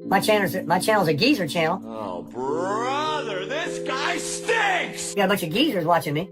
My channel's a geezer channel. Oh, brother, this guy stinks! You got a bunch of geezers watching me.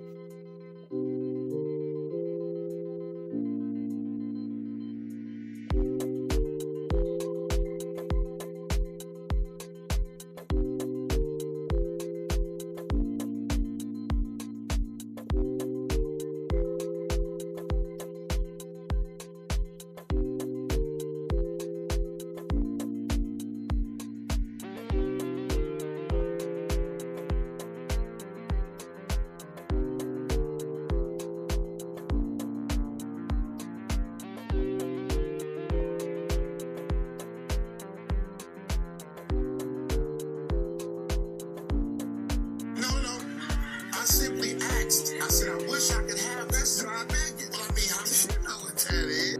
I said, I wish I could have that, so I make it. I mean, I should know what that is.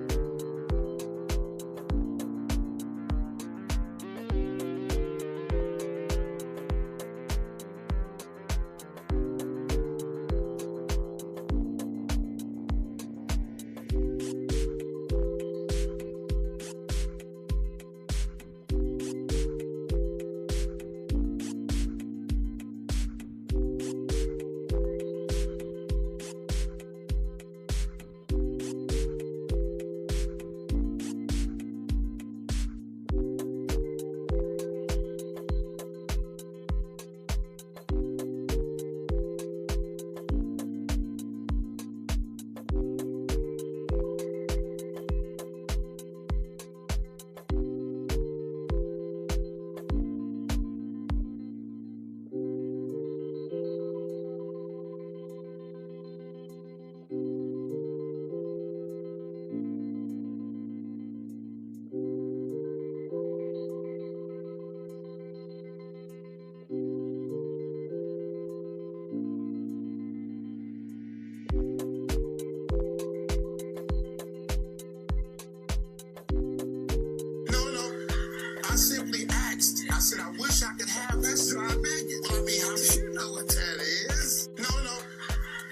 I simply asked. I said, I wish I could have that, so I make it. I mean, I should know what that is. No.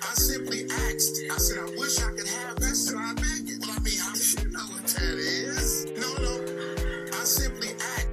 I simply asked. I said, I wish I could have that, so I make it. I mean, I should know what that is. No. I simply asked.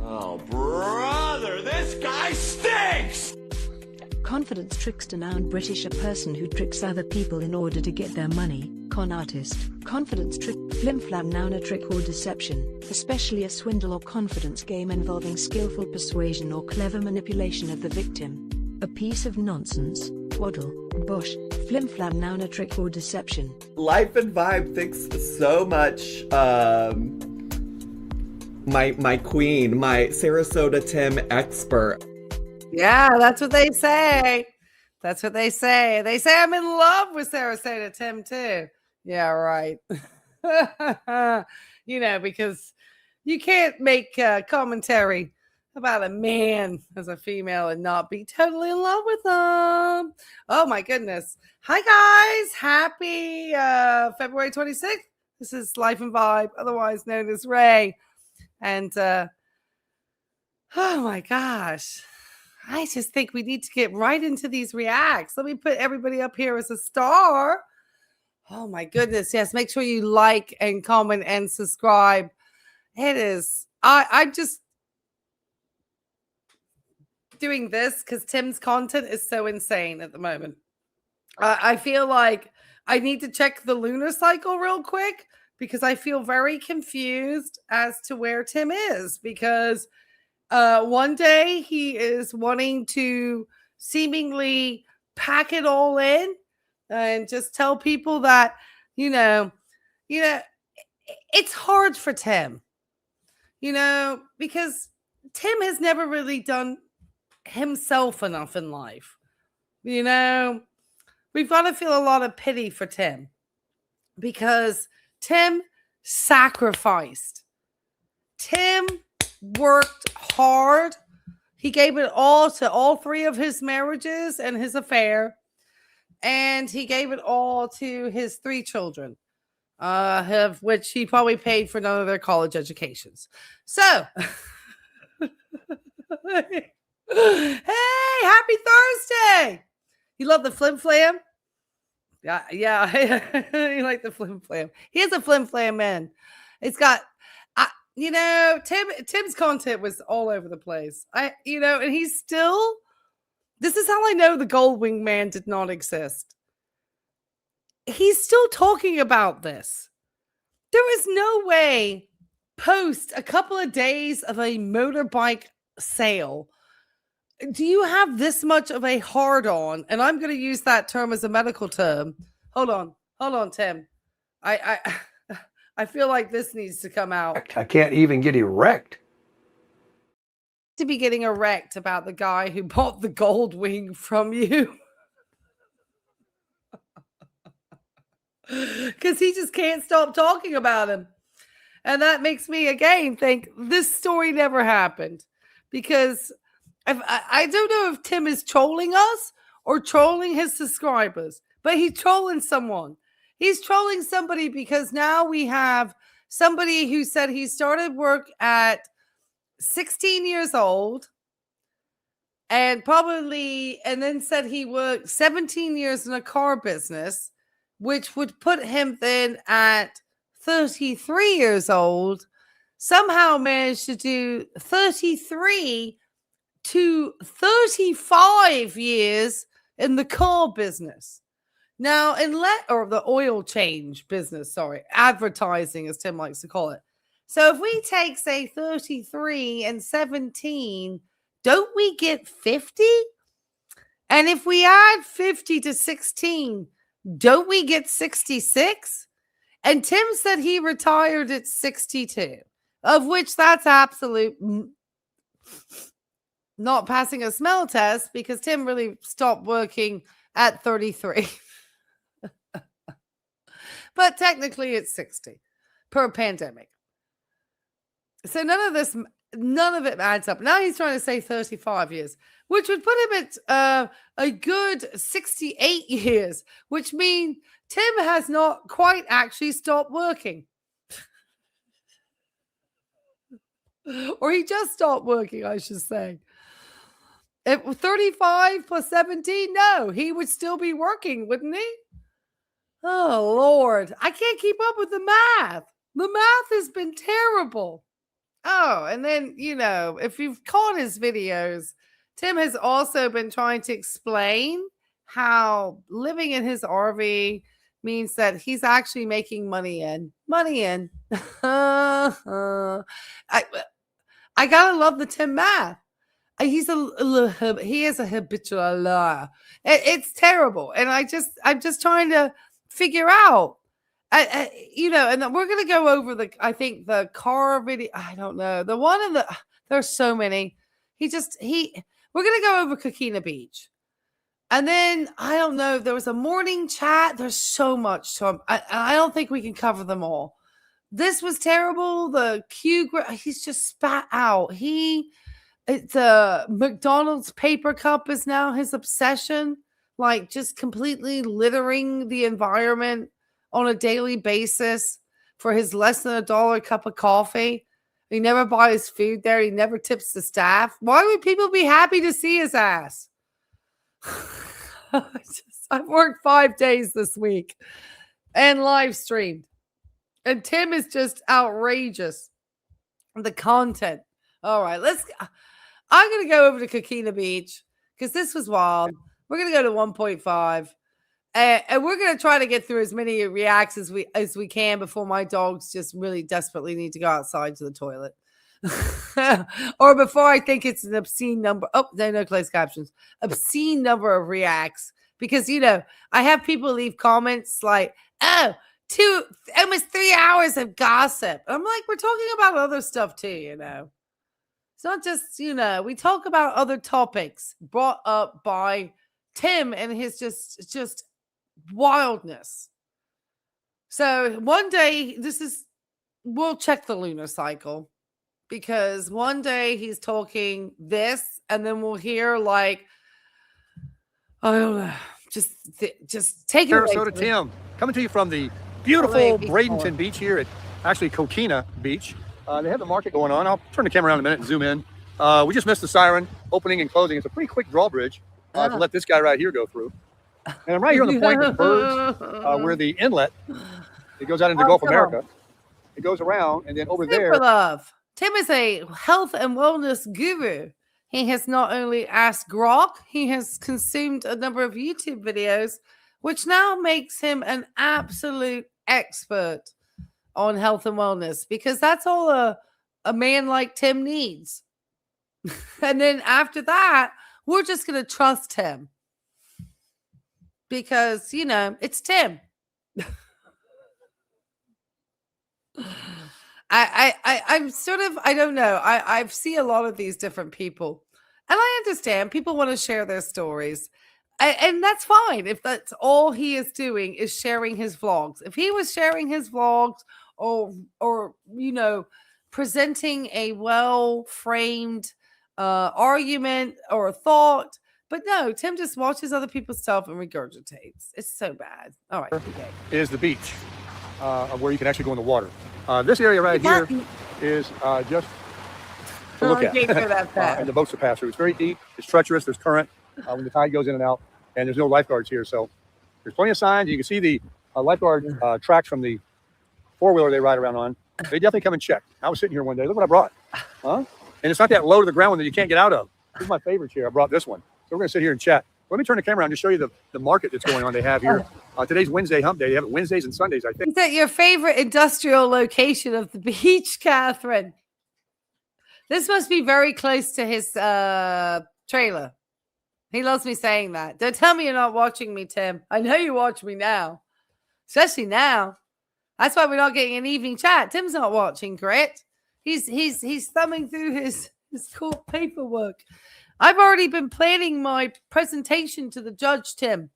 Oh, brother, this guy stinks! Confidence trickster, noun British, a person who tricks other people in order to get their money. Con artist. Confidence trick, flim-flam, noun a trick or deception, especially a swindle or confidence game involving skillful persuasion or clever manipulation of the victim. A piece of nonsense, twaddle, bosh, flim-flam, noun a trick or deception. Life and Vibe, thanks so much. My queen, my Sarasota Tim expert. Yeah, that's what they say. That's what they say. They say I'm in love with Sarasota Tim too. Yeah, right. Because you can't make commentary about a man as a female and not be totally in love with them. Oh my goodness. Hi guys. Happy February 26th. This is Life and Vibe, otherwise known as Ray. And oh my gosh, I just think we need to get right into these reacts. Let me put everybody up here as a star. Oh my goodness. Yes. Make sure you like and comment and subscribe. It is, I'm just doing this because Tim's content is so insane at the moment. I feel like I need to check the lunar cycle real quick, because I feel very confused as to where Tim is, because one day he is wanting to seemingly pack it all in and just tell people that, it's hard for Tim, because Tim has never really done himself enough in life. We've got to feel a lot of pity for Tim, because Tim sacrificed. Tim worked hard. He gave it all to all 3 of his marriages and his affair. And he gave it all to his 3 children, of which he probably paid for none of their college educations. So, hey, happy Thursday. You love the flim flam? Yeah. You like the flim flam. He is a flim flam man. It's got, Tim's content was all over the place. And he's still, this is how I know the Gold Wing man did not exist. He's still talking about this. There is no way post a couple of days of a motorbike sale. Do you have this much of a hard on? And I'm going to use that term as a medical term. Hold on, Tim. I feel like this needs to come out. I can't even get erect. To be getting erect about the guy who bought the Gold Wing from you. Because he just can't stop talking about him. And that makes me again think this story never happened. Because I don't know if Tim is trolling us or trolling his subscribers, but he's trolling someone. He's trolling somebody because now we have somebody who said he started work at 16 years old and then said he worked 17 years in a car business, which would put him then at 33 years old, somehow managed to do 33 to 35 years in the car business. Now, or the oil change business, advertising, as Tim likes to call it. So if we take, say, 33 and 17, don't we get 50? And if we add 50 to 16, don't we get 66? And Tim said he retired at 62, of which that's absolute not passing a smell test because Tim really stopped working at 33. But technically it's 60 per pandemic. So none of it adds up. Now he's trying to say 35 years, which would put him at a good 68 years, which means Tim has not quite actually stopped working. Or he just stopped working, I should say. If 35 plus 17, no, he would still be working, wouldn't he? Oh, Lord. I can't keep up with the math. The math has been terrible. Oh, and then, if you've caught his videos, Tim has also been trying to explain how living in his RV means that he's actually making money in. I gotta love the Tim math. He is a habitual liar. It's terrible. And I'm just trying to figure out, and then we're going to go over the car video. I don't know. The one there's so many. We're going to go over Coquina Beach. And then, I don't know, there was a morning chat. There's so much. So I don't think we can cover them all. This was terrible. The he's just spat out. The McDonald's paper cup is now his obsession. Like just completely littering the environment on a daily basis for his less than $1 cup of coffee. He never buys food there. He never tips the staff. Why would people be happy to see his ass? I've worked 5 days this week and live streamed. And Tim is just outrageous. The content. All right, I'm going to go over to Coquina Beach because this was wild. We're going to go to 1.5. And we're going to try to get through as many reacts as we can before my dogs just really desperately need to go outside to the toilet. Or before I think it's an obscene number. Oh, no closed captions. Obscene number of reacts. Because, I have people leave comments like, almost 3 hours of gossip. I'm like, we're talking about other stuff too, It's not just, we talk about other topics brought up by Tim and his just wildness. So one day, this is we'll check the lunar cycle, because one day he's talking this, and then we'll hear like, I don't know, just take it away. Sarasota Tim, coming to you from the beautiful Bradenton Beach here at actually Coquina Beach. They have the market going on. I'll turn the camera around in a minute and zoom in. We just missed the siren opening and closing. It's a pretty quick drawbridge to let this guy right here go through. And I'm right here on the point with birds, where the inlet, it goes out into the Gulf of America. It goes around, and then over there. Love. Tim is a health and wellness guru. He has not only asked Grok, he has consumed a number of YouTube videos, which now makes him an absolute expert on health and wellness, because that's all a man like Tim needs. And then after that, we're just going to trust him, because, you know, it's Tim. I'm sort of, I don't know. I see a lot of these different people, and I understand people want to share their stories, and that's fine. If that's all he is doing is sharing his vlogs. If he was sharing his vlogs or you know, presenting a well-framed argument or a thought, but no, Tim just watches other people's stuff and regurgitates. It's so bad. All right. Okay. Is the beach where you can actually go in the water. This area right here is just to look at. And the boats to pass through. It's very deep. It's treacherous. There's current when the tide goes in and out, and there's no lifeguards here. So there's plenty of signs. You can see the lifeguard tracks from the four-wheeler they ride around on. They definitely come and check. I was sitting here one day. Look what I brought. And it's not that low to the ground one that you can't get out of. This is my favorite chair. I brought this one. So we're going to sit here and chat. Let me turn the camera on to show you the market that's going on they have here. Today's Wednesday, hump day. They have it Wednesdays and Sundays, I think. Is that your favorite industrial location of the beach, Catherine? This must be very close to his trailer. He loves me saying that. Don't tell me you're not watching me, Tim. I know you watch me now, especially now. That's why we're not getting an evening chat. Tim's not watching, Grit. He's thumbing through his court paperwork. I've already been planning my presentation to the judge, Tim,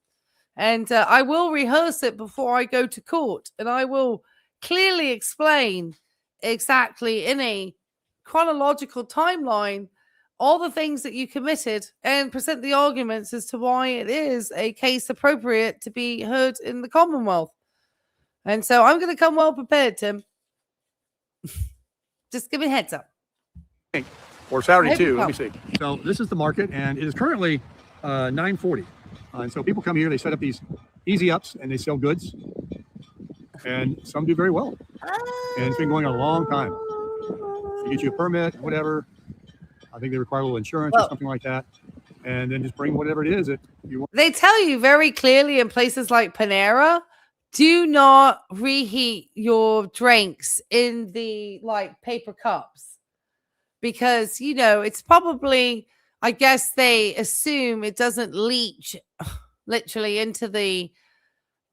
and I will rehearse it before I go to court, and I will clearly explain exactly in a chronological timeline all the things that you committed and present the arguments as to why it is a case appropriate to be heard in the Commonwealth. And so I'm going to come well prepared, Tim. Just give me a heads up. Or Saturday too. Let me see. So this is the market, and it is currently 9:40. And so people come here, they set up these easy ups, and they sell goods, and some do very well. And it's been going on a long time. You get you a permit, whatever. I think they require a little insurance or something like that, and then just bring whatever it is that you want. They tell you very clearly in places like Panera, do not reheat your drinks in the paper cups, because, you know, it's probably, I guess they assume it doesn't leach literally into the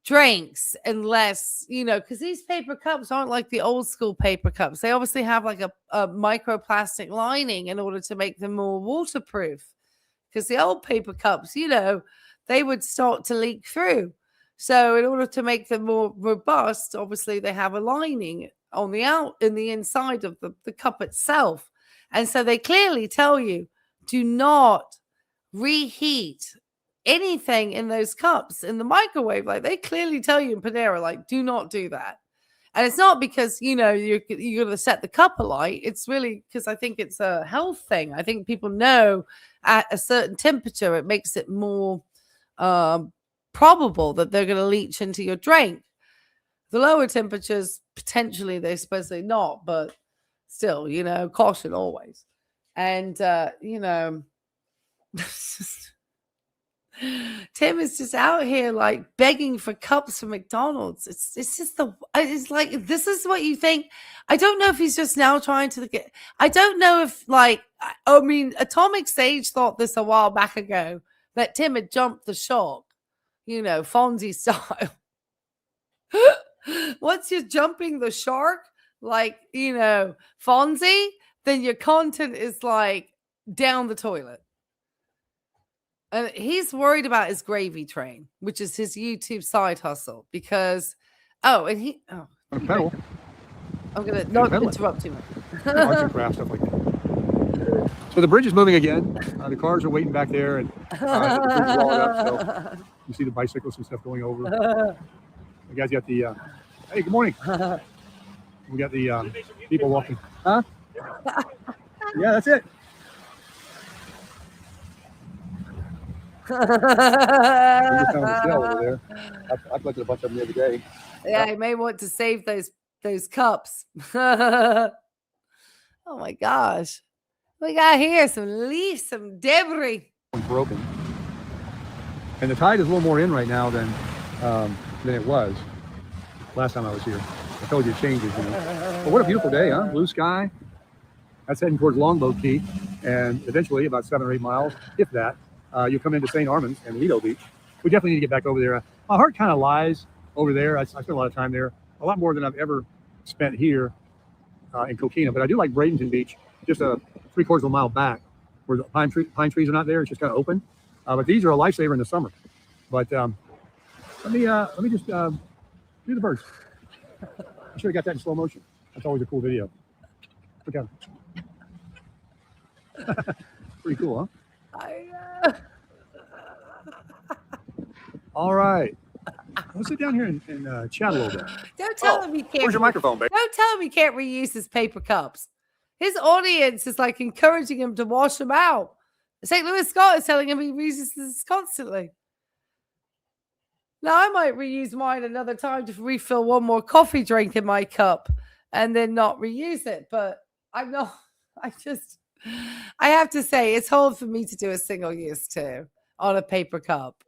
drinks unless, you know, because these paper cups aren't like the old school paper cups. They obviously have like a microplastic lining in order to make them more waterproof, because the old paper cups, you know, they would start to leak through. So in order to make them more robust, obviously they have a lining on the inside of the cup itself. And so they clearly tell you, do not reheat anything in those cups in the microwave. Like, they clearly tell you in Panera, like, do not do that. And it's not because, you know, you're going to set the cup alight. It's really because I think it's a health thing. I think people know at a certain temperature, it makes it more probable that they're going to leach into your drink. The lower temperatures, potentially, they're supposedly not, but still, you know, caution always. And, you know, Tim is just out here like begging for cups from McDonald's. It's just it's like, this is what you think. I don't know if he's just now trying to get, I don't know if I mean, Atomic Sage thought this a while back ago that Tim had jumped the shark, you know, Fonzie style. Once you're jumping the shark, like, you know, Fonzie, then your content is like down the toilet. And he's worried about his gravy train, which is his YouTube side hustle, because, pedal. I'm gonna not peddling. interrupt you. Arts and crafts, stuff like that. So the bridge is moving again. The cars are waiting back there, and the bridge is walled up. So you see the bicycles and stuff going over. You guys got the. Hey, good morning. We got the people walking. Huh? Yeah, that's it. We just found a shell over there. I collected a bunch of them the other day. Yeah, you may want to save those cups. Oh my gosh. We got here some leaves, some debris. Broken. And the tide is a little more in right now than it was last time I was here. I told you it changes, you know. But what a beautiful day, huh? Blue sky. That's heading towards Longboat Key. And eventually, about 7 or 8 miles, if that, you'll come into St. Armand's and Lido Beach. We definitely need to get back over there. My heart kind of lies over there. I spent a lot of time there, a lot more than I've ever spent here in Coquina. But I do like Bradenton Beach, just a 3/4 of a mile back, where the pine trees are not there. It's just kind of open. But these are a lifesaver in the summer. But let me just do the birds. I should have got that in slow motion. That's always a cool video. Look at them. Pretty cool, huh? All right. Let's sit down here and chat a little bit. Don't tell him he can't. Where's your microphone, babe? Don't tell him he can't reuse his paper cups. His audience is like encouraging him to wash them out. St. Louis Scott is telling him he reuses this constantly. Now, I might reuse mine another time to refill one more coffee drink in my cup and then not reuse it. But I have to say, it's hard for me to do a single use too on a paper cup.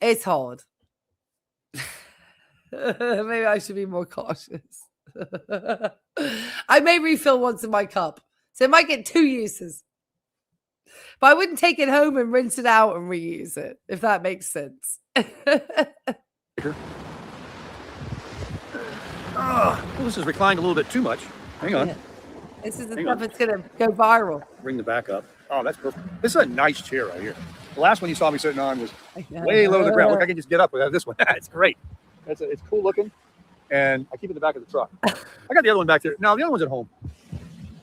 It's hard. Maybe I should be more cautious. I may refill once in my cup, so it might get 2 uses. But I wouldn't take it home and rinse it out and reuse it, if that makes sense. This is reclined a little bit too much. Hang on. Yeah. This is the stuff that's going to go viral. Bring the back up. Oh, that's perfect. This is a nice chair right here. The last one you saw me sitting on was way low to the ground. Look, I can just get up without this one. It's great. It's cool looking, and I keep it in the back of the truck. I got the other one back there. No, the other one's at home.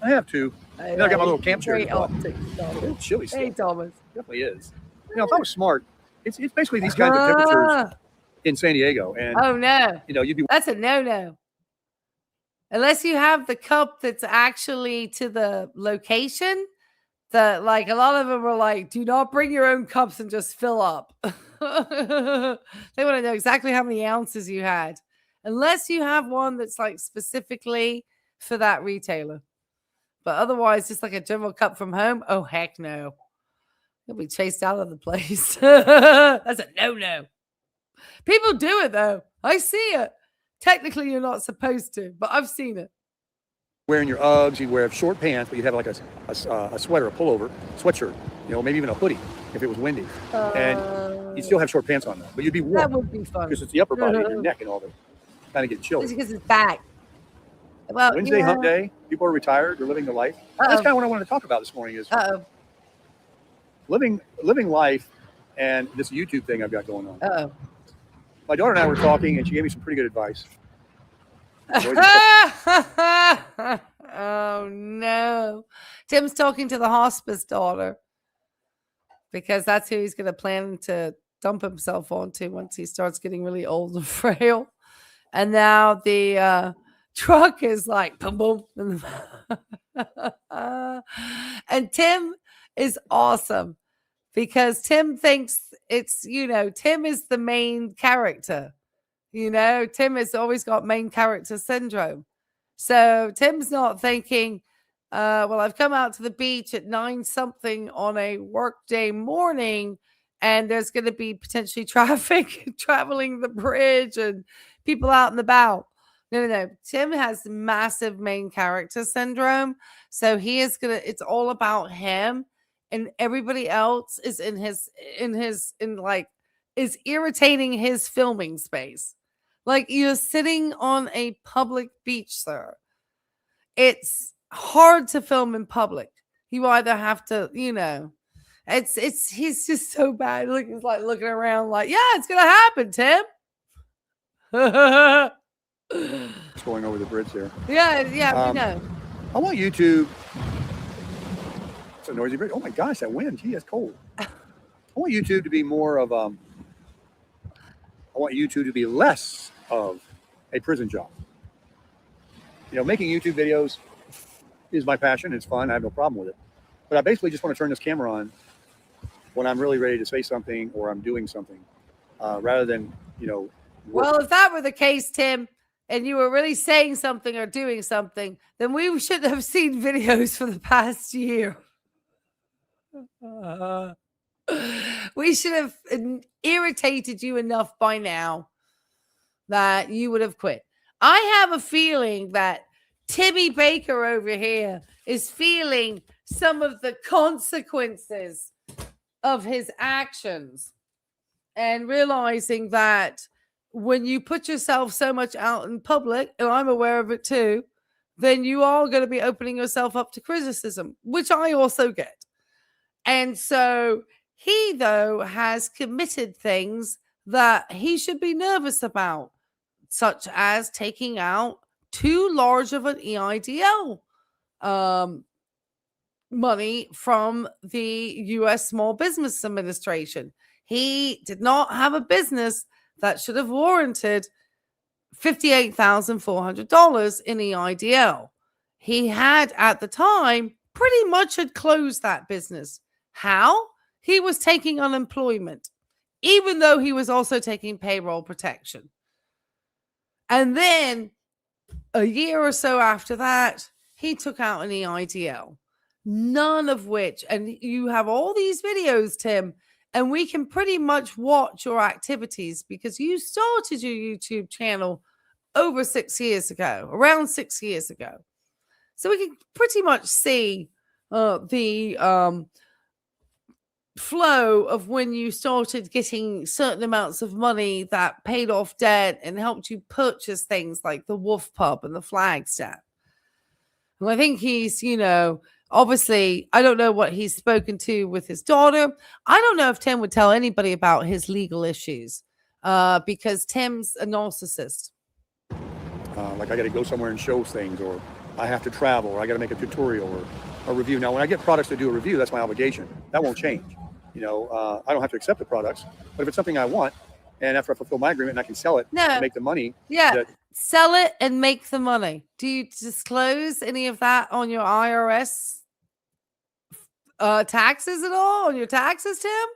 I have two. Then I got my little camp chair. Great optics, A little chilly still. Hey, Thomas. Definitely is. You know, if I was smart, it's basically these kinds of temperatures in San Diego, and oh no, you'd be. That's a no-no. Unless you have the cup that's actually to the location, that like a lot of them are like, do not bring your own cups and just fill up. They want to know exactly how many ounces you had. Unless you have one that's like specifically for that retailer. But otherwise, just like a general cup from home, oh heck no. You'll be chased out of the place. That's a no-no. People do it though. I see it. Technically, you're not supposed to, but I've seen it. Wearing your Uggs, you'd wear short pants, but you'd have like a sweater, a pullover, sweatshirt, maybe even a hoodie if it was windy. And you'd still have short pants on though, but you'd be warm. That would be fun. Because it's the upper body, your neck and all that. Kind of get chilly. It's because it's back. Well, Wednesday hump day. People are retired. They're living their life. That's kind of what I wanted to talk about this morning is living life and this YouTube thing I've got going on. My daughter and I were talking, and she gave me some pretty good advice. Oh, no. Tim's talking to the hospice daughter because that's who he's going to plan to dump himself onto once he starts getting really old and frail. And now the truck is like, boom, boom. And Tim is awesome because Tim thinks it's, Tim is the main character. Tim has always got main character syndrome. So Tim's not thinking, well, I've come out to the beach at 9-something on a workday morning, and there's going to be potentially traffic traveling the bridge and people out and about. No. Tim has massive main character syndrome. So it's all about him, and everybody else is is irritating his filming space. Like, you're sitting on a public beach, sir. It's hard to film in public. You either have to, he's just so bad. Look, he's like looking around like, yeah, it's going to happen, Tim. Just going over the bridge there. Yeah, we know. I want YouTube. It's a noisy bridge. Oh my gosh, that wind. Gee, that's cold. I want YouTube to be more of I want YouTube to be less of a prison job. You know, making YouTube videos is my passion. It's fun. I have no problem with it. But I basically just want to turn this camera on when I'm really ready to say something or I'm doing something, rather than, you know. Well, if that were the case, Tim, and you were really saying something or doing something, then we should have seen videos for the past year. We should have irritated you enough by now that you would have quit. I have a feeling that Timmy Baker over here is feeling some of the consequences of his actions and realizing that when you put yourself so much out in public, and I'm aware of it too, then you are going to be opening yourself up to criticism, which I also get. And so he, though, has committed things that he should be nervous about, such as taking out too large of an EIDL money from the U.S. Small Business Administration. He did not have a business that should have warranted $58,400 in EIDL. He had, at the time, pretty much had closed that business. How? He was taking unemployment, even though he was also taking payroll protection. And then a year or so after that, he took out an EIDL. None of which, and you have all these videos, Tim, and we can pretty much watch your activities because you started your YouTube channel over 6 years ago, around 6 years ago. So we can pretty much see the flow of when you started getting certain amounts of money that paid off debt and helped you purchase things like the Wolf Pub and the Flagstaff. And I think he's, you know, obviously, I don't know what he's spoken to with his daughter. I don't know if Tim would tell anybody about his legal issues because Tim's a narcissist. Like I got to go somewhere and show things, or I have to travel, or I got to make a tutorial or a review. Now, when I get products to do a review, that's my obligation. That won't change. You know, I don't have to accept the products, but if it's something I want, and after I fulfill my agreement and I can sell it and make the money. Yeah, sell it and make the money. Do you disclose any of that on your IRS taxes at all, on your taxes, Tim?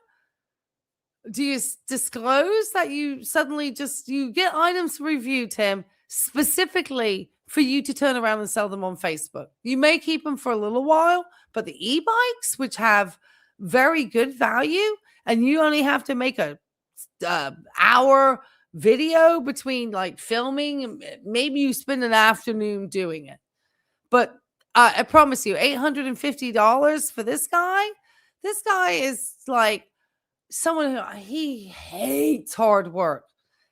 Do you disclose that you suddenly you get items to review, Tim, specifically for you to turn around and sell them on Facebook? You may keep them for a little while, but the e-bikes, which have very good value, and you only have to make a hour video between like filming, maybe you spend an afternoon doing it. But I promise you, $850 for this guy. This guy is like someone who he hates hard work.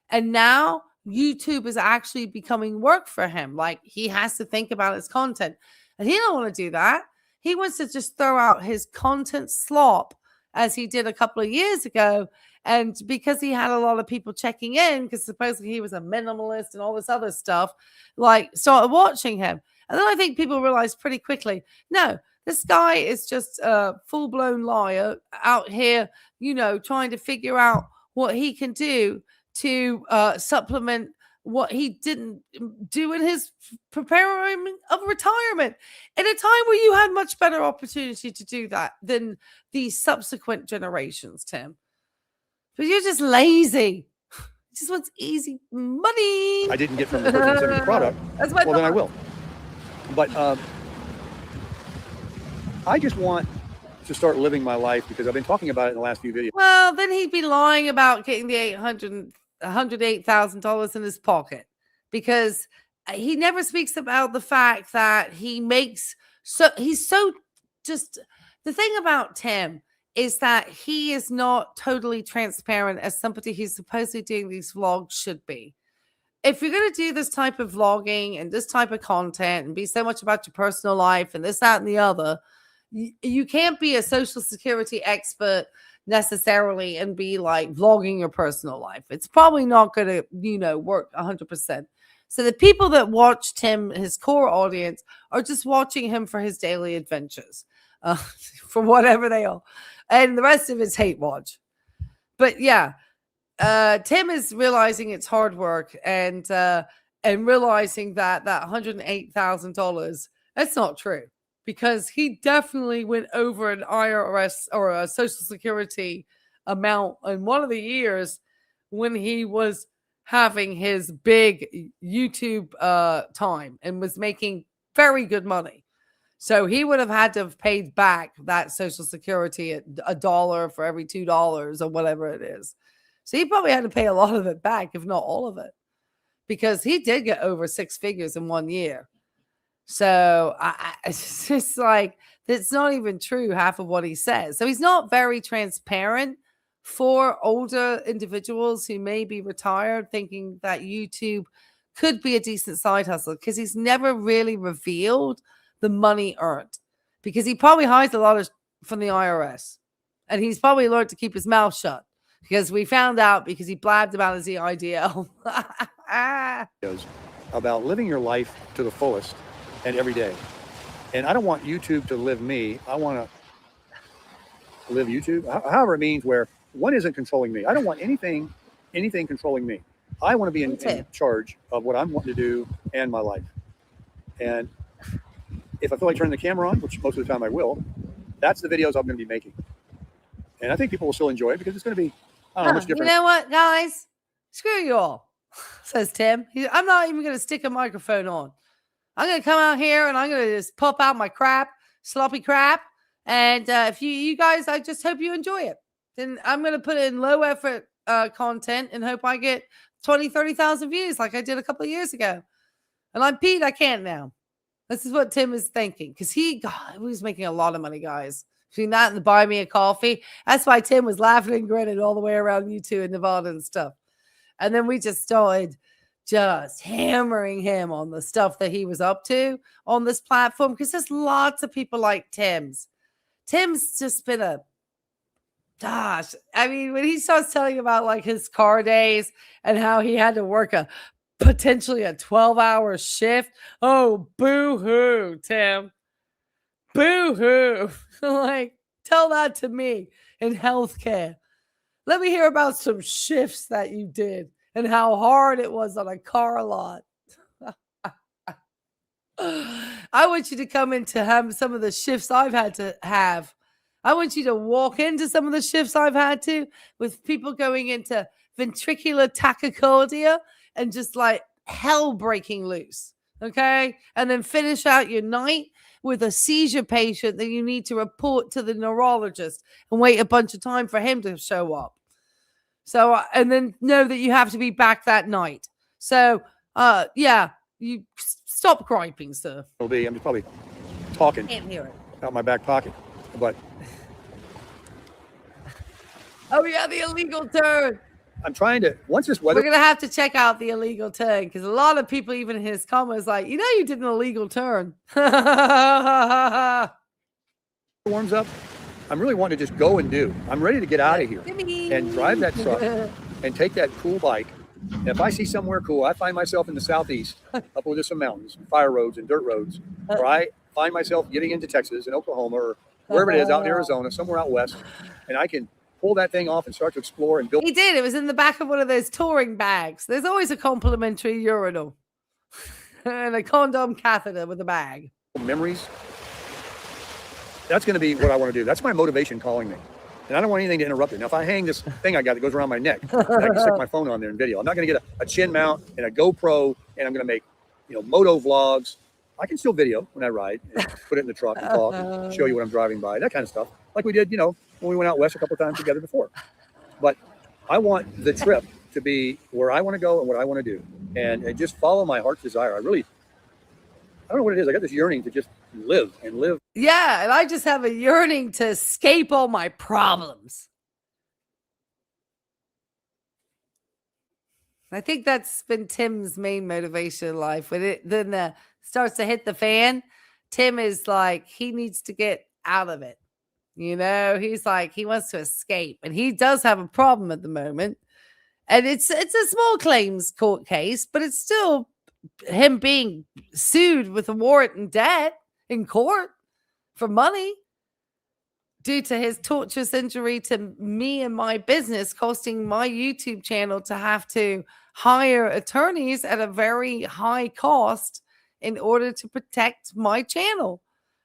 And now YouTube is actually becoming work for him. Like he has to think about his content. And he don't want to do that. He wants to just throw out his content slop as he did a couple of years ago. And because he had a lot of people checking in, because supposedly he was a minimalist and all this other stuff, like started watching him. And then I think people realized pretty quickly, no, this guy is just a full-blown liar out here, you know, trying to figure out what he can do to supplement what he didn't do in his preparation of retirement at a time where you had much better opportunity to do that than the subsequent generations, Tim. But you're just lazy. He just wants easy money. I didn't get from the person sending the product. That's my well, then I will. But I just want to start living my life because I've been talking about it in the last few videos. Well, then he'd be lying about getting the $108,000 in his pocket because he never speaks about the fact that he makes he's so just the thing about Tim is that he is not totally transparent as somebody who's supposedly doing these vlogs should be. If you're going to do this type of vlogging and this type of content and be so much about your personal life and this, that, and the other, you can't be a social security expert necessarily and be like vlogging your personal life. It's probably not going to, you know, work 100%. So the people that watch Tim, his core audience, are just watching him for his daily adventures, for whatever they are. And the rest of it's hate watch. But yeah, Tim is realizing it's hard work and realizing that $108,000, that's not true, because he definitely went over an IRS or a Social Security amount in one of the years when he was having his big YouTube time and was making very good money. So he would have had to have paid back that Social Security at $1 for every $2 or whatever it is. So he probably had to pay a lot of it back, if not all of it, because he did get over 6 figures in 1 year. So it's just like, it's not even true, half of what he says. So he's not very transparent for older individuals who may be retired, thinking that YouTube could be a decent side hustle, because he's never really revealed the money earned, because he probably hides a lot of from the IRS, and he's probably learned to keep his mouth shut, because we found out because he blabbed about his EIDL. About living your life to the fullest and every day. And I don't want YouTube to live me. I want to live YouTube, however it means, where one isn't controlling me. I don't want anything controlling me. I want to be in charge of what I'm wanting to do and my life. And if I feel like turning the camera on, which most of the time I will, that's the videos I'm going to be making. And I think people will still enjoy it, because it's going to be, I don't know, much different. You know what, guys? Screw you all, says Tim. I'm not even going to stick a microphone on. I'm going to come out here and I'm going to just pop out my crap, sloppy crap. And if you guys, I just hope you enjoy it. And I'm going to put in low effort content and hope I get 20, 30,000 views like I did a couple of years ago. And I'm Pete. I can't now. This is what Tim is thinking, because he was making a lot of money, guys. Between that and the buy me a coffee. That's why Tim was laughing and grinning all the way around YouTube and Nevada and stuff. And then we just started hammering him on the stuff that he was up to on this platform, because there's lots of people like Tim's just been I mean, when he starts telling about like his car days and how he had to work potentially a 12-hour shift. Oh, boo-hoo, Tim. Boo-hoo. Like, tell that to me in healthcare. Let me hear about some shifts that you did and how hard it was on a car lot. I want you to come in to have some of the shifts I've had to have. I want you to walk into some of the shifts I've had to, with people going into ventricular tachycardia and just like hell breaking loose. Okay. And then finish out your night with a seizure patient that you need to report to the neurologist and wait a bunch of time for him to show up. So, and then know that you have to be back that night. So, yeah, you stop griping, sir. I'm probably talking Can't hear it out my back pocket, but. Oh yeah, the illegal turn. I'm trying to, once this weather. We're going to have to check out the illegal turn, because a lot of people, even in his comments, like, you did an illegal turn. Warms up, I'm really wanting to just go and do. I'm ready to get out of here and drive that truck and take that cool bike. And if I see somewhere cool, I find myself in the southeast, up with some mountains, and fire roads and dirt roads, or I find myself getting into Texas and Oklahoma or wherever it is, out in Arizona, somewhere out west, and I can pull that thing off and start to explore and build. He did. It was in the back of one of those touring bags. There's always a complimentary urinal and a condom catheter with a bag. Memories. That's going to be what I want to do. That's my motivation calling me. And I don't want anything to interrupt it. Now, if I hang this thing I got that goes around my neck, I can stick my phone on there and video. I'm not going to get a chin mount and a GoPro, and I'm going to make, moto vlogs. I can still video when I ride and put it in the truck and talk and show you what I'm driving by, that kind of stuff. Like we did, when we went out west a couple of times together before. But I want the trip to be where I want to go and what I want to do, and just follow my heart's desire. I don't know what it is. I got this yearning to just live and live. Yeah, and I just have a yearning to escape all my problems. I think that's been Tim's main motivation in life. When it then starts to hit the fan, Tim is like, he needs to get out of it. He's like, he wants to escape, and he does have a problem at the moment. And it's a small claims court case, but it's still him being sued with a warrant and debt in court for money due to his torturous injury to me and my business, costing my YouTube channel to have to hire attorneys at a very high cost in order to protect my channel.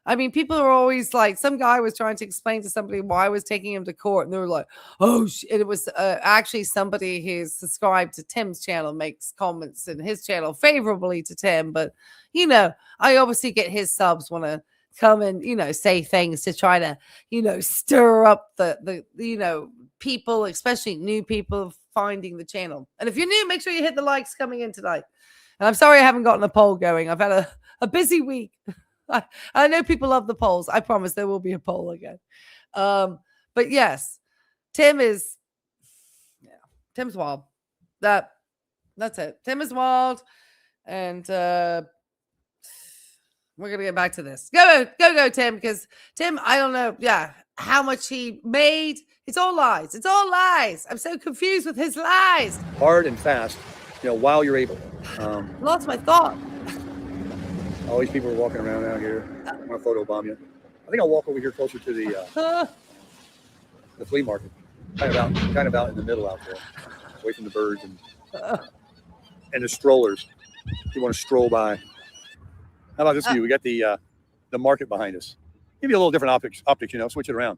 I mean, people are always like, some guy was trying to explain to somebody why I was taking him to court, and they were like, oh, it was actually somebody who's subscribed to Tim's channel makes comments in his channel favorably to Tim. But, you know, I obviously get his subs want to come and, you know, say things to try to, you know, stir up the you know, people, especially new people finding the channel. And if you're new, make sure you hit the likes coming in tonight. And I'm sorry I haven't gotten a poll going. I've had a busy week. I know people love the polls. I promise there will be a poll again. But yes, Tim's wild. That's it. Tim is wild. And we're gonna get back to this. Go, Tim, because Tim, I don't know, how much he made. It's all lies. It's all lies. I'm so confused with his lies. Hard and fast, you know, while you're able. Lost my thought. All these people are walking around out here. I want to photo bomb you. I think I'll walk over here closer to the flea market. Kind of out in the middle out there, away from the birds and the strollers. If you want to stroll by. How about this view? We got the market behind us. Give you a little different optics, you know, switch it around.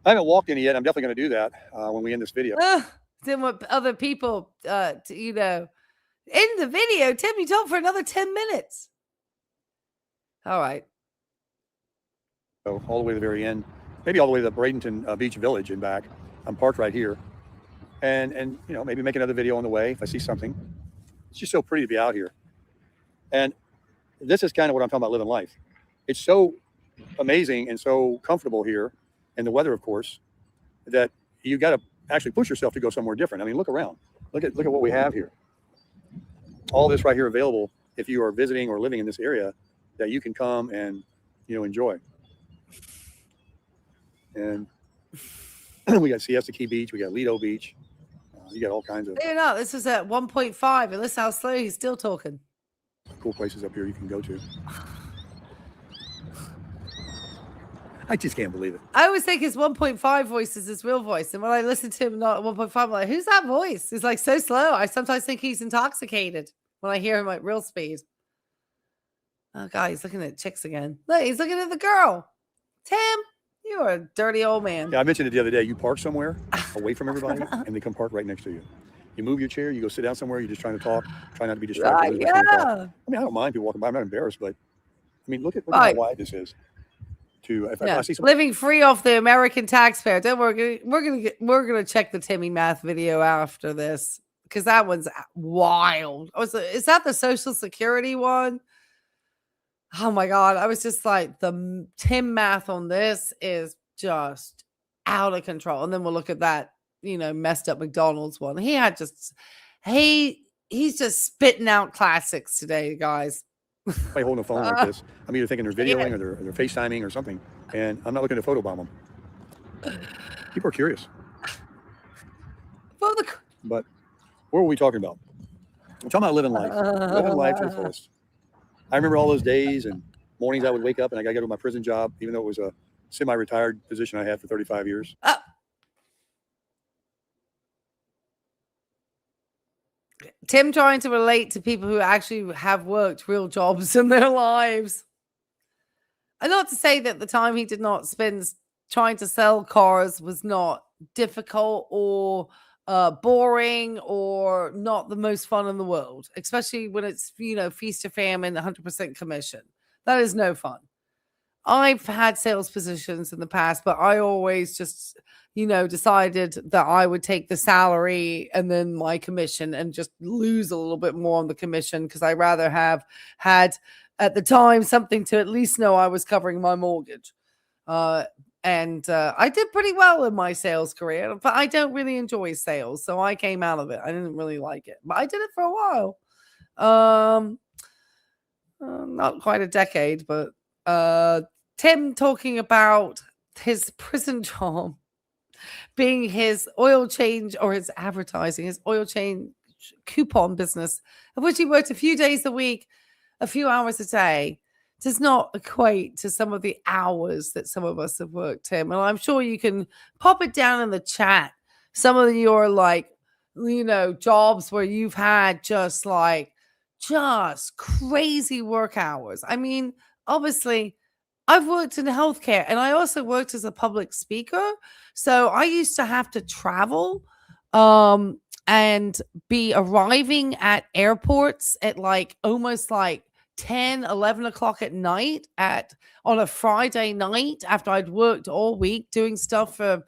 I haven't walked any yet. I'm definitely going to do that when we end this video. Then what other people, you know, in the video, Tim, you talk for another 10 minutes. All right. So all the way to the very end, maybe all the way to the Bradenton Beach Village and back. I'm parked right here, and you know, maybe make another video on the way if I see something. It's just so pretty to be out here, and this is kind of what I'm talking about, living life. It's so amazing and so comfortable here, and the weather, of course, that you got to actually push yourself to go somewhere different. I mean, look around. Look at what we have here. All this right here available if you are visiting or living in this area, that you can come and, you know, enjoy. And we got Siesta Key Beach, we got Lido Beach. You got all kinds of this is at 1.5, and listen how slow he's still talking. Cool places up here you can go to. I just can't believe it. I always think his 1.5 voice is his real voice, and when I listen to him not at 1.5, I'm like, who's that voice? He's like so slow. I sometimes think he's intoxicated when I hear him at real speed. Oh, God, he's looking at chicks again. Look, he's looking at the girl. Tim, you're a dirty old man. Yeah, I mentioned it the other day. You park somewhere away from everybody, and they come park right next to you. You move your chair, you go sit down somewhere, you're just trying to talk, try not to be distracted. Yeah. I mean, I don't mind people walking by. I'm not embarrassed, but I mean, look at how wide this is. If I see some living free off the American taxpayer. Don't worry, we're gonna check the Timmy Math video after this, because that one's wild. Is that the Social Security one? Oh my God. I was just like, the Tim Math on this is just out of control. And then we'll look at that, you know, messed up McDonald's one. He's just spitting out classics today, guys. by holding a phone like this. I'm either thinking they're videoing or they're FaceTiming or something. And I'm not looking to photobomb them. People are curious. But what were we talking about? I'm talking about living life. Living life to the fullest. I remember all those days and mornings I would wake up and I got to go to my prison job, even though it was a semi-retired position I had for 35 years. Tim trying to relate to people who actually have worked real jobs in their lives. And not to say that the time he did not spend trying to sell cars was not difficult or boring or not the most fun in the world, especially when it's, you know, feast or famine, 100% commission. That is no fun. I've had sales positions in the past, but I always just, you know, decided that I would take the salary and then my commission and just lose a little bit more on the commission, because I rather have had at the time something to at least know I was covering my mortgage. And I did pretty well in my sales career, but I don't really enjoy sales. So I came out of it. I didn't really like it, but I did it for a while. Not quite a decade, but Tim talking about his prison job being his oil change or his advertising, his oil change coupon business, of which he worked a few days a week, a few hours a day, does not equate to some of the hours that some of us have worked, Tim. And I'm sure you can pop it down in the chat. Some of your like, jobs where you've had just crazy work hours. I mean, obviously, I've worked in healthcare and I also worked as a public speaker. So I used to have to travel and be arriving at airports at almost 10, 11 o'clock at night on a Friday night after I'd worked all week doing stuff for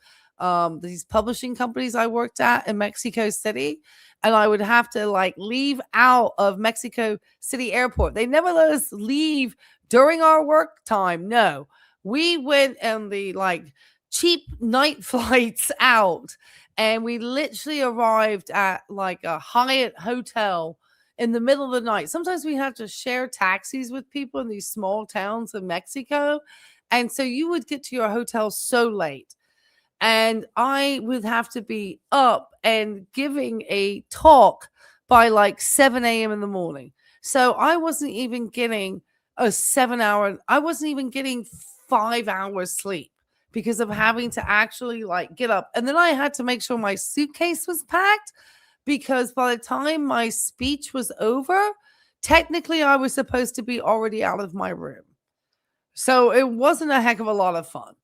these publishing companies I worked at in Mexico City. And I would have to leave out of Mexico City airport. They never let us leave during our work time. No, we went on the cheap night flights out and we literally arrived at a Hyatt hotel in the middle of the night. Sometimes we have to share taxis with people in these small towns of Mexico. And so you would get to your hotel so late. And I would have to be up and giving a talk by 7 a.m. in the morning. So I wasn't even getting a 7 hour, I wasn't even getting 5 hours sleep because of having to actually get up. And then I had to make sure my suitcase was packed, because by the time my speech was over, technically I was supposed to be already out of my room. So it wasn't a heck of a lot of fun.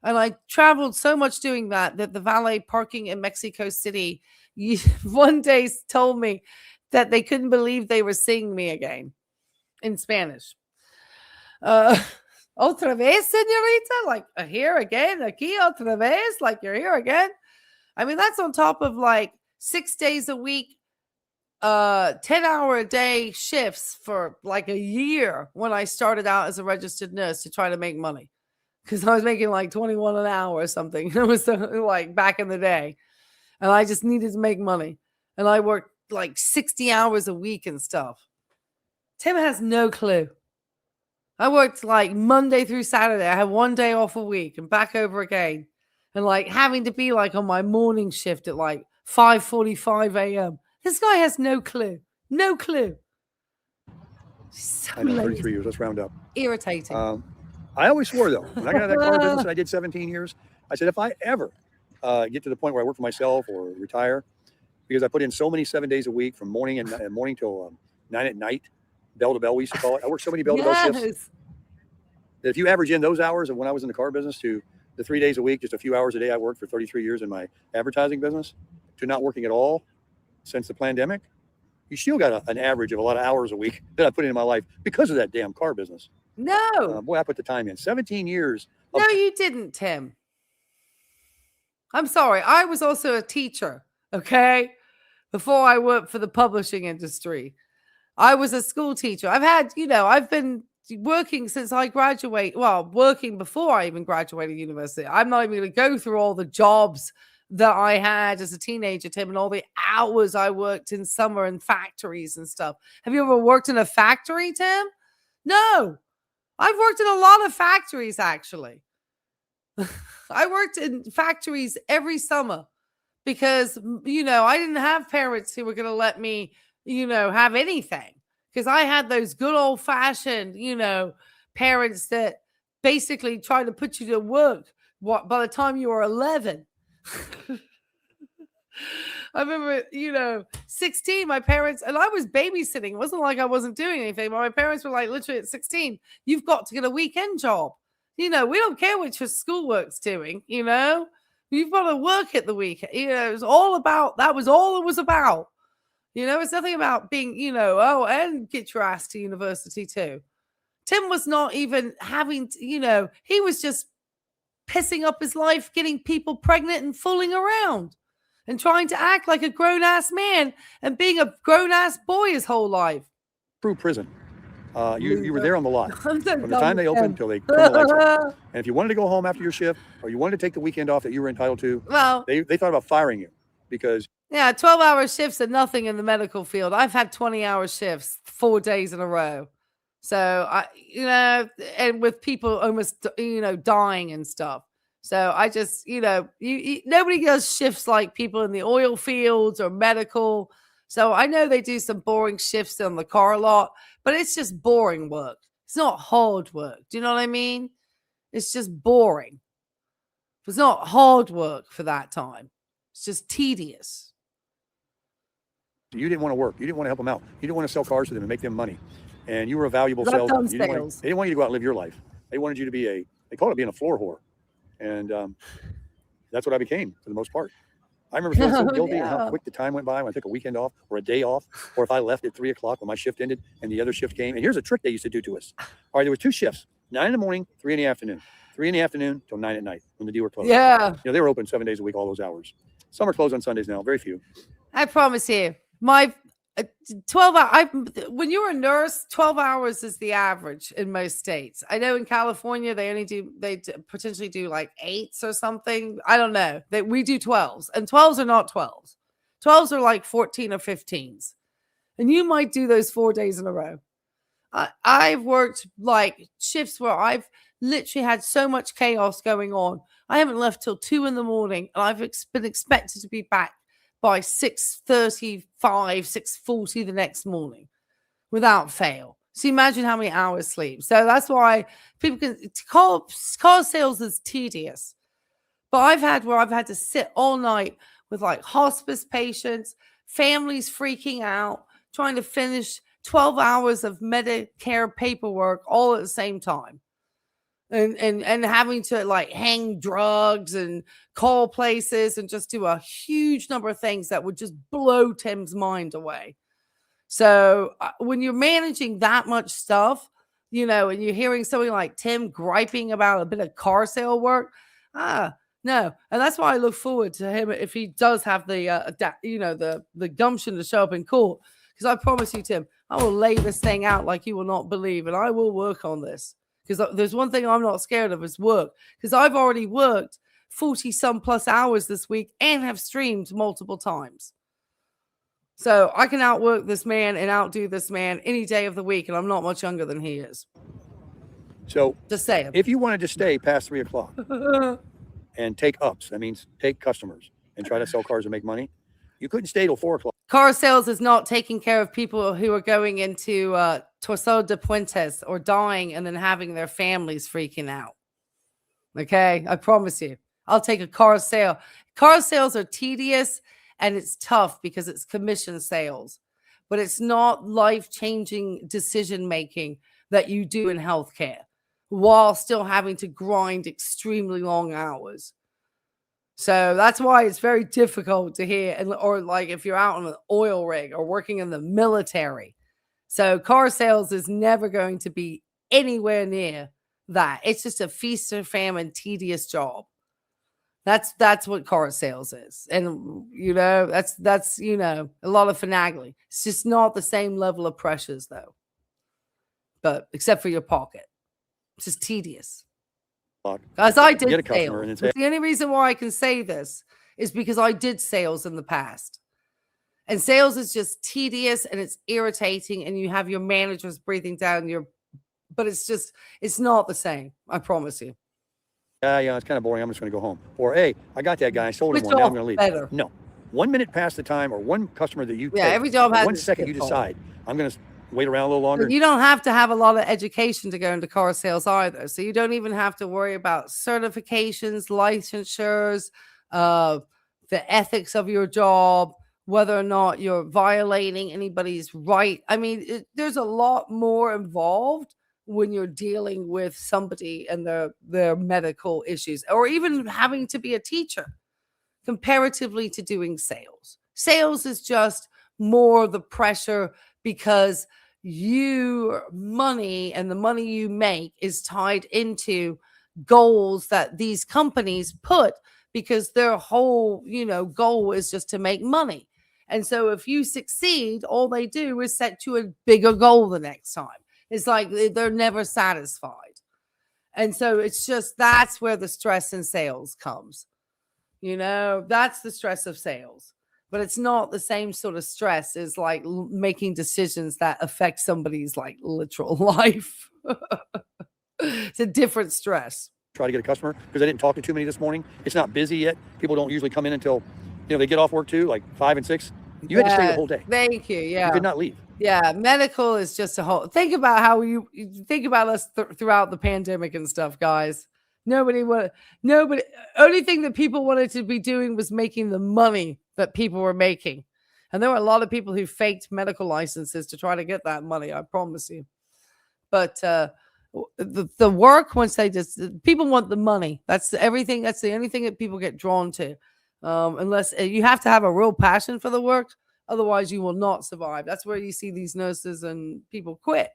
And I traveled so much doing that the valet parking in Mexico City one day told me that they couldn't believe they were seeing me again in Spanish. Otra vez, señorita? Here again? Aquí otra vez? You're here again? I mean, that's on top of 6 days a week, 10-hour a day shifts for a year when I started out as a registered nurse to try to make money. Because I was making 21 an hour or something. It was back in the day. And I just needed to make money. And I worked 60 hours a week and stuff. Tim has no clue. I worked Monday through Saturday. I had one day off a week and back over again. And having to be on my morning shift at 5:45 a.m. This guy has no clue. No clue. So I know, lazy. 33 years. Let's round up. Irritating. I always swore, though, when I got out of that car business and I did 17 years, I said, if I ever get to the point where I work for myself or retire, because I put in so many 7 days a week from morning till 9 at night, bell to bell, we used to call it. I worked so many bell to bell shifts that if you average in those hours of when I was in the car business to the 3 days a week, just a few hours a day I worked for 33 years in my advertising business, to not working at all since the pandemic, you still got an average of a lot of hours a week that I put into my life because of that damn car business. No. Boy, I put the time in. 17 years. No, you didn't, Tim. I'm sorry. I was also a teacher, okay? Before I worked for the publishing industry. I was a school teacher. I've been working since I graduated. Well, working before I even graduated university. I'm not even going to go through all the jobs that I had as a teenager, Tim, and all the hours I worked in summer in factories and stuff. Have you ever worked in a factory, Tim? No. I've worked in a lot of factories, actually. I worked in factories every summer because, I didn't have parents who were going to let me, have anything. Because I had those good old fashioned, parents that basically tried to put you to work by the time you were 11. I remember, 16, my parents, and I was babysitting. It wasn't like I wasn't doing anything, but my parents were literally at 16, you've got to get a weekend job. We don't care what your schoolwork's doing, you've got to work at the weekend. It was all about, that was all it was about. It's nothing about being, and get your ass to university too. Tim was not even having, he was just pissing up his life, getting people pregnant and fooling around. And trying to act like a grown-ass man and being a grown-ass boy his whole life. True prison. You were there on the lot. From the time they opened until they turned the lights on. And if you wanted to go home after your shift or you wanted to take the weekend off that you were entitled to, well, they thought about firing you because... Yeah, 12-hour shifts are nothing in the medical field. I've had 20-hour shifts 4 days in a row. So, and with people almost, dying and stuff. So I just, nobody does shifts like people in the oil fields or medical. So I know they do some boring shifts on the car lot, but it's just boring work. It's not hard work. Do you know what I mean? It's just boring. It's not hard work for that time. It's just tedious. You didn't want to work. You didn't want to help them out. You didn't want to sell cars to them and make them money. And you were a valuable I've salesman. done They sales. didn't want you to go out and live your life. They wanted you to be they called it being a floor whore. And that's what I became for the most part. I remember feeling so guilty and how quick the time went by when I took a weekend off or a day off, or if I left at 3 o'clock when my shift ended and the other shift came. And here's a trick they used to do to us. All right, there were 2 shifts, 9 in the morning, 3 in the afternoon. 3 in the afternoon till 9 at night when the dealer closed. Yeah. You know, they were open 7 days a week, all those hours. Some are closed on Sundays now, very few. I promise you, my 12 hours, when you're a nurse, 12 hours is the average in most states. I know in California, they potentially do like 8s or something. I don't know. We do 12s, and 12s are not 12s. 12s are like 14 or 15s. And you might do those 4 days in a row. I've worked like shifts where I've literally had so much chaos going on. I haven't left till 2 in the morning, and I've been expected to be back by 6:35, 6:40 the next morning without fail. So imagine how many hours sleep. So that's why people can car sales is tedious. But I've had to sit all night with like hospice patients, families freaking out, trying to finish 12 hours of Medicare paperwork all at the same time. And having to like hang drugs and call places and just do a huge number of things that would just blow Tim's mind away. So when you're managing that much stuff, you know, and you're hearing somebody like Tim griping about a bit of car sale work, no. And that's why I look forward to him if he does have the gumption to show up in court. Because I promise you, Tim, I will lay this thing out like you will not believe, and I will work on this. Because there's one thing I'm not scared of is work. Because I've already worked 40 some plus hours this week and have streamed multiple times. So I can outwork this man and outdo this man any day of the week. And I'm not much younger than he is. So just saying. If you wanted to stay past 3 o'clock and take ups, that means take customers and try to sell cars and make money, you couldn't stay till 4 o'clock. Car sales is not taking care of people who are going into Torso de Puentes or dying and then having their families freaking out. Okay, I promise you. I'll take a car sale. Car sales are tedious and it's tough because it's commission sales, but it's not life-changing decision-making that you do in healthcare while still having to grind extremely long hours. So that's why it's very difficult to hear, or like if you're out on an oil rig or working in the military. So car sales is never going to be anywhere near that. It's just a feast or famine, tedious job. That's what car sales is. And, you know, that's, you know, a lot of finagling. It's just not the same level of pressures though. But except for your pocket. It's just tedious. As I did sales. The only reason why I can say this is because I did sales in the past. And sales is just tedious and it's irritating and you have your managers breathing down but it's not the same. I promise you. Yeah, it's kind of boring. I'm just going to go home. Or, hey, I got that guy. I sold him one. Now I'm going to leave. Better. No. 1 minute past the time or one customer that you take, every job has 1 second you decide, I'm going to wait around a little longer. But you don't have to have a lot of education to go into car sales either. So you don't even have to worry about certifications, licensures, the ethics of your job, whether or not you're violating anybody's right. I mean, there's a lot more involved when you're dealing with somebody and their medical issues, or even having to be a teacher comparatively to doing sales. Sales is just more the pressure because your money and the money you make is tied into goals that these companies put because their whole, goal is just to make money. And so if you succeed, all they do is set you a bigger goal the next time. It's like they're never satisfied. And so it's just, that's where the stress in sales comes. That's the stress of sales. But it's not the same sort of stress as like making decisions that affect somebody's like literal life. It's a different stress. Try to get a customer because I didn't talk to too many this morning. It's not busy yet. People don't usually come in until, they get off work too, like 5 and 6. You had to stay the whole day. Thank you. Yeah. You could not leave. Yeah, medical is just a whole. Think about how you think about us throughout the pandemic and stuff, guys. Nobody. Only thing that people wanted to be doing was making the money that people were making, and there were a lot of people who faked medical licenses to try to get that money. I promise you. But the work, once they just people want the money. That's everything. That's the only thing that people get drawn to, unless you have to have a real passion for the work. Otherwise, you will not survive. That's where you see these nurses and people quit.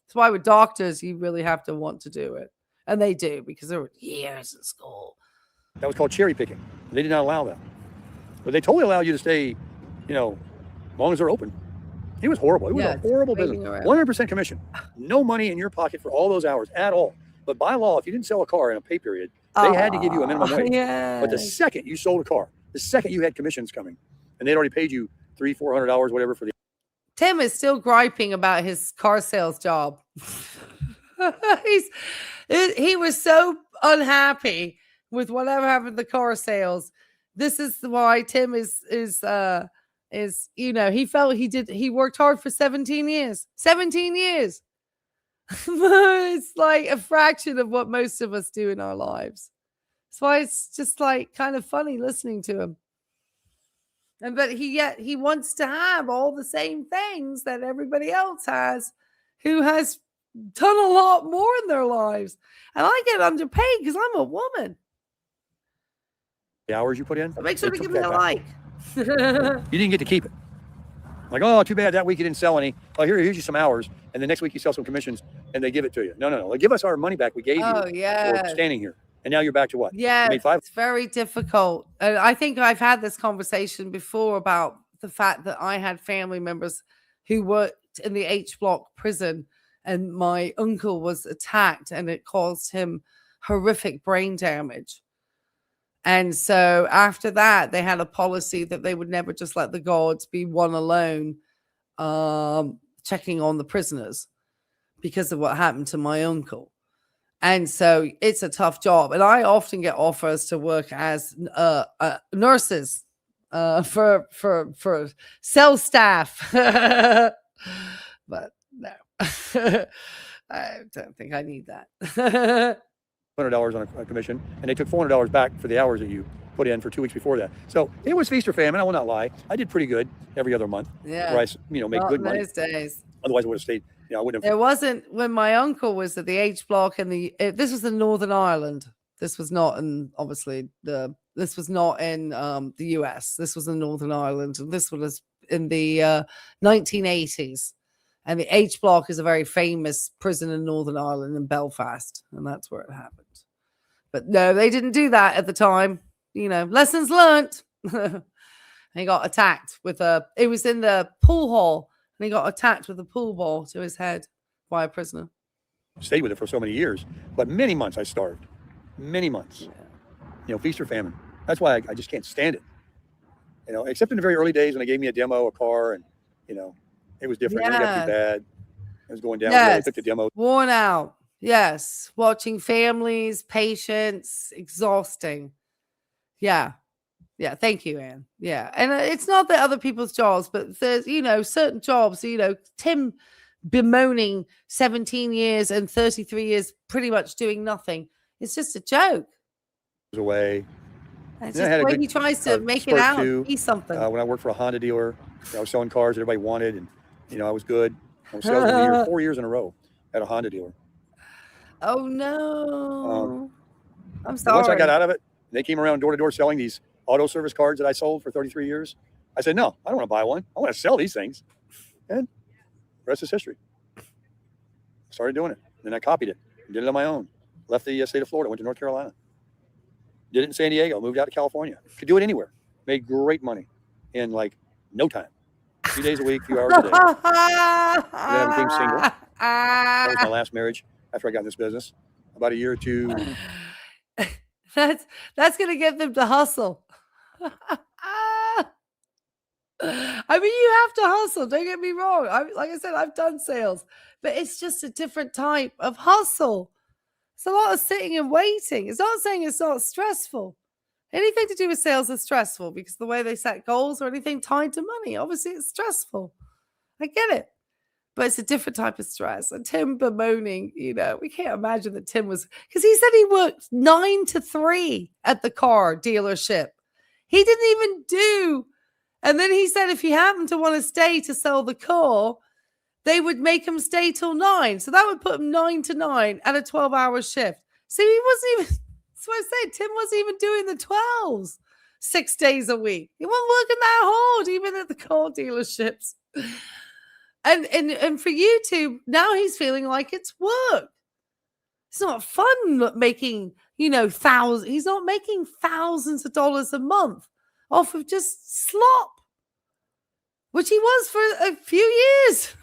That's why with doctors, you really have to want to do it. And they do, because there were years in school. That was called cherry picking. They did not allow that. But they totally allowed you to stay, as long as they're open. It was horrible. It was a horrible business. 100% commission. No money in your pocket for all those hours at all. But by law, if you didn't sell a car in a pay period, they had to give you a minimum wage. Yeah. But the second you sold a car, the second you had commissions coming, and they'd already paid you $300-400, whatever for the. Tim is still griping about his car sales job. He was so unhappy with whatever happened to car sales. This is why Tim is he felt he worked hard for 17 years. 17 years. It's like a fraction of what most of us do in our lives. That's why it's just like kind of funny listening to him. But he wants to have all the same things that everybody else has, who has done a lot more in their lives. And I get underpaid because I'm a woman. The hours you put in. So make sure to give me a like. You didn't get to keep it. Like, oh, too bad that week you didn't sell any. Oh, here's you some hours, and the next week you sell some commissions, and they give it to you. No. Like, give us our money back we gave you for standing here. And now you're back to what? Yeah, it's very difficult. And I think I've had this conversation before about the fact that I had family members who worked in the H block prison, and my uncle was attacked and it caused him horrific brain damage. And so after that, they had a policy that they would never just let the guards be one alone checking on the prisoners because of what happened to my uncle. And so it's a tough job. And I often get offers to work as nurses for cell staff. But no, I don't think I need that. $100 on a commission, and they took $400 back for the hours that you put in for 2 weeks before that. So it was feast or famine. I will not lie. I did pretty good every other month. Yeah. Where I, make good money. Those days. Otherwise, I would have stayed. I wouldn't have. It wasn't when my uncle was at the H block in this was in Northern Ireland. This was not in this was not in the US. This was in Northern Ireland, and this was in the 1980s. And the H block is a very famous prison in Northern Ireland in Belfast, and that's where it happened. But no, they didn't do that at the time. Lessons learned. He got attacked it was in the pool hall, and he got attacked with a pool ball to his head by a prisoner. Stayed with it for so many years, but many months I starved. Many months. Yeah. Feast or famine. That's why I just can't stand it. Except in the very early days when they gave me a demo, a car, and it was different. Yeah. It got pretty bad. It was going down. Yes. I took the demo. Worn out. Yes. Watching families, patients, exhausting. Yeah. Yeah. Thank you, Anne. Yeah. And it's not that other people's jobs, but there's, certain jobs, Tim bemoaning 17 years and 33 years pretty much doing nothing. It's just a joke. Away. It's just the way he tries to make it out and be something. When I worked for a Honda dealer, I was selling cars that everybody wanted, and I was good. I was selling a year, 4 years in a row at a Honda dealer. Oh no! I'm sorry. Once I got out of it, they came around door to door selling these auto service cards that I sold for 33 years. I said, no, I don't want to buy one. I want to sell these things. And the rest is history. Started doing it. Then I copied it. Did it on my own. Left the state of Florida. Went to North Carolina. Did it in San Diego. Moved out to California. Could do it anywhere. Made great money in no time. 2 days a week, few hours a day. Then I became single. That was my last marriage after I got in this business. About a year or two. That's gonna get them to hustle. I mean, you have to hustle. Don't get me wrong. Like I said, I've done sales, but it's just a different type of hustle. It's a lot of sitting and waiting. It's not saying it's not stressful. Anything to do with sales is stressful because the way they set goals or anything tied to money, obviously it's stressful. I get it. But it's a different type of stress. And Tim bemoaning, we can't imagine that Tim was, because he said he worked 9 to 3 at the car dealership. He didn't even do. And then he said if he happened to want to stay to sell the car, they would make him stay till 9. So that would put him 9 to 9 at a 12-hour shift. So he wasn't even, that's what I said, Tim wasn't even doing the 12s 6 days a week. He wasn't working that hard, even at the car dealerships. And for YouTube, now he's feeling like it's work. It's not fun making, thousands. He's not making thousands of dollars a month off of just slop, which he was for a few years.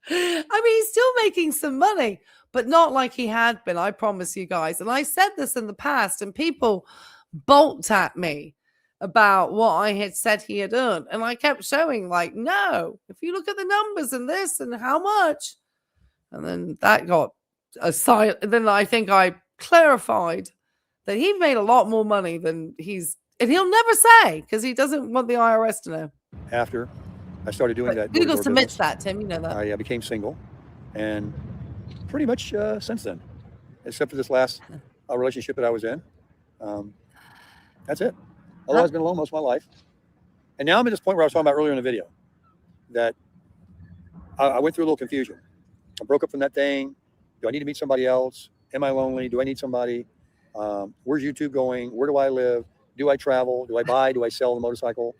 I mean, he's still making some money, but not like he had been, I promise you guys. And I said this in the past, and people balked at me about what I had said he had earned. And I kept showing, no, if you look at the numbers and this and how much. And then that got a silent. Then I think I clarified that he made a lot more money than and he'll never say because he doesn't want the IRS to know. After I started doing that. Google submits that, Tim. You know that. I became single, and pretty much since then, except for this last relationship that I was in, that's it. Otherwise, I've been alone most of my life. And now I'm at this point where I was talking about earlier in the video that I went through a little confusion. I broke up from that thing. Do I need to meet somebody else? Am I lonely? Do I need somebody? Where's YouTube going? Where do I live? Do I travel? Do I buy? Do I sell the motorcycle,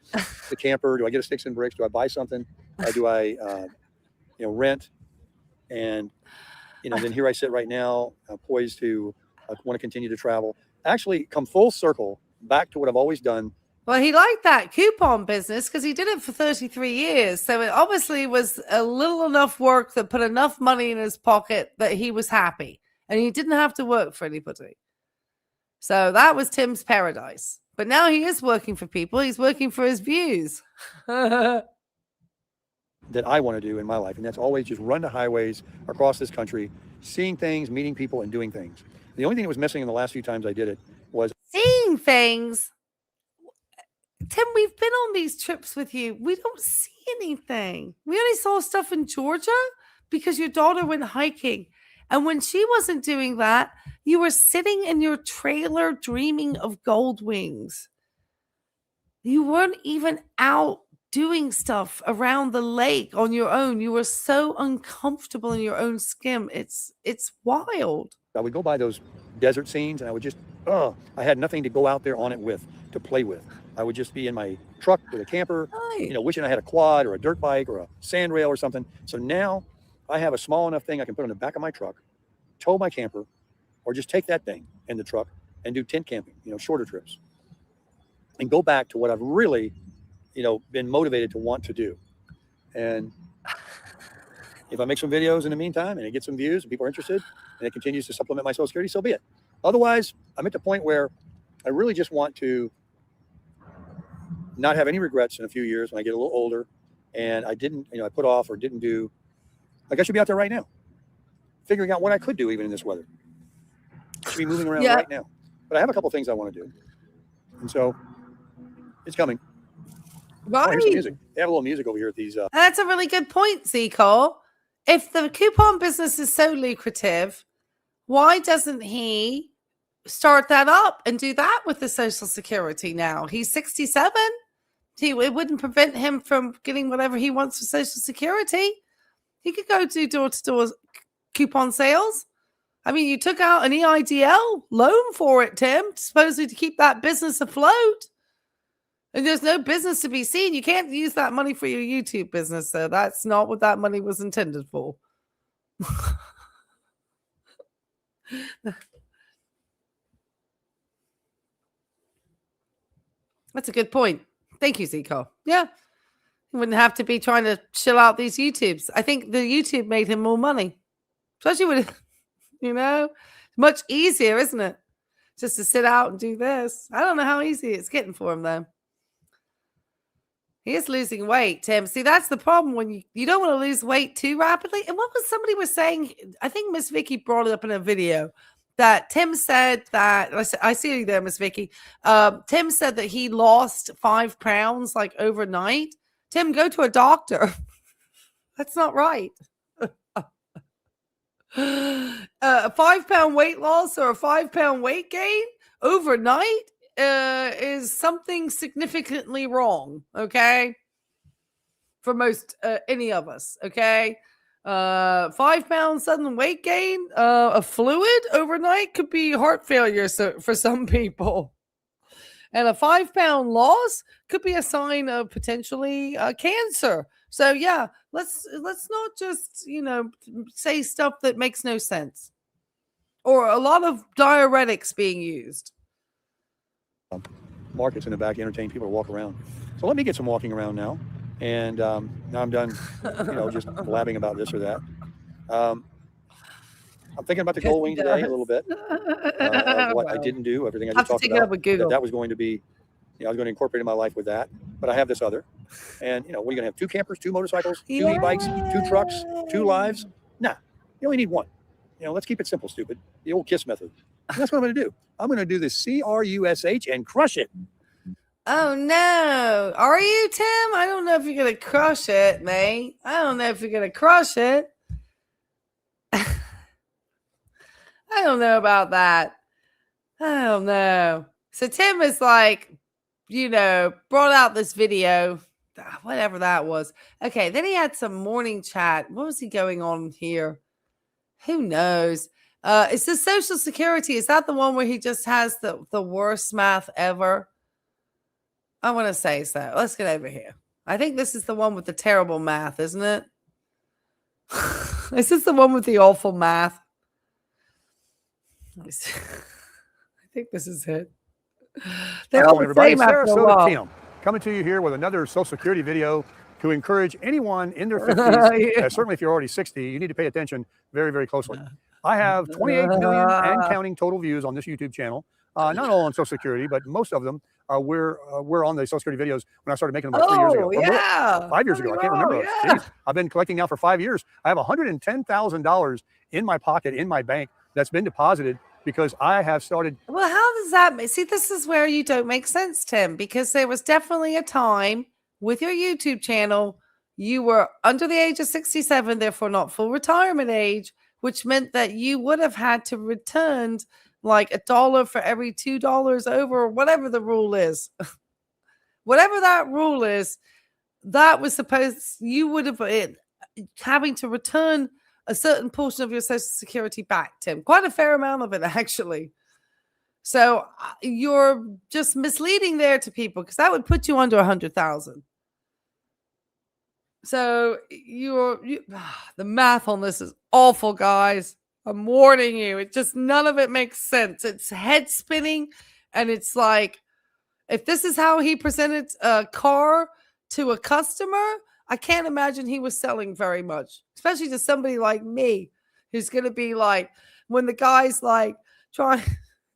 the camper? Do I get a sticks and bricks? Do I buy something? Do I, rent? And, then here I sit right now, poised to want to continue to travel. Actually, come full circle back to what I've always done. Well, he liked that coupon business because he did it for 33 years. So it obviously was a little enough work that put enough money in his pocket that he was happy and he didn't have to work for anybody. So that was Tim's paradise. But now he is working for people. He's working for his views. That I want to do in my life. And that's always just run the highways across this country, seeing things, meeting people, and doing things. The only thing that was missing in the last few times I did it was seeing things. Tim, we've been on these trips with you. We don't see anything. We only saw stuff in Georgia because your daughter went hiking. And when she wasn't doing that, you were sitting in your trailer dreaming of gold wings. You weren't even out doing stuff around the lake on your own. You were so uncomfortable in your own skin. It's wild. I would go by those desert scenes and I would just, I had nothing to go out there on it with, to play with. I would just be in my truck with a camper, wishing I had a quad or a dirt bike or a sand rail or something. So now I have a small enough thing I can put on the back of my truck, tow my camper, or just take that thing in the truck and do tent camping, shorter trips. And go back to what I've really, been motivated to want to do. And if I make some videos in the meantime and it gets some views and people are interested and it continues to supplement my Social Security, so be it. Otherwise, I'm at the point where I really just want to not have any regrets in a few years when I get a little older and I didn't, I put off or didn't do. Like I should be out there right now, figuring out what I could do even in this weather. I should be moving around right now. But I have a couple things I want to do. And so it's coming. Right. Oh, here's some music. They have a little music over here at these. That's a really good point, Zico. If the coupon business is so lucrative, why doesn't he start that up and do that with the Social Security now? He's 67. It wouldn't prevent him from getting whatever he wants for Social Security. He could go do door-to-door coupon sales. I mean, you took out an EIDL loan for it, Tim, supposedly to keep that business afloat. And there's no business to be seen. You can't use that money for your YouTube business. So that's not what that money was intended for. That's a good point. Thank you, Zico. Yeah. He wouldn't have to be trying to chill out these YouTubes. I think the YouTube made him more money. Especially with, much easier, isn't it? Just to sit out and do this. I don't know how easy it's getting for him, though. He is losing weight, Tim. See, that's the problem when you don't want to lose weight too rapidly. And what was somebody was saying? I think Miss Vicky brought it up in a video that Tim said that I see you there, Miss Vicky. Tim said that he lost 5 pounds like overnight. Tim, go to a doctor. That's not right. A 5-pound weight loss or a 5-pound weight gain overnight is something significantly wrong. Okay, for most any of us. Okay. 5 pound sudden weight gain, a fluid overnight could be heart failure for some people. And a 5 pound loss could be a sign of potentially cancer. So yeah, let's not just, say stuff that makes no sense. Or a lot of diuretics being used. Markets in the back, entertain people to walk around. So let me get some walking around now. And now I'm done, just blabbing about this or that. I'm thinking about the goal wing today a little bit. What I didn't do, everything I just talked about. That was going to be, I was going to incorporate in my life with that. But I have this other. And, what are you going to have? 2 campers, 2 motorcycles, 2 e-bikes, 2 trucks, 2 lives? Nah, you only need 1. Let's keep it simple, stupid. The old KISS method. And that's what I'm going to do. I'm going to do the CRUSH and crush it. Oh no. Are you, Tim? I don't know if you're going to crush it, mate. I don't know if you're going to crush it. I don't know about that. I don't know. So Tim is like, brought out this video, whatever that was. Okay, then he had some morning chat. What was he going on here? Who knows? It's the Social Security. Is that the one where he just has the worst math ever? I want to say so. Let's get over here. I think this is the one with the terrible math, isn't it? Is this the one with the awful math? I think this is it. They're all the same after a while. Sarasota Tim, coming to you here with another Social Security video to encourage anyone in their 50s, certainly if you're already 60, you need to pay attention very, very closely. I have 28 million and counting total views on this YouTube channel. Not all on Social Security, but most of them were on the Social Security videos when I started making them about 3 years ago. Yeah. 5 years ago. I can't remember. Yeah. I've been collecting now for 5 years. I have $110,000 in my pocket, in my bank, that's been deposited because I have started. Well, how does that make? See, this is where you don't make sense, Tim, because there was definitely a time with your YouTube channel, you were under the age of 67, therefore not full retirement age, which meant that you would have had to return like $1 for every $2 over, or whatever the rule is. Whatever that rule is, that was supposed, you would have having to return a certain portion of your Social Security back, Tim. Quite a fair amount of it, actually. So you're just misleading there to people, because that would put you under 100,000. So the math on this is awful, guys. I'm warning you. It just, none of it makes sense. It's head spinning. And it's like, if this is how he presented a car to a customer, I can't imagine he was selling very much, especially to somebody like me, who's going to be like, when the guy's like trying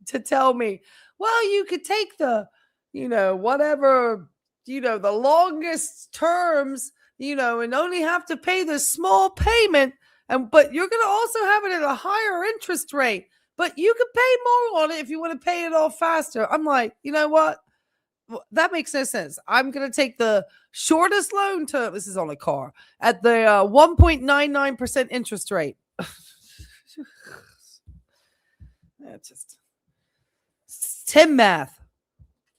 to tell me, well, you could take the, whatever, the longest terms, and only have to pay the small payment. But you're going to also have it at a higher interest rate, but you could pay more on it if you want to pay it off faster. I'm like, you know what? That makes no sense. I'm going to take the shortest loan term. This is on a car at the 1.99% interest rate. It's Tim math.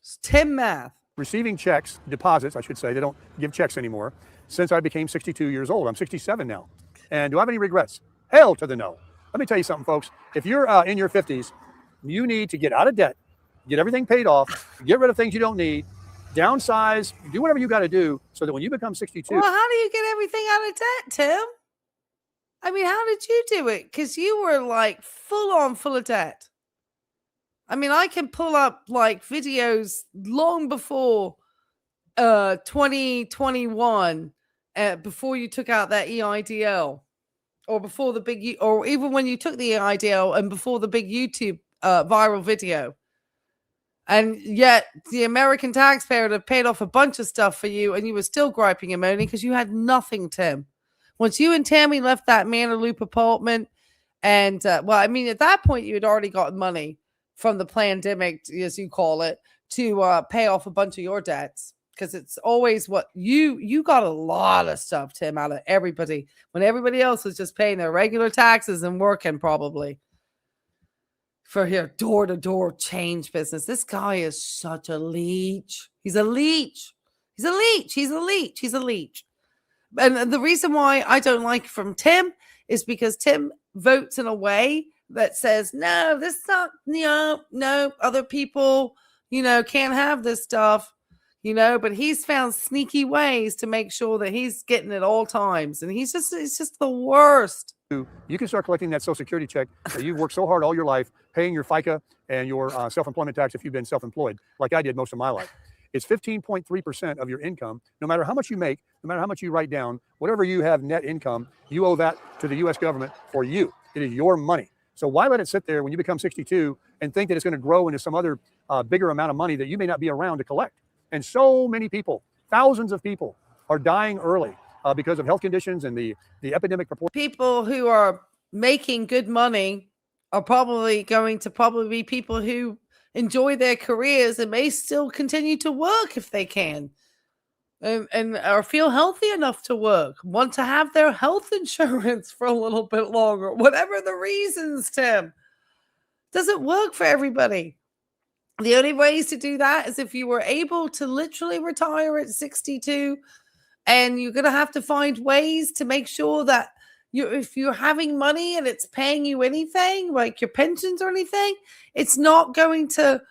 It's Tim math. Receiving checks, deposits, I should say. They don't give checks anymore since I became 62 years old. I'm 67 now. And do I have any regrets? Hell to the no. Let me tell you something, folks. If you're in your 50s, you need to get out of debt, get everything paid off, get rid of things you don't need, downsize, do whatever you got to do so that when you become 62. Well, how do you get everything out of debt, Tim? I mean, how did you do it? Because you were like full of debt. I mean, I can pull up like videos long before 2021, before you took out that EIDL, or before the big, or even when you took the EIDL and before the big YouTube viral video. And yet the American taxpayer would have paid off a bunch of stuff for you, and you were still griping and moaning because you had nothing, Tim. Once you and Tammy left that Manor Loop apartment, And well, I mean, at that point, you had already gotten money from the pandemic, as you call it, to pay off a bunch of your debts. Because it's always what you got a lot of stuff, Tim, out of everybody when everybody else was just paying their regular taxes and working probably for your door-to-door change business. This guy is such a leech. He's a leech. He's a leech. He's a leech. He's a leech. And the reason why I don't like from Tim is because Tim votes in a way that says, no, this is not, no, other people, can't have this stuff. But he's found sneaky ways to make sure that he's getting at all times. And it's just the worst. You can start collecting that Social Security check that you've worked so hard all your life, paying your FICA and your self-employment tax if you've been self-employed, like I did most of my life. It's 15.3% of your income. No matter how much you make, no matter how much you write down, whatever you have net income, you owe that to the U.S. government for you. It is your money. So why let it sit there when you become 62 and think that it's going to grow into some other bigger amount of money that you may not be around to collect? And so many people, thousands of people, are dying early because of health conditions and the epidemic report. People who are making good money are probably going to be people who enjoy their careers and may still continue to work if they can, and or feel healthy enough to work, want to have their health insurance for a little bit longer, whatever the reasons, Tim. Doesn't work for everybody. The only ways to do that is if you were able to literally retire at 62, and you're going to have to find ways to make sure that if you're having money and it's paying you anything, like your pensions or anything, it's not going to,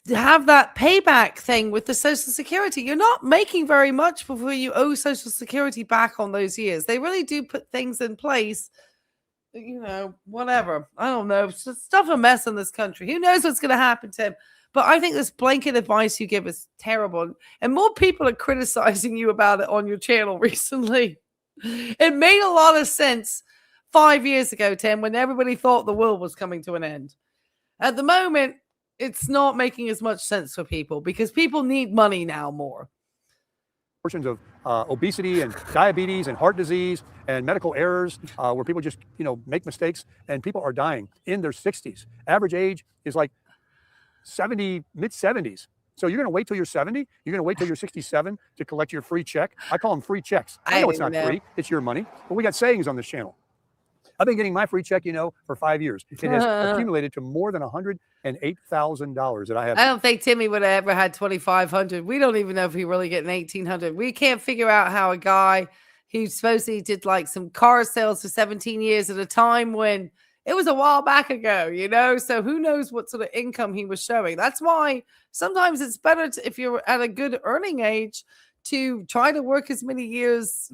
have that payback thing with the Social Security. You're not making very much before you owe Social Security back on those years. They really do put things in place. Whatever. I don't know. It's just stuff a mess in this country. Who knows what's going to happen to him? But I think this blanket advice you give is terrible. And more people are criticizing you about it on your channel recently. It made a lot of sense 5 years ago, Tim, when everybody thought the world was coming to an end. At the moment, it's not making as much sense for people because people need money now more. Portions of obesity and diabetes and heart disease and medical errors where people just, make mistakes, and people are dying in their 60s. Average age is like 70, mid-70s. So you're going to wait till you're 70? You're going to wait till you're 67 to collect your free check? I call them free checks. I know it's not free. It's your money. But we got sayings on this channel. I've been getting my free check, for 5 years. It has accumulated to more than $108,000 that I have. I don't think Timmy would have ever had $2,500. We don't even know if he really getting $1,800. We can't figure out how a guy who supposedly did like some car sales for 17 years at a time when it was a while back ago, so who knows what sort of income he was showing. That's why sometimes it's better if you're at a good earning age to try to work as many years,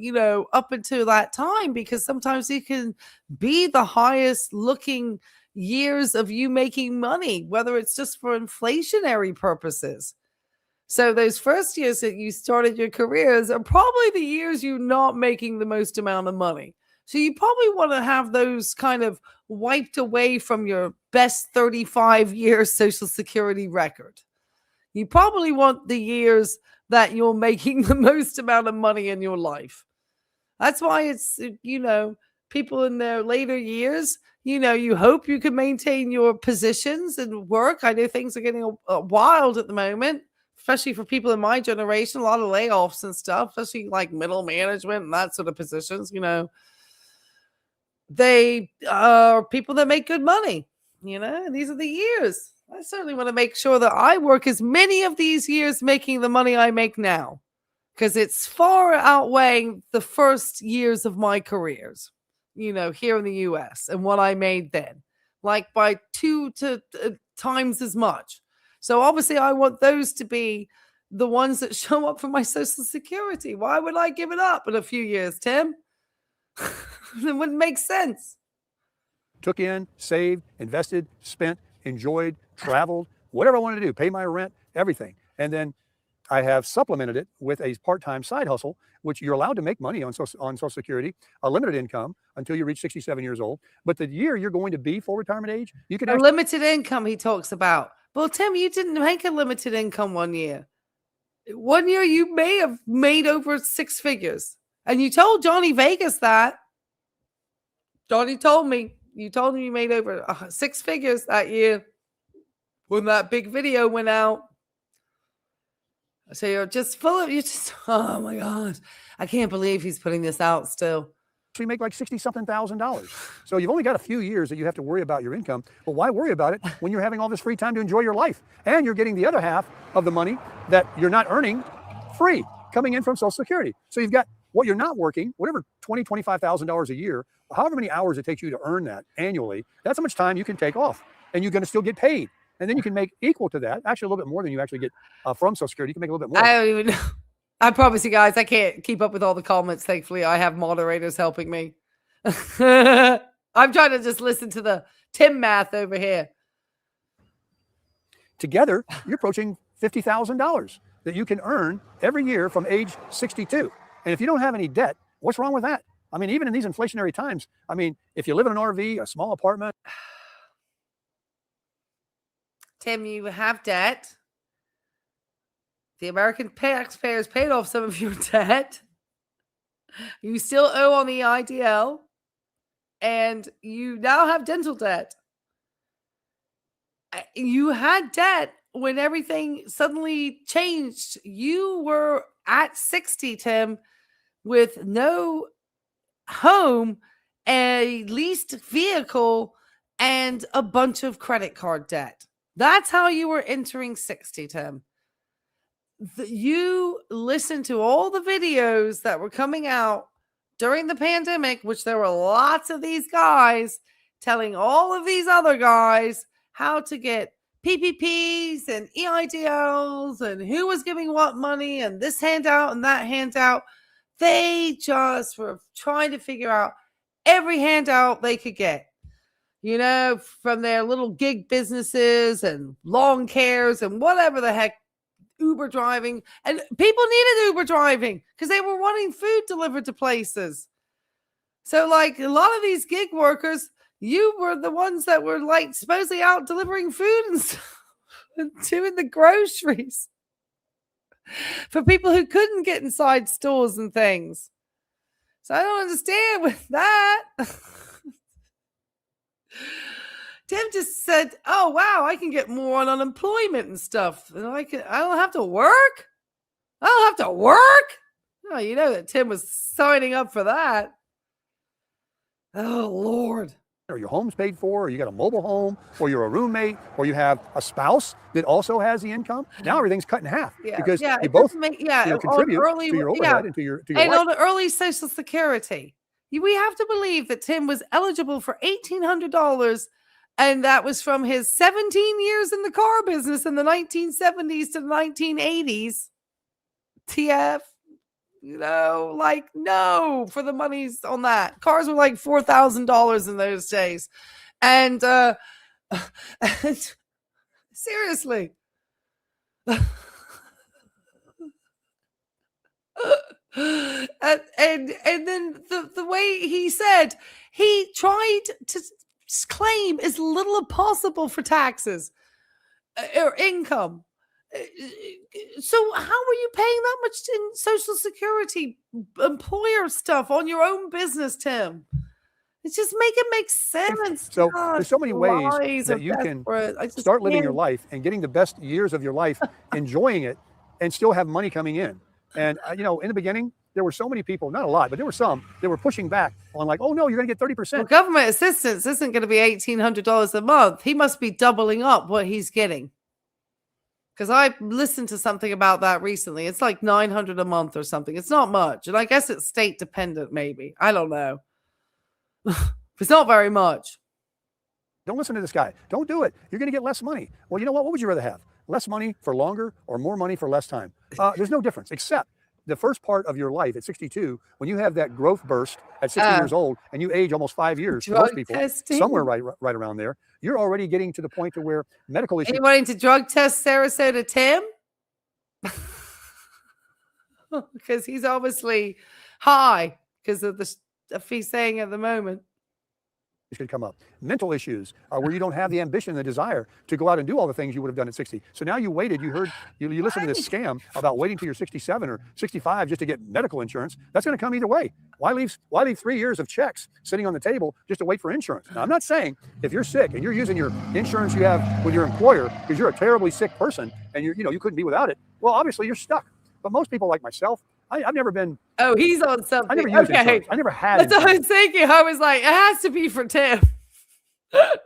up until that time, because sometimes you can be the highest looking years of you making money, whether it's just for inflationary purposes. So those first years that you started your careers are probably the years you're not making the most amount of money. So you probably want to have those kind of wiped away from your best 35-year Social Security record. You probably want the years that you're making the most amount of money in your life. That's why it's, people in their later years, you hope you can maintain your positions and work. I know things are getting wild at the moment, especially for people in my generation, a lot of layoffs and stuff, especially like middle management and that sort of positions, They are people that make good money, and these are the years. I certainly want to make sure that I work as many of these years making the money I make now, because it's far outweighing the first years of my careers, here in the U.S. and what I made then, like by 2 times as much. So obviously I want those to be the ones that show up for my Social Security. Why would I give it up in a few years, Tim? It wouldn't make sense. Took in, saved, invested, spent, enjoyed, traveled, whatever I wanted to do, pay my rent, everything. And then I have supplemented it with a part-time side hustle, which you're allowed to make money on Social Security, a limited income until you reach 67 years old. But the year you're going to be full retirement age, you can a limited income he talks about. Well, Tim, you didn't make a limited income 1 year. 1 year you may have made over 6 figures. And you told Johnny Vegas that. Johnny told me. You told me you made over 6 figures that year when that big video went out. So you're just full of, oh my God. I can't believe he's putting this out still. So you make like $60-something thousand. So you've only got a few years that you have to worry about your income. Well, why worry about it when you're having all this free time to enjoy your life? And you're getting the other half of the money that you're not earning free coming in from Social Security. So you've got what you're not working, whatever, $20,000, $25,000 a year, however many hours it takes you to earn that annually, that's how much time you can take off. And you're going to still get paid. And then you can make equal to that, actually a little bit more than you actually get from Social Security. You can make a little bit more. I don't even know. I promise you guys, I can't keep up with all the comments. Thankfully, I have moderators helping me. I'm trying to just listen to the Tim math over here. Together, you're approaching $50,000 that you can earn every year from age 62. And if you don't have any debt, what's wrong with that? I mean, even in these inflationary times, I mean, if you live in an RV, a small apartment. Tim, you have debt. The American taxpayers paid off some of your debt. You still owe on the EIDL. And you now have dental debt. You had debt when everything suddenly changed. You were at 60, Tim, with no home, a leased vehicle, and a bunch of credit card debt. That's how you were entering 60, Tim. You listened to all the videos that were coming out during the pandemic, which there were lots of these guys telling all of these other guys how to get PPPs and EIDLs and who was giving what money and this handout and that handout. They just were trying to figure out every handout they could get, you know, from their little gig businesses and lawn cares and whatever the heck, Uber driving. And people needed Uber driving because they were wanting food delivered to places. So like a lot of these gig workers, you were the ones that were like supposedly out delivering food and stuff and doing the groceries for people who couldn't get inside stores and things. So I don't understand with that. Tim just said, oh, wow, I can get more on unemployment and stuff. And I don't have to work. I don't have to work. Oh, you know that Tim was signing up for that. Oh, Lord. Or your home's paid for, or you got a mobile home, or you're a roommate, or you have a spouse that also has the income. Now everything's cut in half because you both contribute to your overhead and to your and life. on the early Social Security. We have to believe that Tim was eligible for $1,800, and that was from his 17 years in the car business in the 1970s to the 1980s. TF. You know, like, no, for the monies on that. Cars were like $4,000 in those days. And seriously. and then the way he said, he tried to claim as little as possible for taxes or income. So how are you paying that much in Social Security employer stuff on your own business, Tim? It's just make sense. So there's so many ways that you can start living your life and getting the best years of your life, enjoying it, and still have money coming in. And, you know, in the beginning, there were so many people, not a lot, but there were some that were pushing back on like, oh, no, you're going to get 30%. Well, government assistance isn't going to be $1,800 a month. He must be doubling up what he's getting. Because I listened to something about that recently. It's like $900 a month or something. It's not much. And I guess it's state dependent, maybe. I don't know. It's not very much. Don't listen to this guy. Don't do it. You're going to get less money. Well, you know what? What would you rather have? Less money for longer or more money for less time? There's no difference, except the first part of your life at 62, when you have that growth burst at 60 years old and you age almost 5 years, for most people, somewhere right around there, you're already getting to the point to where medical issues. Are you wanting to drug test Sarasota Tim? Because he's obviously high because of the stuff he's saying at the moment. could come up. Mental issues where you don't have the ambition and the desire to go out and do all the things you would have done at 60. So now you waited, you listened to this scam about waiting till you're 67 or 65 just to get medical insurance. That's going to come either way. Why leave 3 years of checks sitting on the table just to wait for insurance? Now, I'm not saying if you're sick and you're using your insurance you have with your employer because you're a terribly sick person and you couldn't be without it. Well, obviously you're stuck. But most people like myself, I've never been. Oh, he's on something. I never used insurance. I never had. That's what I was thinking. I was like, it has to be for Tim. The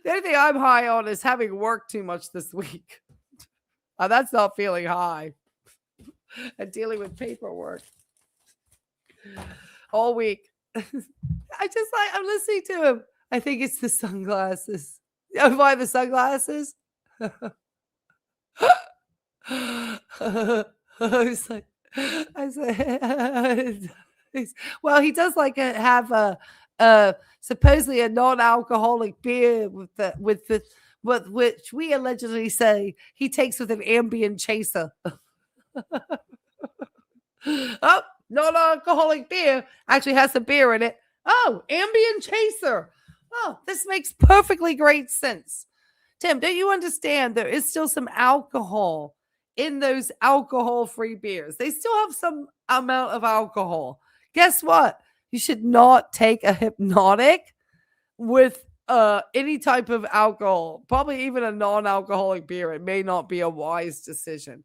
only thing I'm high on is having worked too much this week. That's not feeling high. And dealing with paperwork all week. I'm listening to him. I think it's the sunglasses. Why the sunglasses? I said, well, he does like have a supposedly a non-alcoholic beer with which we allegedly say he takes with an Ambien chaser. Oh, non-alcoholic beer actually has some beer in it. Oh, Ambien chaser. Oh, this makes perfectly great sense. Tim, don't you understand there is still some alcohol in those alcohol-free beers? They still have some amount of alcohol. Guess what? You should not take a hypnotic with any type of alcohol, probably even a non-alcoholic beer. It may not be a wise decision.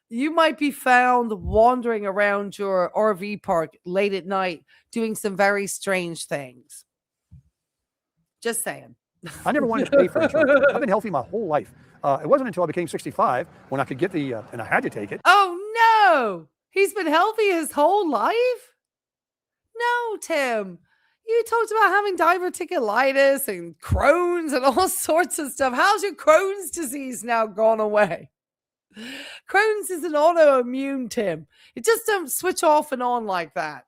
You might be found wandering around your RV park late at night doing some very strange things. Just saying. I never wanted to pay for insurance. I've been healthy my whole life. It wasn't until I became 65 when I could get and I had to take it. Oh, no. He's been healthy his whole life? No, Tim. You talked about having diverticulitis and Crohn's and all sorts of stuff. How's your Crohn's disease now gone away? Crohn's is an autoimmune, Tim. It just don't switch off and on like that.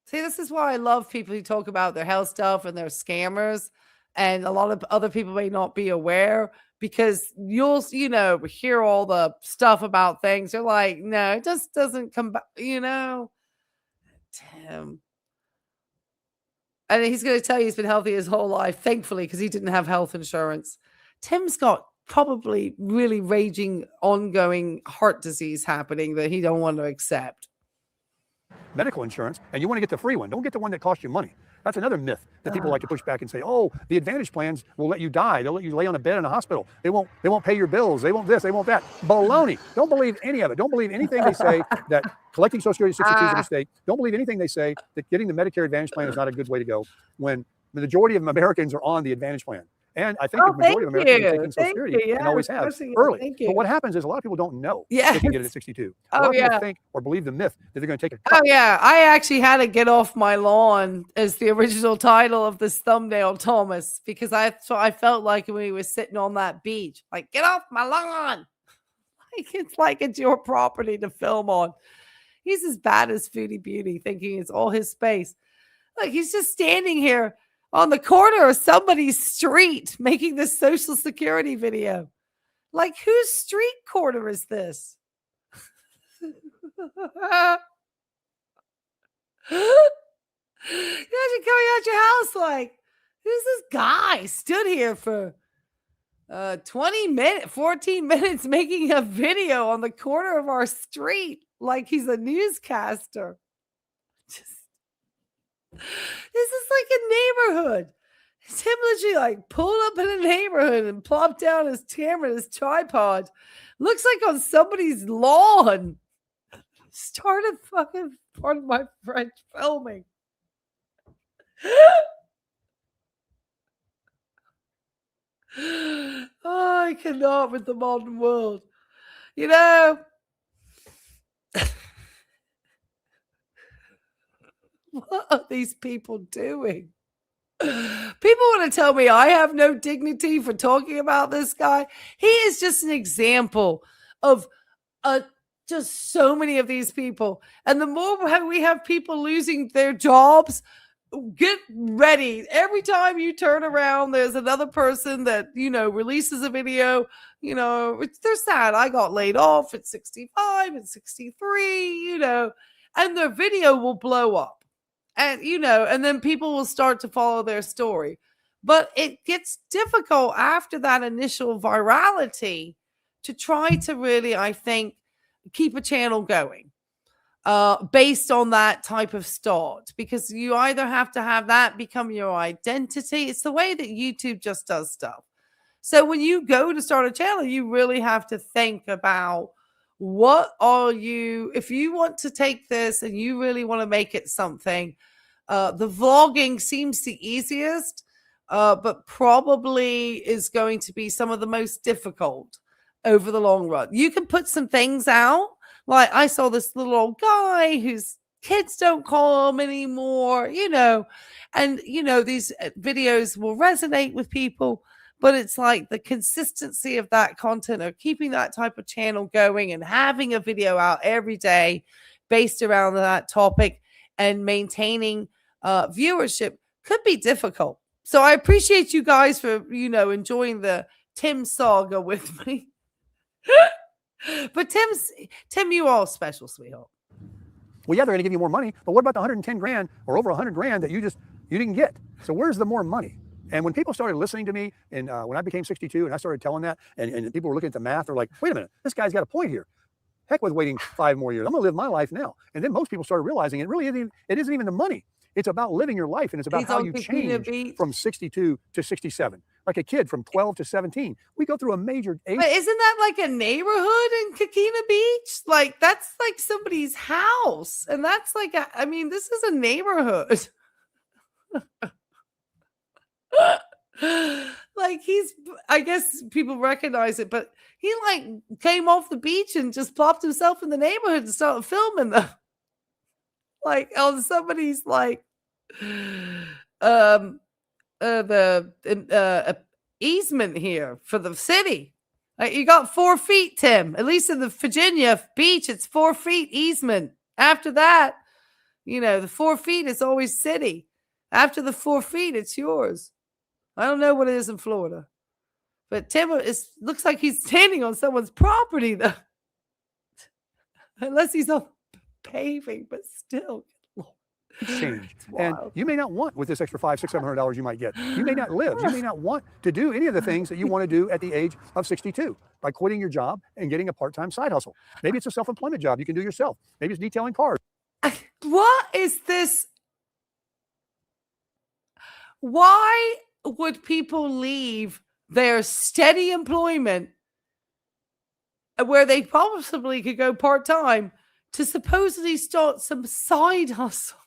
See, this is why I love people who talk about their health stuff and they're scammers. And a lot of other people may not be aware because you'll, hear all the stuff about things. You're like, no, it just doesn't come back, Tim. And he's going to tell you he's been healthy his whole life, thankfully, because he didn't have health insurance. Tim's got probably really raging, ongoing heart disease happening that he don't want to accept. Medical insurance, and you want to get the free one. Don't get the one that costs you money. That's another myth that people like to push back and say, oh, the Advantage plans will let you die. They'll let you lay on a bed in a hospital. They won't pay your bills. They won't this, they won't that. Baloney. Don't believe any of it. Don't believe anything they say that collecting Social Security 62 is a mistake. Don't believe anything they say that getting the Medicare Advantage plan is not a good way to go when the majority of Americans are on the Advantage plan. And I think the majority of Americans are taking Social Security and always have early. But what happens is a lot of people don't know they can get it at 62. A lot of people think or believe the myth that they're going to take a cut. Oh, yeah. I actually had to get off my lawn as the original title of this thumbnail, Thomas, because I felt like when he was sitting on that beach, like, get off my lawn. Like it's your property to film on. He's as bad as Foodie Beauty, thinking it's all his space. Like, he's just standing here on the corner of somebody's street making this Social Security video. Like, whose street corner is this? Imagine coming out your house like, who's this guy stood here for 14 minutes making a video on the corner of our street like he's a newscaster. This is like a neighborhood. It's him literally like pulled up in a neighborhood and plopped down his camera and his tripod. Looks like on somebody's lawn. Started fucking part of my French filming. Oh, I cannot with the modern world. What are these people doing? People want to tell me I have no dignity for talking about this guy. He is just an example of just so many of these people. And the more we have people losing their jobs, get ready. Every time you turn around, there's another person that, releases a video. They're sad. I got laid off at 65 and 63, and their video will blow up. And, and then people will start to follow their story. But it gets difficult after that initial virality to try to really, I think, keep a channel going based on that type of start, because you either have to have that become your identity. It's the way that YouTube just does stuff. So when you go to start a channel, you really have to think about if you want to take this and you really want to make it something, the vlogging seems the easiest, but probably is going to be some of the most difficult over the long run. You can put some things out. Like I saw this little old guy whose kids don't call him anymore, and, these videos will resonate with people, but it's like the consistency of that content, or keeping that type of channel going and having a video out every day based around that topic and maintaining viewership could be difficult. So I appreciate you guys for, enjoying the Tim saga with me. But Tim, you all special, sweetheart. Well, yeah, they're going to give you more money, but what about the 110 grand or over 100 grand that you didn't get? So where's the more money? And when people started listening to me, and when I became 62 and I started telling that, and people were looking at the math, they're like, wait a minute, this guy's got a point here. Heck with waiting 5 more years. I'm going to live my life now. And then most people started realizing it isn't even the money. It's about living your life, and it's about how you change from 62 to 67. Like a kid from 12 to 17. We go through a major age. But isn't that like a neighborhood in Coquina Beach? Like that's like somebody's house. And that's like, this is a neighborhood. Like I guess people recognize it, but he like came off the beach and just plopped himself in the neighborhood and started filming them. Like on somebody's like easement here for the city. You got 4 feet, Tim. At least in the Virginia beach, it's 4 feet easement. After that, the 4 feet is always city. After the 4 feet, it's yours. I don't know what it is in Florida, but Tim looks like he's standing on someone's property, though. Unless he's on paving, but still. Change. And you may not want with this extra $500, $600, $700 you might get. You may not live. You may not want to do any of the things that you want to do at the age of 62 by quitting your job and getting a part-time side hustle. Maybe it's a self-employment job you can do yourself. Maybe it's detailing cars. What is this? Why would people leave their steady employment where they possibly could go part-time to supposedly start some side hustle?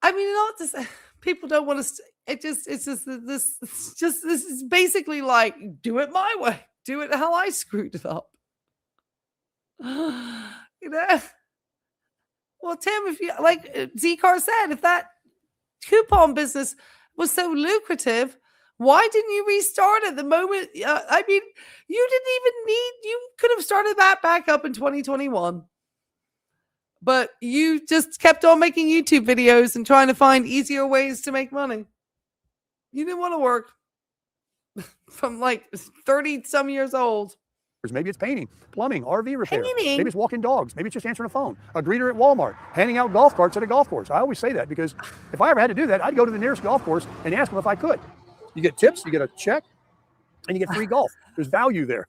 Not to say people don't want to. This is basically like, do it my way, do it how I screwed it up. Well, Tim, if you like Z-Car said, if that coupon business was so lucrative, why didn't you restart it the moment? You didn't even you could have started that back up in 2021. But you just kept on making YouTube videos and trying to find easier ways to make money. You didn't want to work from like 30 some years old. Maybe it's painting, plumbing, RV repair. Painting. Maybe it's walking dogs. Maybe it's just answering a phone. A greeter at Walmart, handing out golf carts at a golf course. I always say that because if I ever had to do that, I'd go to the nearest golf course and ask them if I could. You get tips, you get a check, and you get free golf. There's value there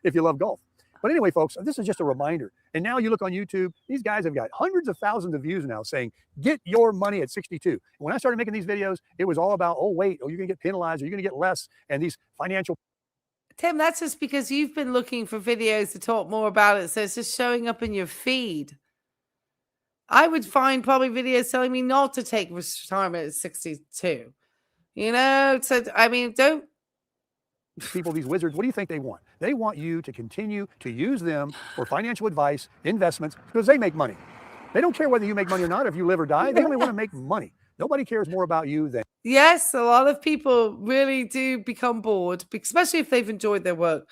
if you love golf. But anyway, folks, this is just a reminder. And now you look on YouTube, these guys have got hundreds of thousands of views now saying, get your money at 62. And when I started making these videos, it was all about, you're going to get penalized, or you're going to get less. And these financial. Tim, that's just because you've been looking for videos to talk more about it. So it's just showing up in your feed. I would find probably videos telling me not to take retirement at 62. Don't. People, these wizards, what do you think they want? They want you to continue to use them for financial advice, investments, because they make money. They don't care whether you make money or not, if you live or die. They only want to make money. Nobody cares more about you than. Yes, a lot of people really do become bored, especially if they've enjoyed their work.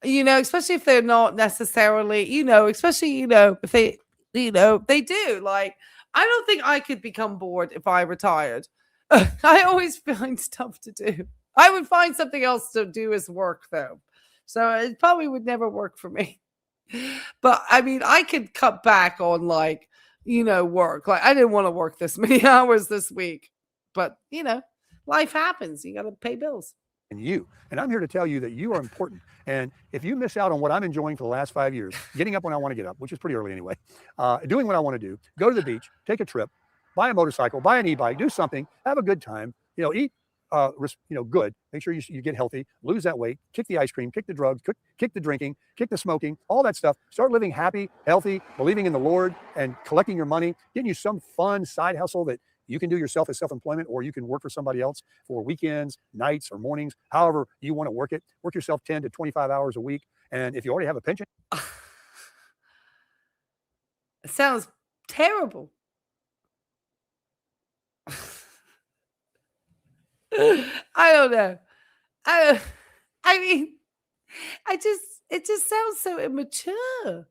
Especially if they're not necessarily, especially, if they, they do. Like, I don't think I could become bored if I retired. I always find stuff to do. I would find something else to do as work, though. So it probably would never work for me. But I mean, I could cut back on like, work. Like I didn't want to work this many hours this week, but life happens. You got to pay bills. And I'm here to tell you that you are important. And if you miss out on what I'm enjoying for the last 5 years, getting up when I want to get up, which is pretty early anyway, doing what I want to do, go to the beach, take a trip, buy a motorcycle, buy an e-bike, do something, have a good time, eat, good, make sure you get healthy, lose that weight, kick the ice cream, kick the drugs, kick the drinking, kick the smoking, all that stuff. Start living happy, healthy, believing in the Lord, and collecting your money, getting you some fun side hustle that you can do yourself as self-employment, or you can work for somebody else for weekends, nights, or mornings, however you want to work it. Work yourself 10 to 25 hours a week. And if you already have a pension. It sounds terrible. I don't know. I mean, it just sounds so immature.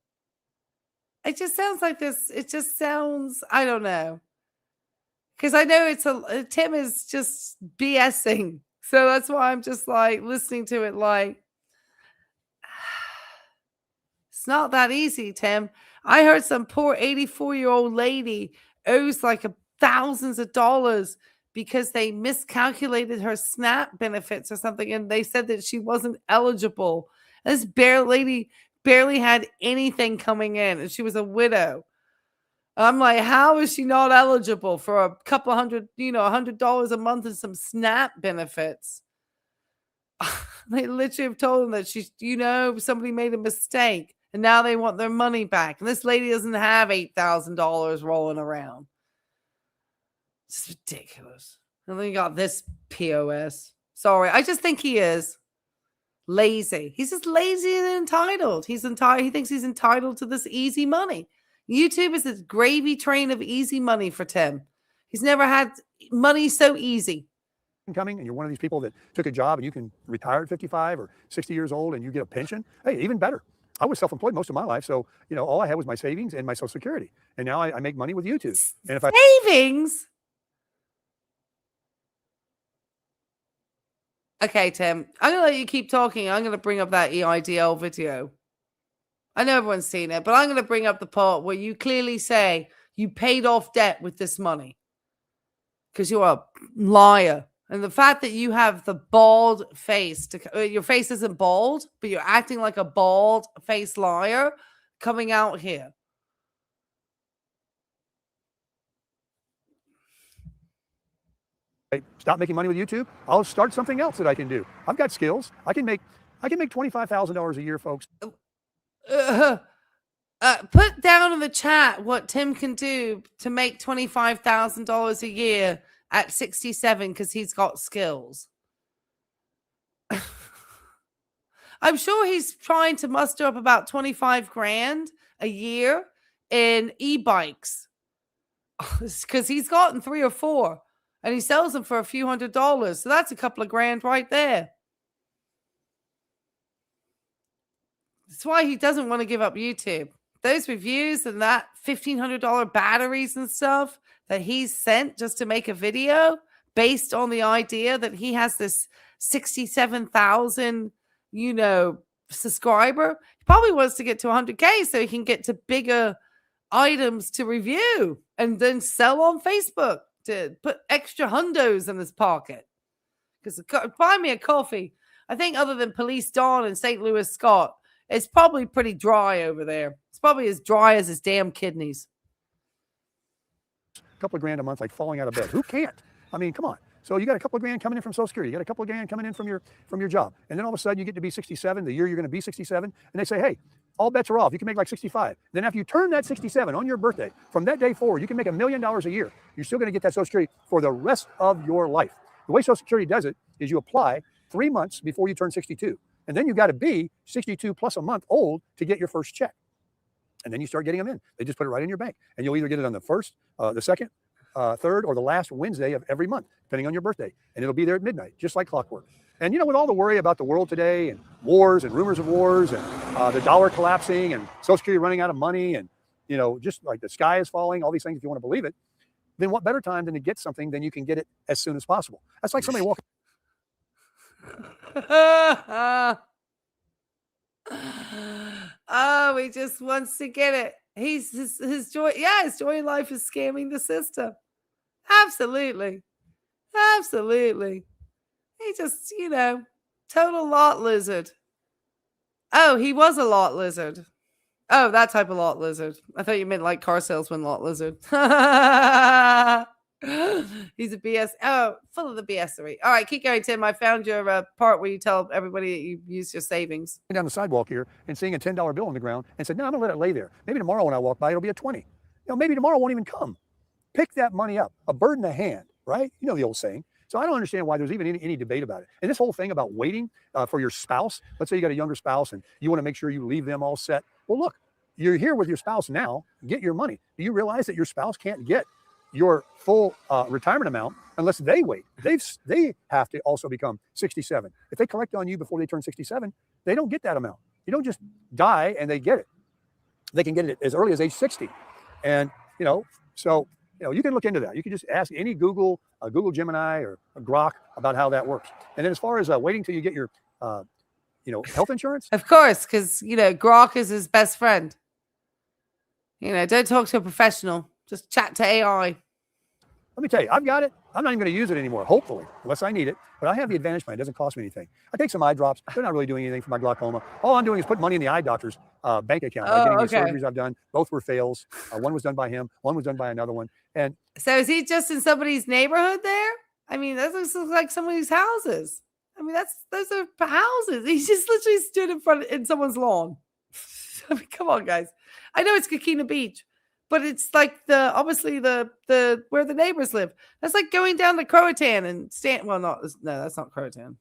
It just sounds like this. It just sounds, I don't know. Because I know Tim is just BSing. So that's why I'm just like listening to it like, it's not that easy, Tim. I heard some poor 84-year-old lady owes like thousands of dollars because they miscalculated her SNAP benefits or something. And they said that she wasn't eligible. This lady barely had anything coming in, and she was a widow. I'm like, how is she not eligible for a couple hundred, $100 a month and some SNAP benefits? They literally have told them that she's, somebody made a mistake and now they want their money back. And this lady doesn't have $8,000 rolling around. It's ridiculous. And then you got this POS. Sorry, I just think he is lazy. He's just lazy and entitled. He thinks he's entitled to this easy money. YouTube is this gravy train of easy money for Tim. He's never had money so easy. Coming, and you're one of these people that took a job and you can retire at 55 or 60 years old and you get a pension. Hey, even better. I was self-employed most of my life, so all I had was my savings and my Social Security, and now I make money with YouTube. And if savings. Okay, Tim, I'm gonna let you keep talking. I'm gonna bring up that EIDL video. I know everyone's seen it, but I'm going to bring up the part where you clearly say you paid off debt with this money because you're a liar. And the fact that you have the bald face, your face isn't bald, but you're acting like a bald face liar coming out here. Stop making money with YouTube, I'll start something else that I can do. I've got skills. I can make $25,000 a year, folks. Put down in the chat what Tim can do to make $25,000 a year at 67 because he's got skills. I'm sure he's trying to muster up about 25 grand a year in e-bikes because he's gotten 3 or 4 and he sells them for a few $100s. So that's a couple of grand right there. That's why he doesn't want to give up YouTube. Those reviews and that $1,500 batteries and stuff that he's sent just to make a video based on the idea that he has this 67,000, subscriber. He probably wants to get to 100K so he can get to bigger items to review and then sell on Facebook to put extra hundos in his pocket. Because buy me a coffee. I think other than Police Dawn and St. Louis Scott, it's probably pretty dry over there. It's probably as dry as his damn kidneys. A couple of grand a month, like falling out of bed. Who can't? I mean, come on. So you got a couple of grand coming in from Social Security. You got a couple of grand coming in from your job. And then all of a sudden you get to be 67, the year you're going to be 67. And they say, hey, all bets are off. You can make like 65. Then after you turn that 67 on your birthday, from that day forward, you can make $1 million a year. You're still going to get that Social Security for the rest of your life. The way Social Security does it is you apply 3 months before you turn 62. And then you got to be 62 plus a month old to get your first check. And then you start getting them in. They just put it right in your bank. And you'll either get it on the first, the second, third, or the last Wednesday of every month, depending on your birthday. And it'll be there at midnight, just like clockwork. And, with all the worry about the world today and wars and rumors of wars and the dollar collapsing and Social Security running out of money and, just like the sky is falling, all these things, if you want to believe it, then what better time than to get something than you can get it as soon as possible? That's like somebody walking. Oh, he just wants to get it. His joy. Yeah, his joy in life is scamming the system. Absolutely. Absolutely. He just, total lot lizard. Oh, he was a lot lizard. Oh, that type of lot lizard. I thought you meant like car salesman lot lizard. He's a BS. Oh, full of the BS3. All right, keep going, Tim. I found your part where you tell everybody that you use your savings. Down the sidewalk here and seeing a $10 bill on the ground and said, no, I'm going to let it lay there. Maybe tomorrow when I walk by, it'll be a 20. Maybe tomorrow won't even come. Pick that money up. A bird in the hand, right? You know the old saying. So I don't understand why there's even any debate about it. And this whole thing about waiting for your spouse, let's say you got a younger spouse and you want to make sure you leave them all set. Well, look, you're here with your spouse now, get your money. Do you realize that your spouse can't get your full retirement amount unless they wait? They have to also become 67. If they collect on you before they turn 67, they don't get that amount. You don't just die and they get it. They can get it as early as age 60. And, so you can look into that. You can just ask any Google Gemini or a Grok about how that works. And then as far as waiting till you get your, health insurance. Of course, because, Grok is his best friend. Don't talk to a professional. Just chat to AI. Let me tell you, I've got it. I'm not even going to use it anymore, hopefully, unless I need it. But I have the advantage plan. It doesn't cost me anything. I take some eye drops. They're not really doing anything for my glaucoma. All I'm doing is put money in the eye doctor's bank account. Getting the surgeries I've done. Both were fails. One was done by him. One was done by another one. And so is he just in somebody's neighborhood there? I mean, that looks like somebody's houses. I mean, those are houses. He just literally stood in someone's lawn. I mean, come on, guys. I know it's Coquina Beach, but it's like obviously the where the neighbors live. That's like going down to Croatan and that's not Croatan.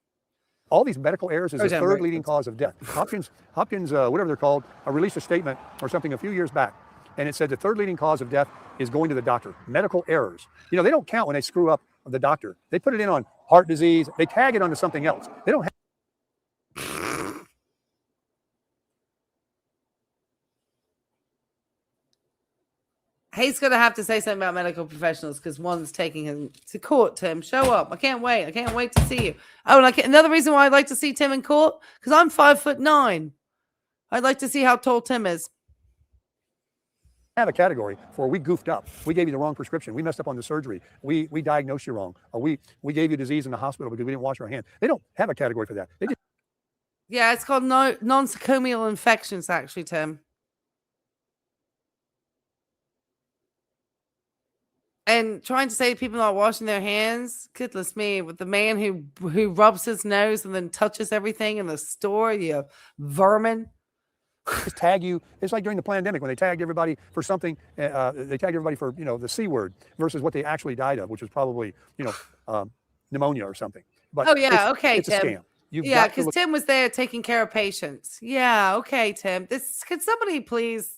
All these medical errors is the third leading cause of death. Hopkins, whatever they're called, released a statement or something a few years back, and it said the third leading cause of death is going to the doctor. Medical errors. They don't count when they screw up the doctor. They put it in on heart disease. They tag it onto something else. They don't have. He's going to have to say something about medical professionals because one's taking him to court. Tim, show up. I can't wait. I can't wait to see you. Oh, and another reason why I'd like to see Tim in court, because I'm 5'9". I'd like to see how tall Tim is. Have a category for we goofed up. We gave you the wrong prescription. We messed up on the surgery. We diagnosed you wrong. Or we gave you disease in the hospital because we didn't wash our hands. They don't have a category for that. They just it's called nosocomial infections, actually, Tim. And trying to say people not washing their hands, goodness me, with the man who rubs his nose and then touches everything in the store, you vermin. just tag you. It's like during the pandemic when they tagged everybody for something. They tagged everybody for the C word versus what they actually died of, which was probably pneumonia or something. But it's Tim. a scam. Because Tim was there taking care of patients. Yeah, okay, Tim. Could somebody please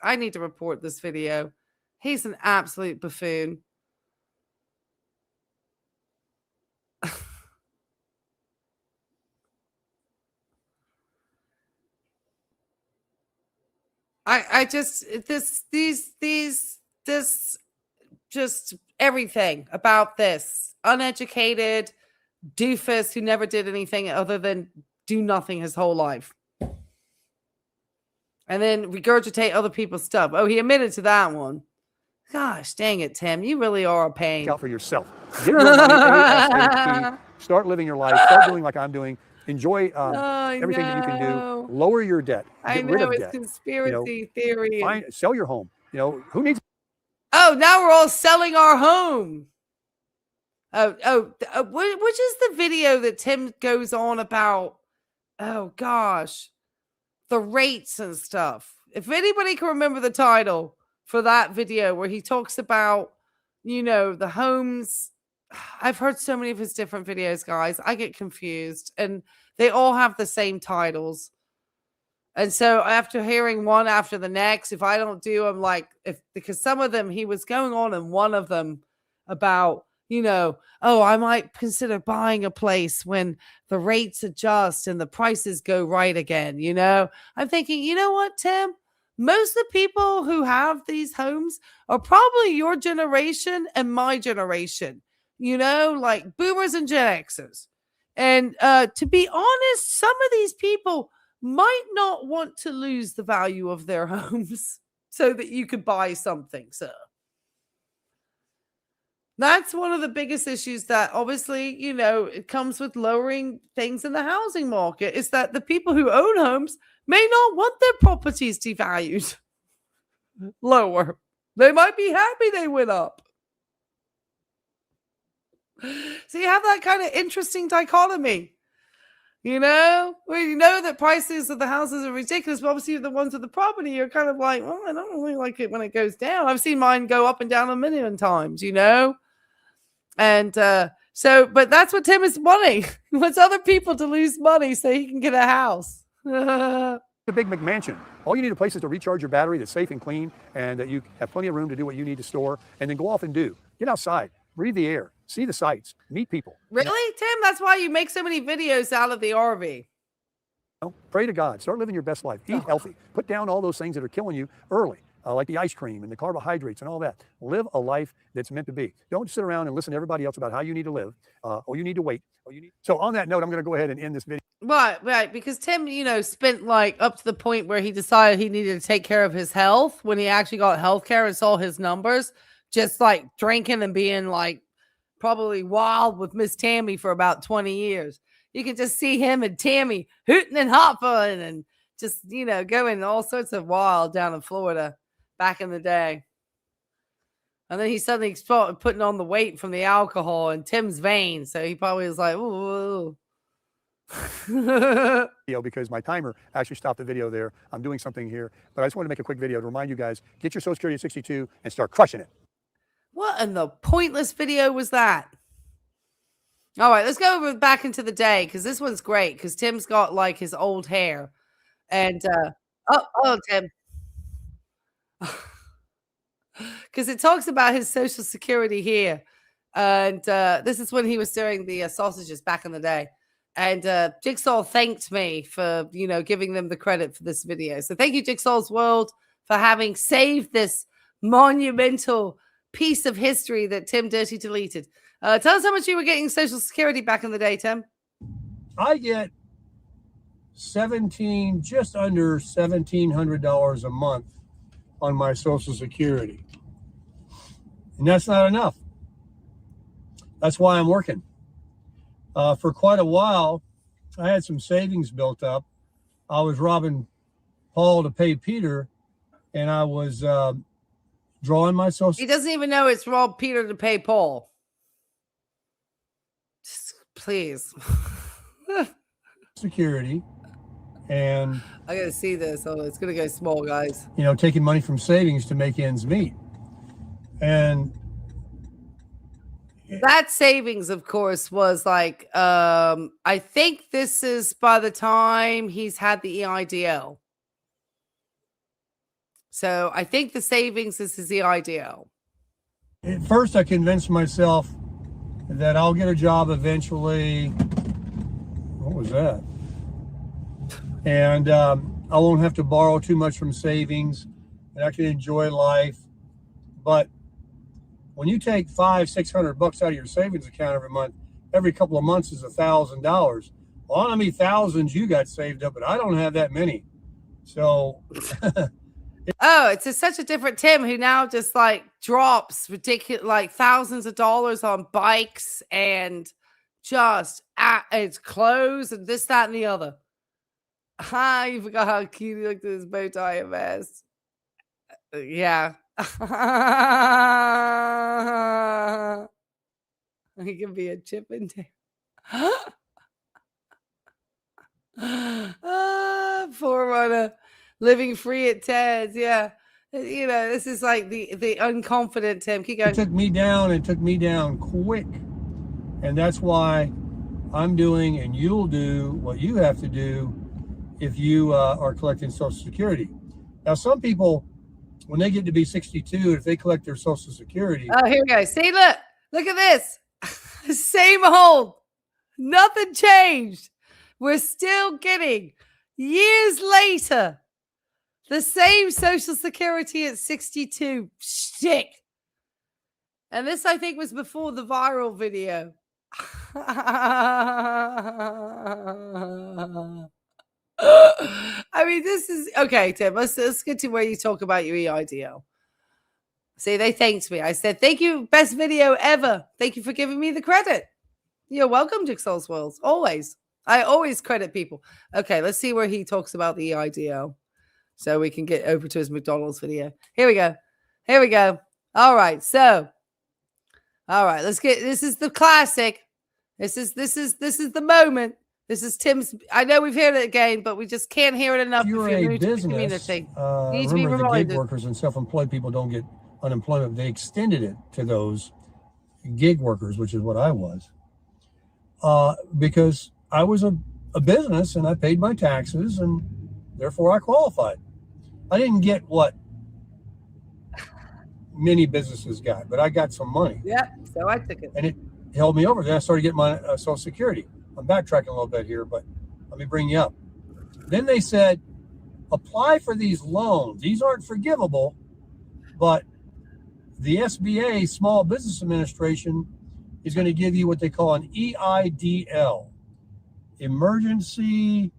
I need to report this video. He's an absolute buffoon. Just everything about this uneducated doofus who never did anything other than do nothing his whole life. And then regurgitate other people's stuff. Oh, he admitted to that one. Gosh, dang it, Tim. You really are a pain. Look out for yourself. Get your money ASAP. Start living your life. Start doing like I'm doing. Enjoy everything that you can do. Lower your debt. Get rid of debt. Conspiracy theory. Sell your home. Who needs? Oh, now we're all selling our home. Which is the video that Tim goes on about? Oh gosh, the rates and stuff. If anybody can remember the title for that video where he talks about, the homes. I've heard so many of his different videos, guys. I get confused and they all have the same titles. And so after hearing one after the next, if I don't do them because some of them, he was going on in one of them about, I might consider buying a place when the rates adjust and the prices go right again. I'm thinking, you know what, Tim? Most of the people who have these homes are probably your generation and my generation, like boomers and Gen Xers. And to be honest, some of these people might not want to lose the value of their homes so that you could buy something, sir. That's one of the biggest issues that obviously, it comes with lowering things in the housing market, is that the people who own homes may not want their properties devalued lower. They might be happy they went up. So you have that kind of interesting dichotomy. Well, you know that prices of the houses are ridiculous, but obviously the ones with the property, you're kind of like, well, I don't really like it when it goes down. I've seen mine go up and down a million times, And but that's what Tim is wanting. He wants other people to lose money so he can get a house. A big McMansion. All you need a place is to recharge your battery that's safe and clean, and that you have plenty of room to do what you need to store, and then go off and do. Get outside, breathe the air, see the sights, meet people. Really, Tim? That's why you make so many videos out of the RV. Pray to God. Start living your best life. Eat healthy. Put down all those things that are killing you early, like the ice cream and the carbohydrates and all that. Live a life that's meant to be. Don't sit around and listen to everybody else about how you need to live, or you need to wait. So on that note, I'm going to go ahead and end this video. Right. Because Tim, spent like up to the point where he decided he needed to take care of his health when he actually got health care and saw his numbers, just like drinking and being like probably wild with Miss Tammy for about 20 years. You can just see him and Tammy hooting and hopping and just, going all sorts of wild down in Florida back in the day. And then he suddenly started putting on the weight from the alcohol in Tim's veins. So he probably was like, ooh. Because my timer actually stopped the video there. I'm doing something here, but I just wanted to make a quick video to remind you guys, get your Social Security at 62 and start crushing it. What in the pointless video was that? All right, let's go back into the day, because this one's great, because Tim's got like his old hair. And, Tim. Because it talks about his Social Security here. And this is when he was doing the sausages back in the day. And Jigsaw thanked me for, giving them the credit for this video. So thank you, Jigsaw's World, for having saved this monumental piece of history that Tim Dirty deleted. Tell us how much you were getting Social Security back in the day, Tim. I get just under $1,700 a month on my Social Security. And that's not enough. That's why I'm working. For quite a while, I had some savings built up. I was robbing Paul to pay Peter, and I was drawing my Social Security. He doesn't even know it's rob Peter to pay Paul. Just, please. Security. And I gotta see this. Oh, it's gonna go small, guys. Taking money from savings to make ends meet. And that savings, of course, was like, I think this is by the time he's had the EIDL. So I think the savings is his EIDL. At first, I convinced myself that I'll get a job eventually. What was that? And I won't have to borrow too much from savings, and I can enjoy life. But when you take $500-600 out of your savings account every month, every couple of months is $1,000. Well, I don't know how many thousands you got saved up, but I don't have that many. So it's such a different Tim who now just like drops ridiculous, like thousands of dollars on bikes and just it's clothes and this, that, and the other. You forgot how cute he looked at his bow tie and vest. Yeah. He can be a chip in there. Forerunner, living free at Ted's. Yeah. This is like the unconfident Tim. Keep going. It took me down quick. And that's why I'm doing, and you'll do what you have to do if you are collecting Social Security. Now, some people, when they get to be 62, if they collect their Social Security. Oh, here we go. See, look at this. Same old. Nothing changed. We're still getting, years later, the same Social Security at 62. Shtick. And this, I think, was before the viral video. I mean, this is okay, Tim. Let's get to where you talk about your EIDL. See, they thanked me. I said, thank you, best video ever. Thank you for giving me the credit. You're welcome, Jigsaw's Worlds. Always. I always credit people. Okay, let's see where he talks about the EIDL so we can get over to his McDonald's video. Here we go. Here we go. All right. So, all right, let's get, this is the classic. This is the moment. This is Tim's. I know we've heard it again, but we just can't hear it enough. If you're new a to the business, community. You need to be remember the reminded. gig workers and self-employed people don't get unemployment. They extended it to those gig workers, which is what I was, because I was a business and I paid my taxes and therefore I qualified. I didn't get what many businesses got, but I got some money. Yeah, so I took it. And it held me over. Then I started getting my Social Security. I'm backtracking a little bit here, but let me bring you up. Then they said, apply for these loans. These aren't forgivable, but the SBA, Small Business Administration, is going to give you what they call an EIDL, emergency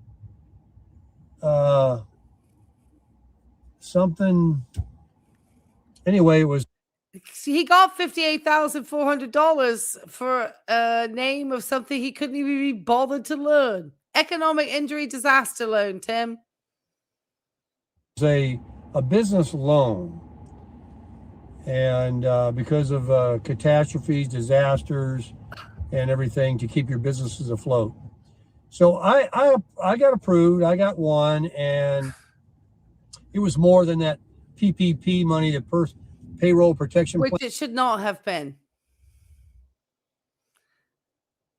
something. Anyway, it was. He got $58,400 for a name of something he couldn't even be bothered to learn. Economic injury disaster loan, Tim. A business loan, and because of catastrophes, disasters, and everything to keep your businesses afloat. So I got approved. I got one, and it was more than that PPP money, the payroll protection Which plan. it should not have been.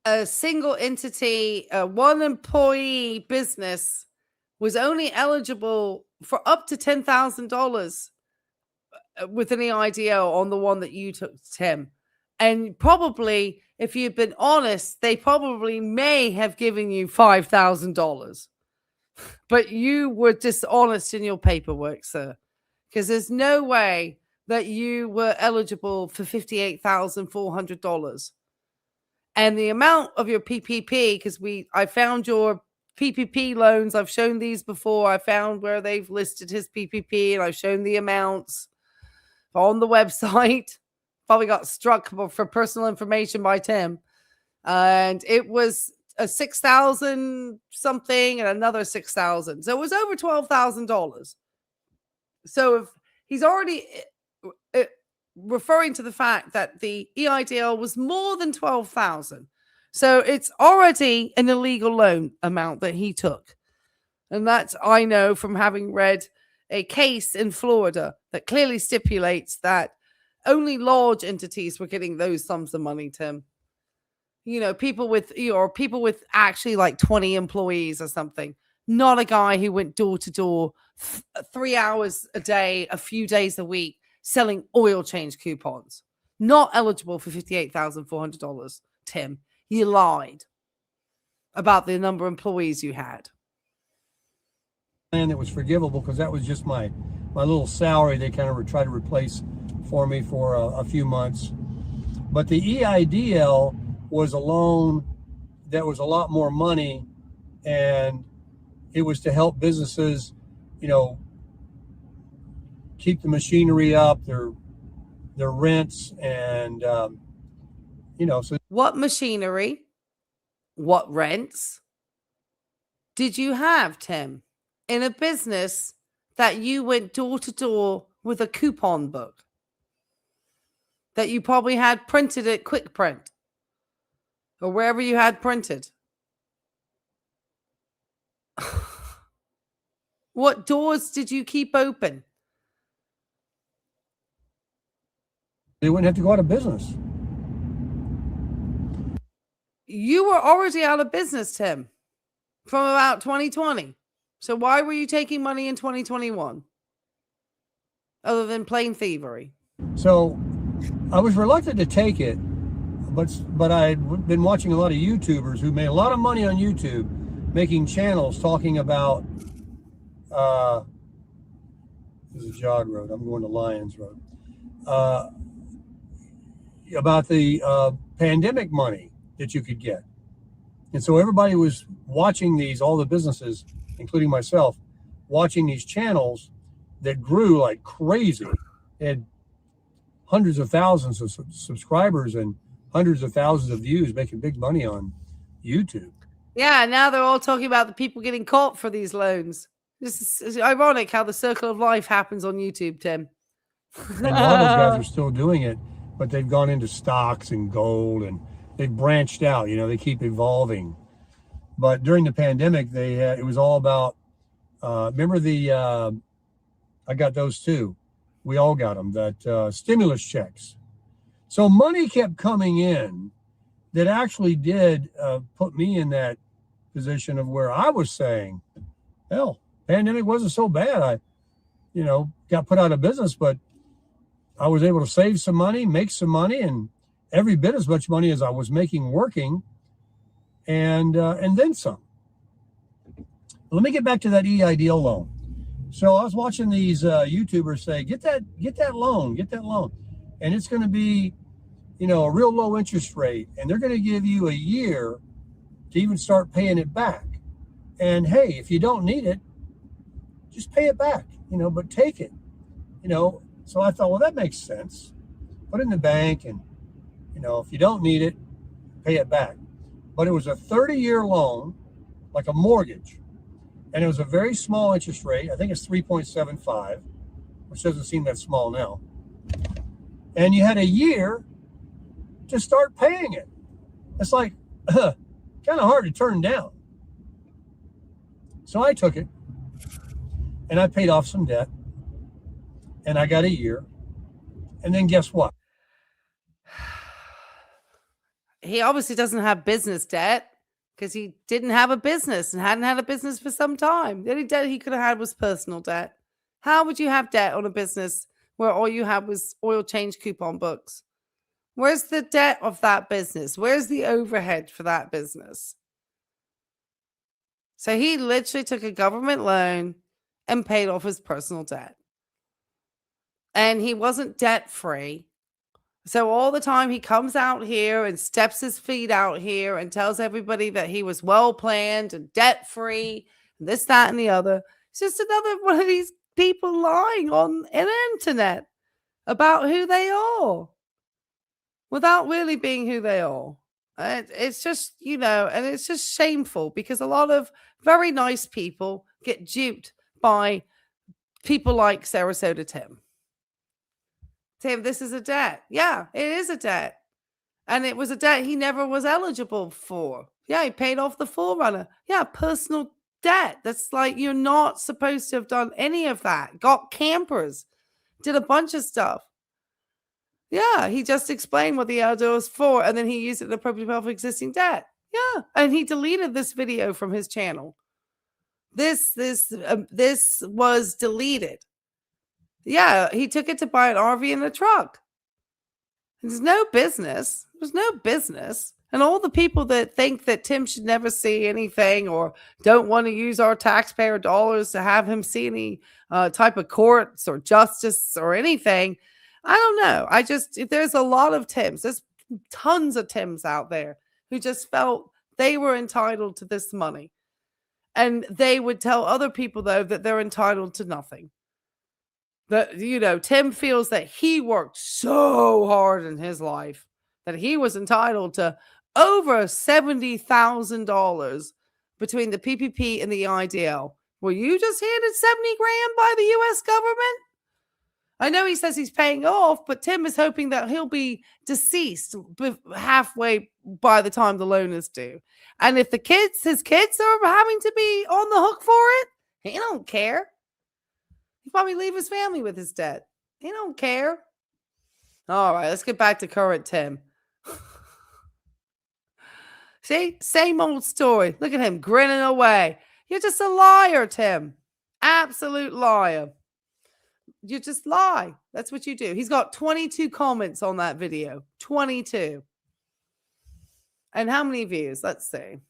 A single entity, one employee business was only eligible for up to $10,000 with an EIDL on the one that you took, Tim. And probably, if you'd been honest, they probably may have given you $5,000. But you were dishonest in your paperwork, sir. Because there's no way that you were eligible for $58,400. And the amount of your PPP, because I found your PPP loans. I've shown these before. I found where they've listed his PPP, and I've shown the amounts on the website. Probably got struck for personal information by Tim. And it was a $6,000 something and another $6,000. So it was over $12,000. So if he's already referring to the fact that the EIDL was more than $12,000. So it's already an illegal loan amount that he took. And that's, I know from having read a case in Florida that clearly stipulates that only large entities were getting those sums of money, Tim. You know, people with actually like 20 employees or something. Not a guy who went door to door 3 hours a day, a few days a week, selling oil change coupons. Not eligible for $58,400, Tim. You lied about the number of employees you had. Plan that was forgivable because that was just my little salary they kind of tried to replace for me for a few months. But the EIDL was a loan that was a lot more money, and it was to help businesses, you know, keep the machinery up, their rents, and you know. So what machinery, what rents did you have, Tim, in a business that you went door to door with a coupon book that you probably had printed at Quick Print or wherever you had printed? What doors did you keep open? they wouldn't have to go out of business. You were already out of business, Tim, from about 2020. So why were you taking money in 2021? Other than plain thievery. So I was reluctant to take it, but I'd been watching a lot of YouTubers who made a lot of money on YouTube, making channels talking about, this is Jog Road, I'm going to Lyons Road, about the pandemic money that you could get. And so everybody was watching these, all the businesses, including myself, watching these channels that grew like crazy. They had hundreds of thousands of subscribers and hundreds of thousands of views, making big money on YouTube. Yeah, now they're all talking about the people getting caught for these loans. This is ironic how the circle of life happens on YouTube, Tim. And a lot of those guys are still doing it, but they've gone into stocks and gold, and they've branched out. You know, they keep evolving. But during the pandemic, it was all about. Remember I got those too. We all got them. That stimulus checks. So money kept coming in that actually did put me in that position of where I was saying, hell, pandemic wasn't so bad. I, got put out of business, but I was able to save some money, make some money, and every bit as much money as I was making working, and then some. Let me get back to that EIDL loan. So I was watching these YouTubers say, get that loan, and it's going to be, a real low interest rate, and they're going to give you a year to even start paying it back. And hey, if you don't need it, just pay it back, but take it, So I thought, well, that makes sense. Put it in the bank, and, if you don't need it, pay it back. But it was a 30-year loan, like a mortgage. And it was a very small interest rate. I think it's 3.75, which doesn't seem that small now. And you had a year to start paying it. It's like kind of hard to turn down. So I took it, and I paid off some debt, and I got a year. And then guess what? He obviously doesn't have business debt because he didn't have a business and hadn't had a business for some time. The only debt he could have had was personal debt. How would you have debt on a business where all you had was oil change coupon books? Where's the debt of that business? Where's the overhead for that business? So he literally took a government loan and paid off his personal debt. And he wasn't debt free. So all the time he comes out here and steps his feet out here and tells everybody that he was well planned and debt free, this, that, and the other. It's just another one of these people lying on an internet about who they are without really being who they are. It's just, and it's just shameful because a lot of very nice people get duped by people like Sarasota Tim. Tim, this is a debt. Yeah, it is a debt. And it was a debt he never was eligible for. Yeah, he paid off the Forerunner. Yeah, personal debt. That's like you're not supposed to have done any of that. Got campers. Did a bunch of stuff. Yeah, he just explained what the EIDL was for, and then he used it to appropriately pay off existing debt. Yeah, and he deleted this video from his channel. This was deleted. Yeah, he took it to buy an RV and a truck. There's no business. There's no business. And all the people that think that Tim should never see anything or don't want to use our taxpayer dollars to have him see any type of courts or justice or anything, I don't know. There's a lot of Tims. There's tons of Tims out there who just felt they were entitled to this money. And they would tell other people, though, that they're entitled to nothing. That, Tim feels that he worked so hard in his life that he was entitled to over $70,000 between the PPP and the EIDL. Well, you just handed 70 grand by the U.S. government? I know he says he's paying off, but Tim is hoping that he'll be deceased halfway by the time the loan is due. And if his kids are having to be on the hook for it, he don't care. He'll probably leave his family with his debt. He don't care. All right, let's get back to current Tim. See, same old story. Look at him grinning away. You're just a liar, Tim. Absolute liar. You just lie. That's what you do. He's got 22 comments on that video. 22. And how many views? Let's see.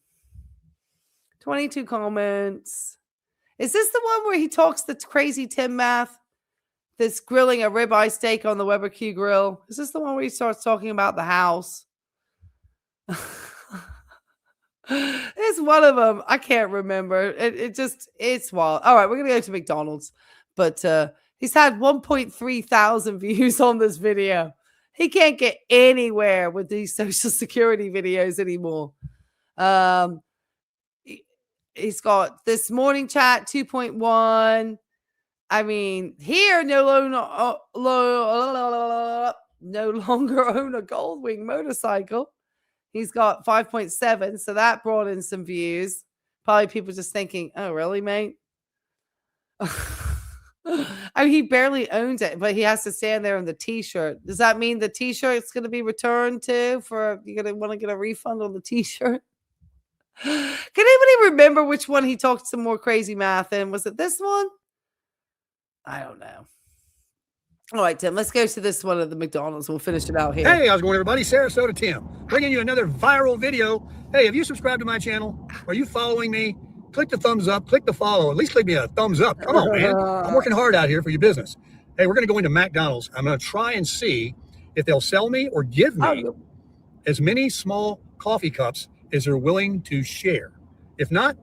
22 comments. Is this the one where he talks the crazy Tim math? This grilling a ribeye steak on the Weber Q grill? Is this the one where he starts talking about the house? It's one of them. I can't remember. It's wild. All right, we're gonna go to McDonald's, but he's had 1.3 thousand views on this video. He can't get anywhere with these Social Security videos anymore. He's got this morning chat 2.1. I mean, here no longer own a Goldwing motorcycle. He's got 5.7, so that brought in some views. Probably people just thinking, "Oh, really, mate?" I mean, he barely owns it, but he has to stand there in the T-shirt. Does that mean the T-shirt is going to be returned to? For you're going to want to get a refund on the T-shirt? Can anybody remember which one he talked some more crazy math in? Was it this one? I don't know. All right, Tim, let's go to this one at the McDonald's. We'll finish it out here. Hey, how's it going, everybody? Sarasota Tim, bringing you another viral video. Hey, have you subscribed to my channel? Are you following me? Click the thumbs up, click the follow. At least click me a thumbs up. Come on, man. I'm working hard out here for your business. Hey, we're going to go into McDonald's. I'm going to try and see if they'll sell me or give me as many small coffee cups as they're willing to share. If not,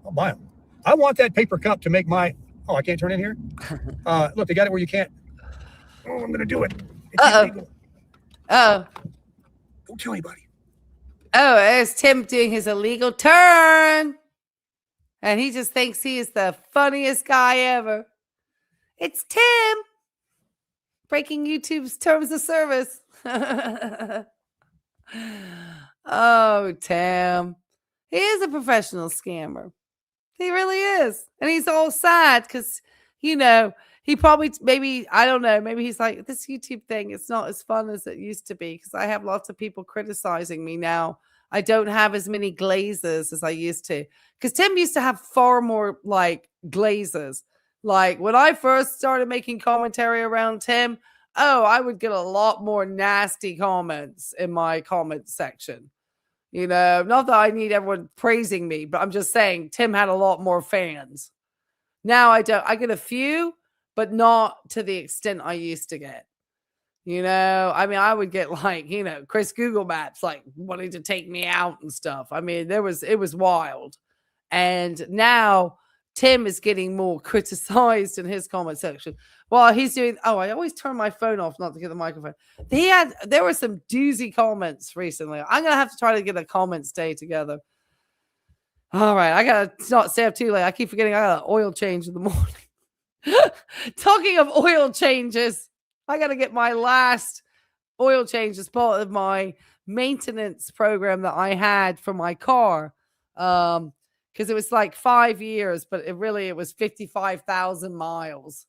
I'll buy them. I want that paper cup to make my... Oh, I can't turn in here? Look, they got it where you can't... Oh, I'm going to do it. Uh-oh. Don't tell anybody. Oh, there's Tim doing his illegal turn. And he just thinks he is the funniest guy ever. It's Tim. Breaking YouTube's terms of service. Oh, Tim. He is a professional scammer. He really is. And he's all sad because, you know, he probably, maybe, I don't know, maybe he's like, this YouTube thing, it's not as fun as it used to be because I have lots of people criticizing me now. I don't have as many glazes as I used to. Because Tim used to have far more, like, glazes. Like, when I first started making commentary around Tim, I would get a lot more nasty comments in my comment section. You know, not that I need everyone praising me, but I'm just saying Tim had a lot more fans. Now I don't. I get a few, but not to the extent I used to get. You know, I mean, I would get like, you know, Chris Google Maps, like wanting to take me out and stuff. I mean, it was wild. And now Tim is getting more criticized in his comment section. While he's doing, I always turn my phone off not to get the microphone. There were some doozy comments recently. I'm going to have to try to get a comments day together. All right. I got to not stay up too late. I keep forgetting I got an oil change in the morning. Talking of oil changes, I got to get my last oil change as part of my maintenance program that I had for my car. Because it was like 5 years, but it was 55,000 miles.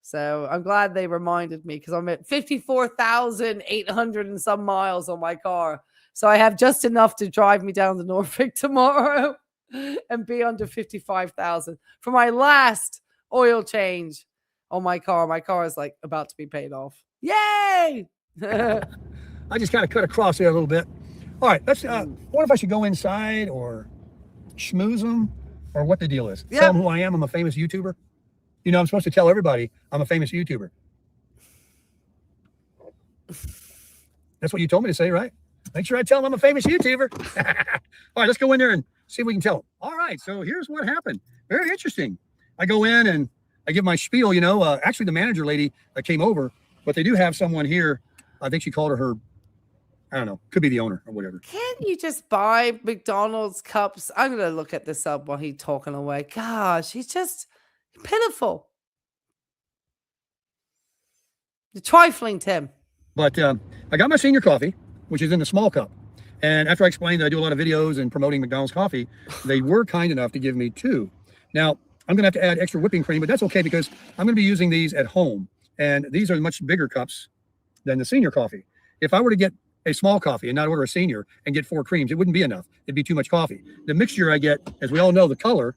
So I'm glad they reminded me because I'm at 54,800 and some miles on my car. So I have just enough to drive me down to Norfolk tomorrow and be under 55,000 for my last oil change on my car. My car is like about to be paid off. Yay! I just kind of cut across there a little bit. All right, let's. I wonder if I should go inside or schmooze them or what the deal is. Tell them who I am. I'm a famous YouTuber. You know, I'm supposed to tell everybody I'm a famous YouTuber. That's what you told me to say, right? Make sure I tell them I'm a famous YouTuber. All right, let's go in there and see if we can tell them. All right, so here's what happened. Very interesting. I go in and I give my spiel, you know. Actually, the manager lady came over, but they do have someone here. I think she called her, I don't know, could be the owner or whatever. Can't you just buy McDonald's cups? I'm going to look at this up while he's talking away. Gosh, he's just pitiful. The trifling Tim. But I got my senior coffee, which is in the small cup. And after I explained that I do a lot of videos and promoting McDonald's coffee, they were kind enough to give me 2. Now, I'm going to have to add extra whipping cream, but that's okay because I'm going to be using these at home. And these are much bigger cups than the senior coffee. If I were to get a small coffee and not order a senior and get 4 creams, it wouldn't be enough. It'd be too much coffee. The mixture I get, as we all know, the color,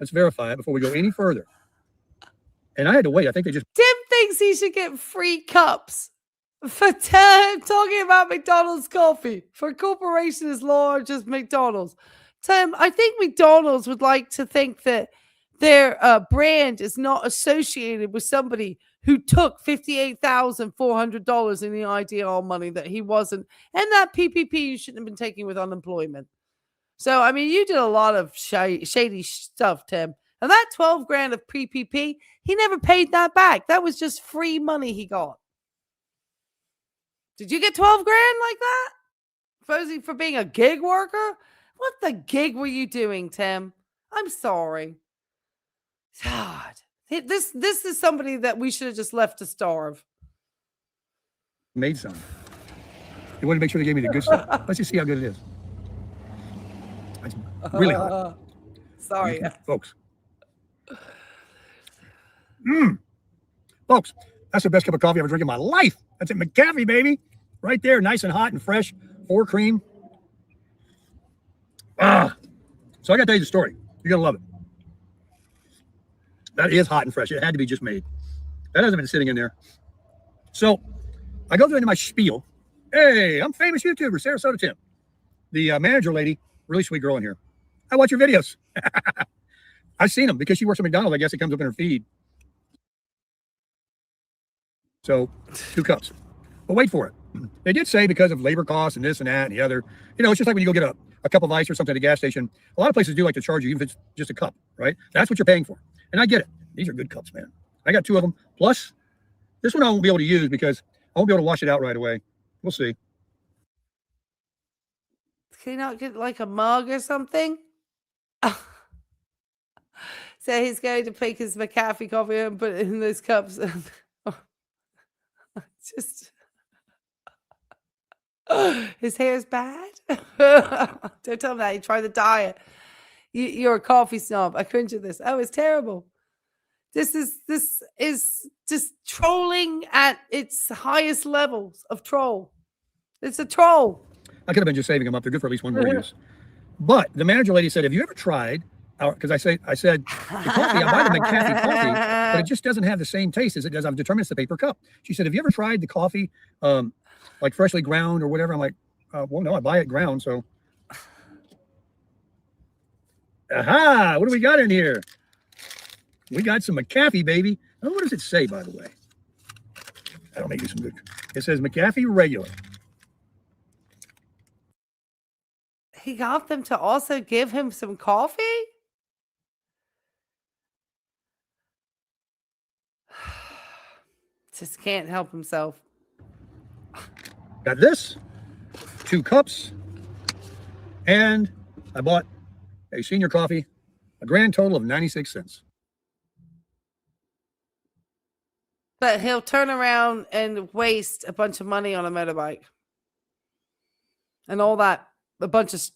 let's verify it before we go any further. And I had to wait. I think they just... Tim thinks he should get free cups for talking about McDonald's coffee for a corporation as large as McDonald's. Tim, I think McDonald's would like to think that their brand is not associated with somebody who took $58,400 in the EIDL money that he wasn't, and that PPP you shouldn't have been taking with unemployment. So, I mean, you did a lot of shady stuff, Tim. And that 12 grand of PPP, he never paid that back. That was just free money he got. Did you get 12 grand like that? For being a gig worker? What the gig were you doing, Tim? I'm sorry. God. This is somebody that we should have just left to starve. Made some. They wanted to make sure they gave me the good stuff. Let's just see how good it is. It's really hot. Sorry. Folks. Folks, that's the best cup of coffee I've ever drank in my life. That's it, McCaffey, baby. Right there, nice and hot and fresh. 4 cream. So I got to tell you the story. You're going to love it. That is hot and fresh. It had to be just made. That hasn't been sitting in there. So I go through into my spiel. Hey, I'm famous YouTuber, Sarasota Tim. The manager lady, really sweet girl in here. I watch your videos. I've seen them because she works at McDonald. I guess it comes up in her feed. So 2 cups. But wait for it. They did say because of labor costs and this and that and the other, it's just like when you go get a cup of ice or something at a gas station. A lot of places do like to charge you even if it's just a cup, right? That's what you're paying for. And I get it. These are good cups, man. I got 2 of them. Plus, this one I won't be able to use because I won't be able to wash it out right away. We'll see. Can you not get like a mug or something? So he's going to pick his McCaffey coffee and put it in those cups. Just his hair's bad. Don't tell him that. He tried the diet. You're a coffee snob. I cringe at this. Oh, it's terrible. This is just trolling at its highest levels of troll. It's a troll. I could have been just saving them up. They're good for at least one more use. But the manager lady said, have you ever tried because I said the coffee, I buy the McCaffey coffee, but it just doesn't have the same taste as it does. I've determined it's the paper cup. She said, have you ever tried the coffee like freshly ground or whatever? I'm like, well, no, I buy it ground. So, aha, what do we got in here? We got some McCaffey, baby. Oh, what does it say, by the way? That'll make you some good. It says McCaffey regular. He got them to also give him some coffee? Just can't help himself. Got this, 2 cups, and I bought a senior coffee, a grand total of 96 cents. But he'll turn around and waste a bunch of money on a motorbike. And all that,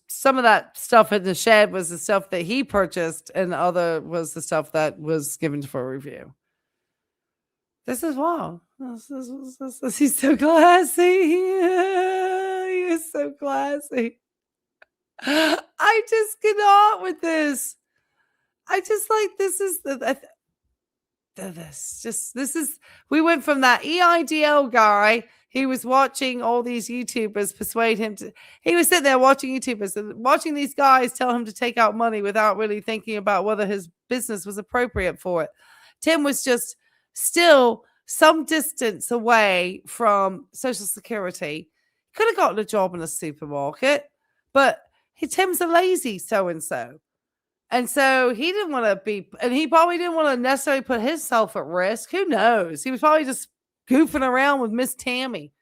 some of that stuff in the shed was the stuff that he purchased, and the other was the stuff that was given for review. This is wow. He's so classy. He is so classy. I just cannot with this. I just like this is we went from that EIDL guy. He was watching all these YouTubers persuade him to. He was sitting there watching YouTubers and watching these guys tell him to take out money without really thinking about whether his business was appropriate for it. Tim was just still some distance away from Social Security. Could have gotten a job in a supermarket, but Tim's a lazy so-and-so. And so he didn't want to be, and he probably didn't want to necessarily put himself at risk. Who knows? He was probably just goofing around with Miss Tammy.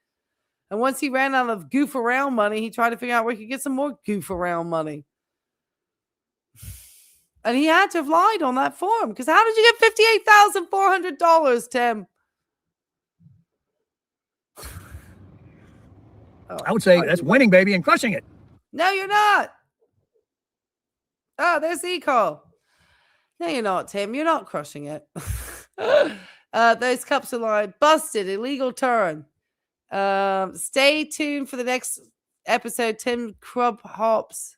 And once he ran out of goof around money, he tried to figure out where he could get some more goof around money. And he had to have lied on that form, because how did you get $58,400, Tim? Oh, I would say that's winning, baby, and crushing it. No, you're not. Oh, there's E-call. No, you're not, Tim. You're not crushing it. Those cups are lined. Busted. Illegal turn. Stay tuned for the next episode. Tim Crub hops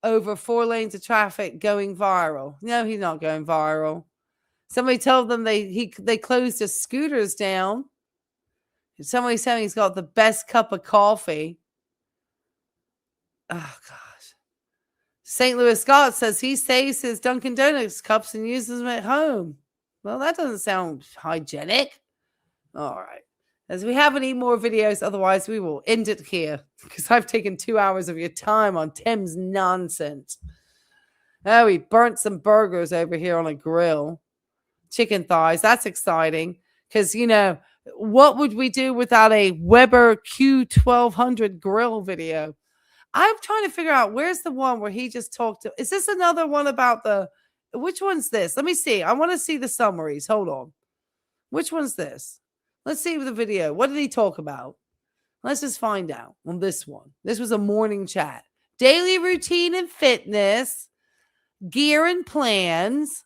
over 4 lanes of traffic going viral. No, he's not going viral. Somebody told them they closed his scooters down. Somebody's saying he's got the best cup of coffee. Oh, gosh. St. Louis Scott says he saves his Dunkin' Donuts cups and uses them at home. Well, that doesn't sound hygienic. All right. As we have any more videos, otherwise we will end it here because I've taken 2 hours of your time on Tim's nonsense. Oh, he burnt some burgers over here on a grill. Chicken thighs. That's exciting because, you know, what would we do without a Weber Q1200 grill video? I'm trying to figure out where's the one where he just talked to. Is this another one about the? Which one's this? Let me see. I want to see the summaries. Hold on. Which one's this? Let's see the video. What did he talk about? Let's just find out on this one. This was a morning chat. Daily routine and fitness, gear and plans.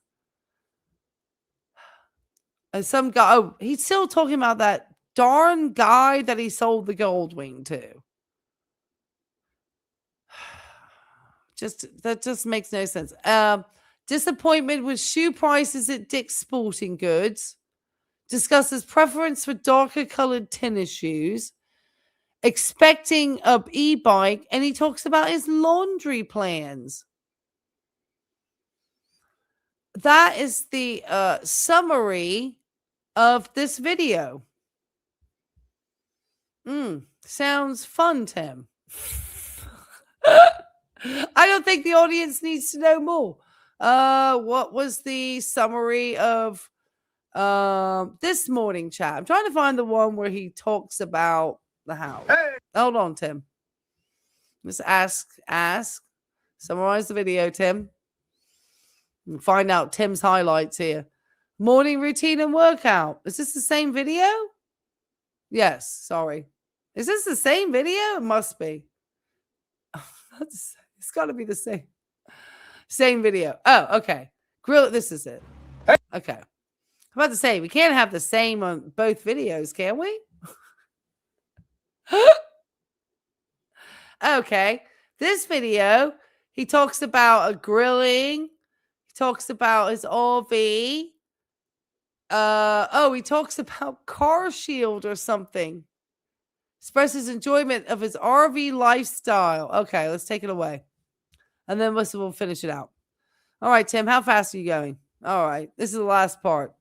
And some guy, oh, he's still talking about that darn guy that he sold the gold wing to. That just makes no sense. Disappointment with shoe prices at Dick's Sporting Goods. Discusses preference for darker colored tennis shoes. Expecting a e-bike, and he talks about his laundry plans. That is the summary of this video. Sounds fun, Tim. I don't think the audience needs to know more. What was the summary of this morning chat? I'm trying to find the one where he talks about the house. Hey. Hold on, Tim. Let's ask. Summarize the video, Tim. And find out Tim's highlights here. Morning routine and workout. Is this the same video? Yes, sorry. Is this the same video? It must be. It's got to be the same video. Oh, okay. Grill. This is it. Okay. I'm about to say, we can't have the same on both videos, can we? Okay. This video, he talks about a grilling. He talks about his RV. He talks about Car Shield or something. Expresses enjoyment of his RV lifestyle. Okay, let's take it away. And then we'll finish it out. All right, Tim, how fast are you going? All right, this is the last part.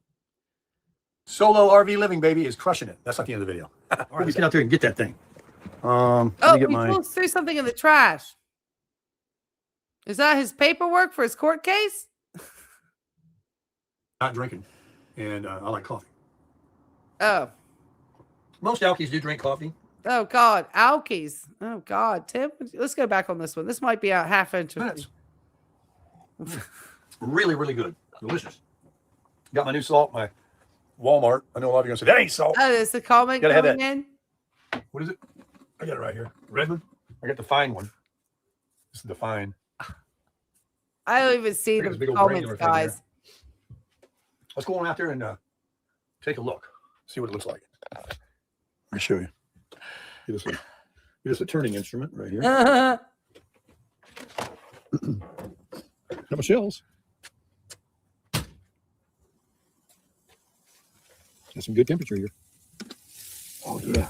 Solo RV living, baby, is crushing it. That's not the end of the video. All right, let's get out there and get that thing. He threw something in the trash. Is that his paperwork for his court case? Not drinking, and I like coffee. Oh. Most alkies do drink coffee. Oh, God. Alkies. Oh, God. Tim, let's go back on this one. This might be a half interesting. Really, really good. Delicious. Got my new salt, my Walmart. I know a lot of you are going to say, that ain't salt. Oh, there's the comment coming in. What is it? I got it right here. Redmond. I got the fine one. This is the fine. I don't even see the comments, guys. Let's go on out there and take a look. See what it looks like. Let me show you. Get us a turning instrument right here. Got my shells. Got some good temperature here. Oh, yeah.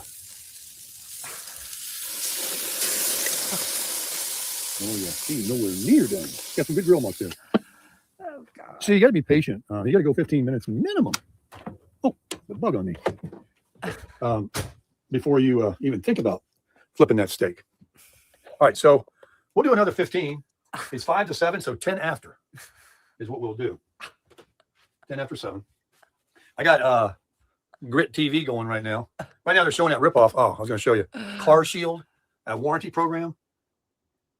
Oh, yeah. He's nowhere near done. Got some good grill marks there. Oh, God. See, you got to be patient. You got to go 15 minutes minimum. Oh, the bug on me. Before you even think about flipping that steak. All right, so we'll do another 15. It's 5 to 7, so 10 after is what we'll do. 10 after 7. I got Grit TV going right now. Right now they're showing that ripoff. Oh, I was going to show you. Car Shield, a warranty program.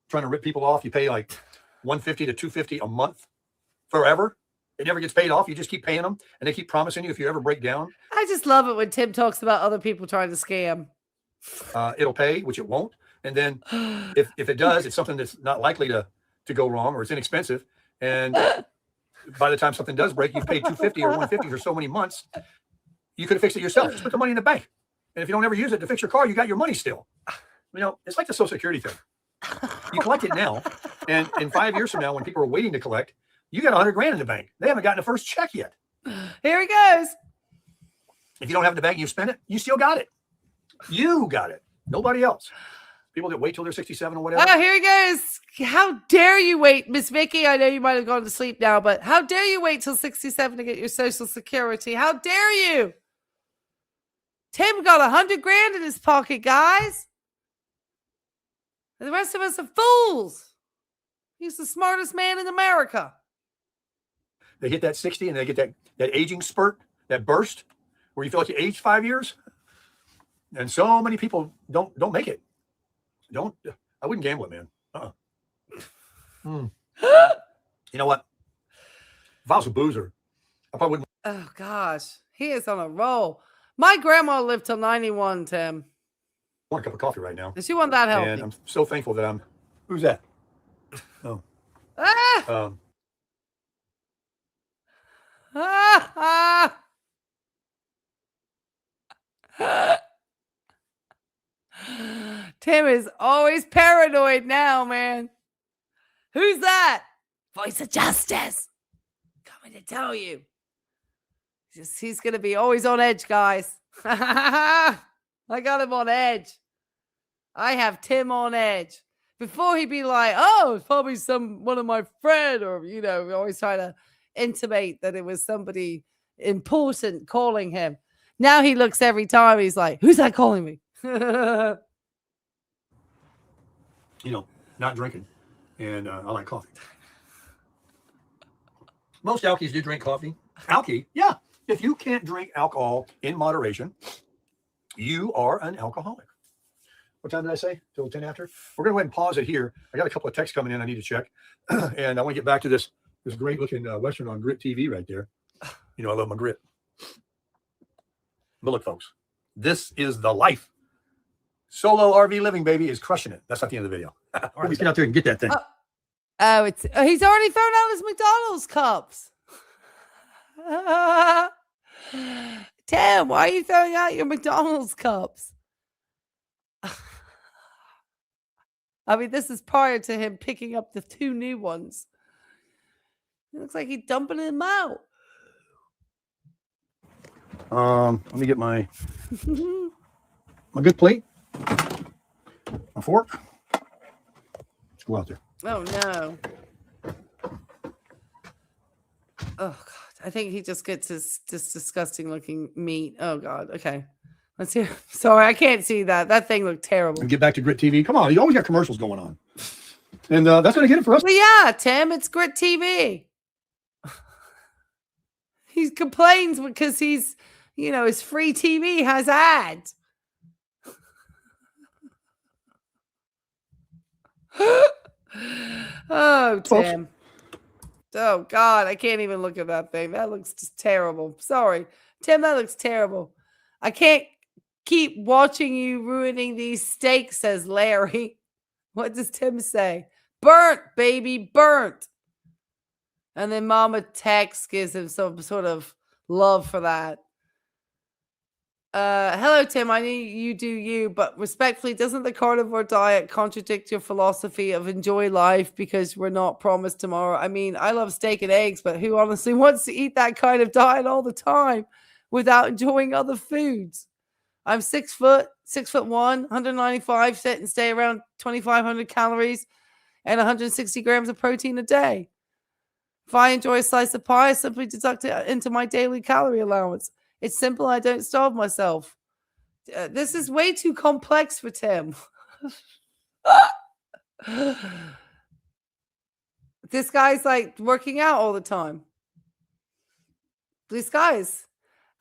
Trying to rip people off. You pay like $150 to $250 a month forever. It never gets paid off. You just keep paying them, and they keep promising you if you ever break down. I just love it when Tim talks about other people trying to scam. It'll pay, which it won't. And then if it does, it's something that's not likely to go wrong, or it's inexpensive. And by the time something does break, you've paid $250 or $150 for so many months. You could have fixed it yourself. Just put the money in the bank. And if you don't ever use it to fix your car, you got your money still. You know, it's like the Social Security thing. You collect it now, and in 5 years from now, when people are waiting to collect, you got $100,000 in the bank. They haven't gotten the first check yet. Here he goes. If you don't have it in the bank and you spend it, you still got it. You got it. Nobody else. People that wait till they're 67 or whatever. Oh, here he goes. How dare you wait, Miss Vicky? I know you might have gone to sleep now, but how dare you wait till 67 to get your Social Security? How dare you? Tim got 100 grand in his pocket, guys. And the rest of us are fools. He's the smartest man in America. They hit that 60 and they get that aging spurt, that burst, where you feel like you aged 5 years. And so many people don't make it. I wouldn't gamble it, man. You know what? If I was a boozer, I probably wouldn't. Oh, gosh. He is on a roll. My grandma lived till 91, Tim. I want a cup of coffee right now. Does she want that help? And I'm so thankful that who's that? Oh. Tim is always paranoid now, man. Who's that? Voice of Justice. Coming to tell you. He's going to be always on edge, guys. I got him on edge. I have Tim on edge. Before he'd be like, oh, it's probably one of my friend, or, we always try to intimate that it was somebody important calling him. Now he looks every time. He's like, who's that calling me? Not drinking. And I like coffee. Most alkies do drink coffee. Alky, yeah. If you can't drink alcohol in moderation, you are an alcoholic. What time did I say? Till 10 after? We're going to go ahead and pause it here. I got a couple of texts coming in I need to check. And I want to get back to this great looking Western on Grit TV right there. I love my grit. But look, folks, this is the life. Solo RV living, baby, is crushing it. That's not the end of the video. All right, let's get out there and get that thing. He's already thrown out his McDonald's cups. Tim, why are you throwing out your McDonald's cups? I mean, this is prior to him picking up the 2 new ones. It looks like he's dumping them out. Let me get my good plate, my fork. Let's go out there. Oh no! Oh God! I think he just gets this disgusting looking meat. Oh God! Okay, let's hear. Sorry, I can't see that. That thing looked terrible. And get back to Grit TV. Come on, you always got commercials going on, and that's gonna get it for us. Well, yeah, Tim, it's Grit TV. He complains because his free TV has ads. Oh, Tim. Oh, God. I can't even look at that thing. That looks just terrible. Sorry. Tim, that looks terrible. I can't keep watching you ruining these steaks, says Larry. What does Tim say? Burnt, baby, burnt. And then Mama Tex gives him some sort of love for that. Hello, Tim. I know you do you, but respectfully, doesn't the carnivore diet contradict your philosophy of enjoy life because we're not promised tomorrow? I mean, I love steak and eggs, but who honestly wants to eat that kind of diet all the time without enjoying other foods? I'm 6 foot, 6'1", 195, sit and stay around 2,500 calories and 160 grams of protein a day. If I enjoy a slice of pie, I simply deduct it into my daily calorie allowance. It's simple. I don't starve myself. This is way too complex for Tim. This guy's like working out all the time. Blue skies.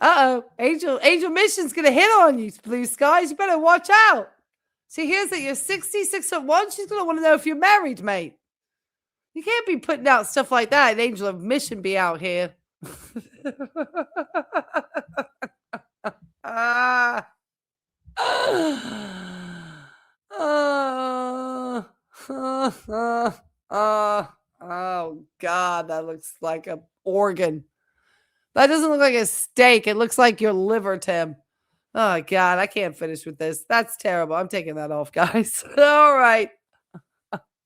Angel Mission's going to hit on you, Blue skies. You better watch out. See, here's that you're 6'1". She's going to want to know if you're married, mate. You can't be putting out stuff like that. An Angel of Mission be out here. Oh God, that looks like an organ. That doesn't look like a steak. It looks like your liver, Tim. Oh God, I can't finish with this. That's terrible. I'm taking that off, guys. All right.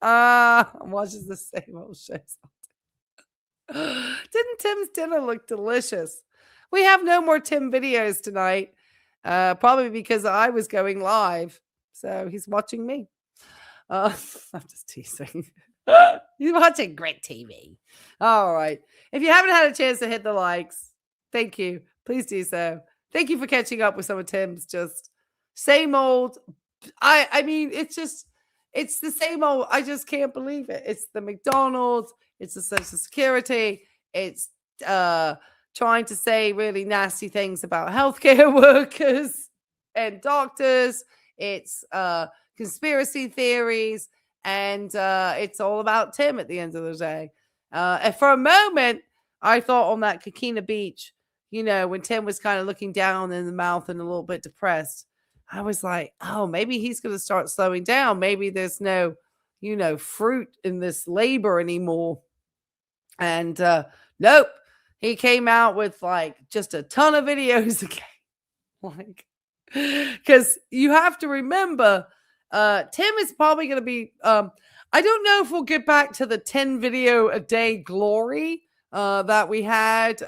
I'm watching the same old shows. Didn't Tim's dinner look delicious? We have no more Tim videos tonight, probably because I was going live. So he's watching me. I'm just teasing. You're watching great TV. All right. If you haven't had a chance to hit the likes, thank you. Please do so. Thank you for catching up with some of Tim's just same old. I mean, it's the same old. I just can't believe it. It's the McDonald's. It's the Social Security. It's trying to say really nasty things about healthcare workers and doctors. It's conspiracy theories. And it's all about Tim at the end of the day. And for a moment, I thought on that Coquina Beach, when Tim was kind of looking down in the mouth and a little bit depressed, I was like, oh, maybe he's going to start slowing down. Maybe there's no, fruit in this labor anymore. And nope, he came out with like just a ton of videos again. Because you have to remember, Tim is probably going to be, I don't know if we'll get back to the 10 video a day glory that we had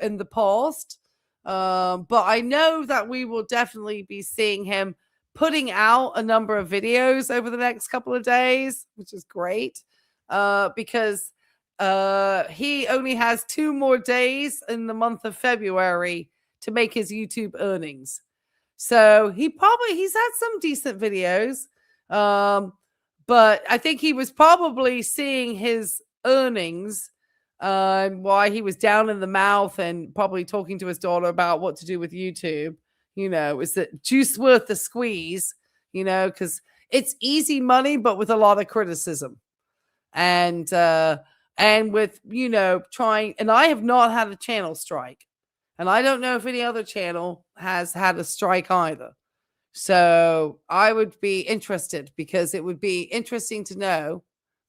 in the past. But I know that we will definitely be seeing him putting out a number of videos over the next couple of days, which is great because he only has 2 more days in the month of February to make his YouTube earnings. So he's had some decent videos. But I think he was probably seeing his earnings why he was down in the mouth and probably talking to his daughter about what to do with YouTube. Is that juice worth the squeeze? Because it's easy money, but with a lot of criticism. And with, trying, and I have not had a channel strike. And I don't know if any other channel has had a strike either. So I would be interested because it would be interesting to know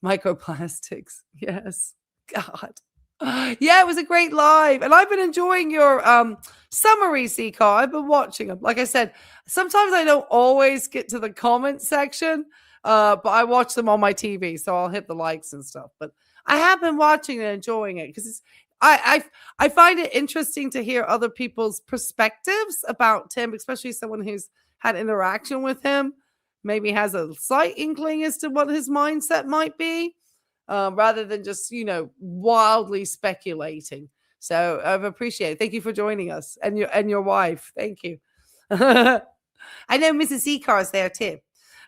microplastics. Yes. God. Yeah, it was a great live. And I've been enjoying your summaries, Car. I've been watching them. Like I said, sometimes I don't always get to the comment section, but I watch them on my TV. So I'll hit the likes and stuff. But I have been watching and enjoying it because it's I find it interesting to hear other people's perspectives about Tim, especially someone who's had interaction with him, maybe has a slight inkling as to what his mindset might be, rather than just, wildly speculating. So I've appreciated it. Thank you for joining us and your wife. Thank you. I know Mrs. Ecar's there too.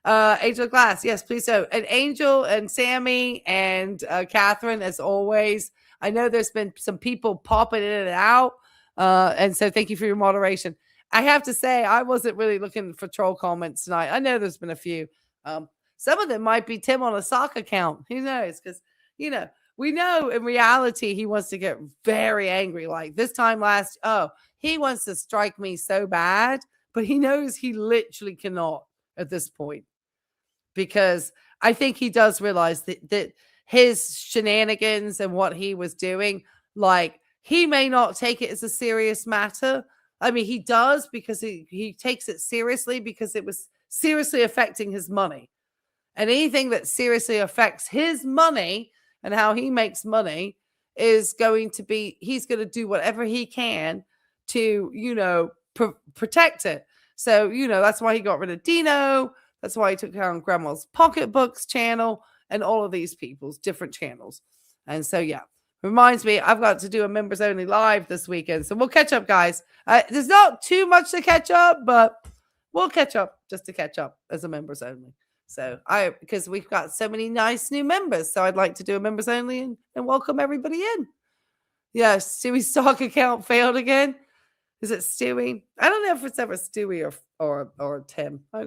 Angel Glass. Yes, please do. And Angel and Sammy and Catherine, as always. I know there's been some people popping in and out. And so thank you for your moderation. I have to say, I wasn't really looking for troll comments tonight. I know there's been a few. Some of them might be Tim on a sock account. Who knows? Because, we know in reality, he wants to get very angry. Like this time he wants to strike me so bad, but he knows he literally cannot at this point. Because I think he does realize that his shenanigans and what he was doing, like he may not take it as a serious matter. I mean, he does because he takes it seriously because it was seriously affecting his money. And anything that seriously affects his money and how he makes money is going to be, he's going to do whatever he can to, protect it. So, that's why he got rid of Dino. That's why he took down Grandma's Pocketbooks channel and all of these people's different channels. And so, yeah, reminds me, I've got to do a members only live this weekend. So we'll catch up, guys. There's not too much to catch up, but we'll catch up just to catch up as a members only. So because we've got so many nice new members. So I'd like to do a members only and welcome everybody in. Yeah, Stewie's stock account failed again. Is it Stewie? I don't know if it's ever Stewie or Tim. I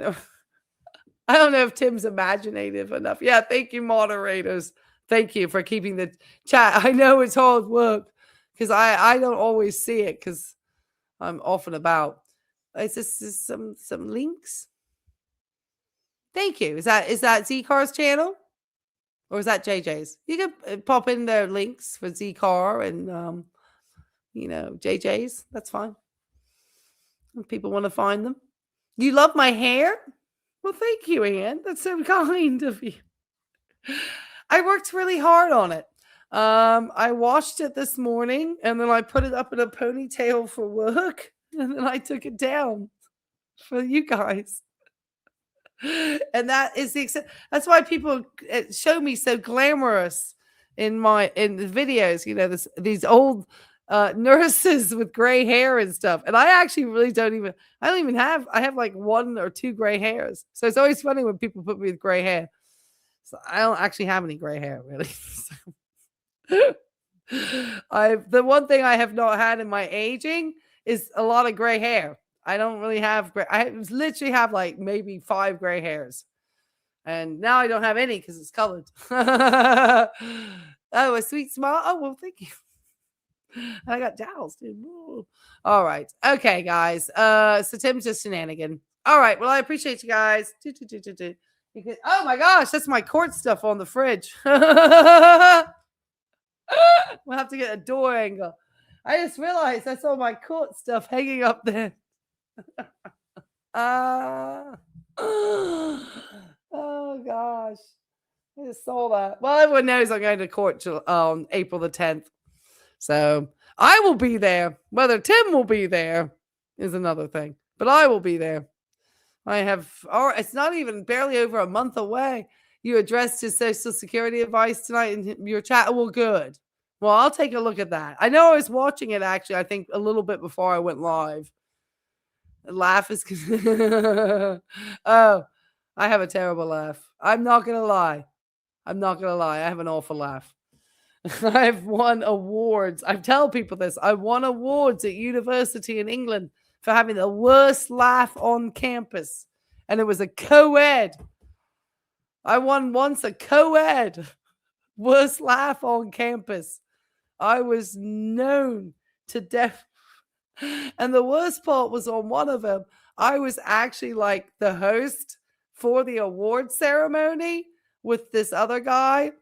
don't know if Tim's imaginative enough. Yeah, thank you, moderators. Thank you for keeping the chat. I know it's hard work because I don't always see it because I'm off and about. Is this some links? Thank you. Is that Zcar's channel? Or is that JJ's? You can pop in their links for Zcar and JJ's. That's fine. If people want to find them. You love my hair? Well, thank you, Ann. That's so kind of you. I worked really hard on it. I washed it this morning, and then I put it up in a ponytail for work, and then I took it down for you guys. And that is that's why people show me so glamorous in the videos, you know, these old nurses with gray hair and stuff. And I actually really I have like 1 or 2 gray hairs. So it's always funny when people put me with gray hair. So I don't actually have any gray hair, really. The one thing I have not had in my aging is a lot of gray hair. I don't really have gray. I literally have like maybe 5 gray hairs. And now I don't have any because it's colored. Oh, a sweet smile. Oh, well, thank you. I got jowls, dude. Ooh. All right. Okay, guys. So Tim's just shenanigan. All right. Well, I appreciate you guys. Oh my gosh, that's my court stuff on the fridge. We'll have to get a door angle. I just realized that's all my court stuff hanging up there. Oh gosh. I just saw that. Well, everyone knows I'm going to court on April the 10th. So I will be there. Whether Tim will be there is another thing. But I will be there. It's not even barely over a month away. You addressed his Social Security advice tonight in your chat. Well, good. Well, I'll take a look at that. I know I was watching it actually, I think a little bit before I went live. Laugh is oh, I have a terrible laugh. I'm not gonna lie. I have an awful laugh. I've won awards. I tell people this. I won awards at university in England for having the worst laugh on campus. And it was a co-ed. I won once a co-ed. Worst laugh on campus. I was known to death. And the worst part was on one of them, I was actually like the host for the award ceremony with this other guy.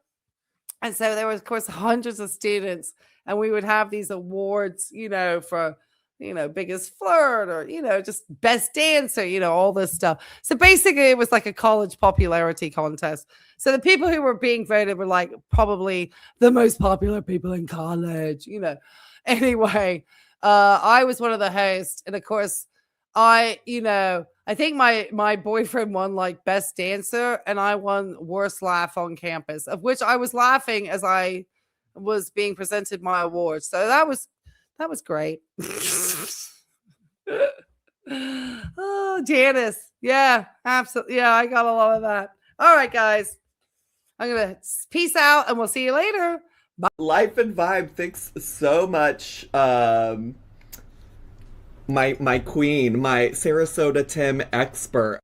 And so there was, of course, hundreds of students, and we would have these awards, you know, for, you know, biggest flirt or, you know, just best dancer, you know, all this stuff. So basically it was like a college popularity contest. So the people who were being voted were like probably the most popular people in college, you know. Anyway, I was one of the hosts, and of course I think my boyfriend won like best dancer, and I won worst laugh on campus, of which I was laughing as I was being presented my award. So that was great. Oh, Janice. Yeah, absolutely. Yeah, I got a lot of that. All right, guys. I'm going to peace out, and we'll see you later. Bye. Life and Vibe, thanks so much. My queen, my Sarasota Tim expert.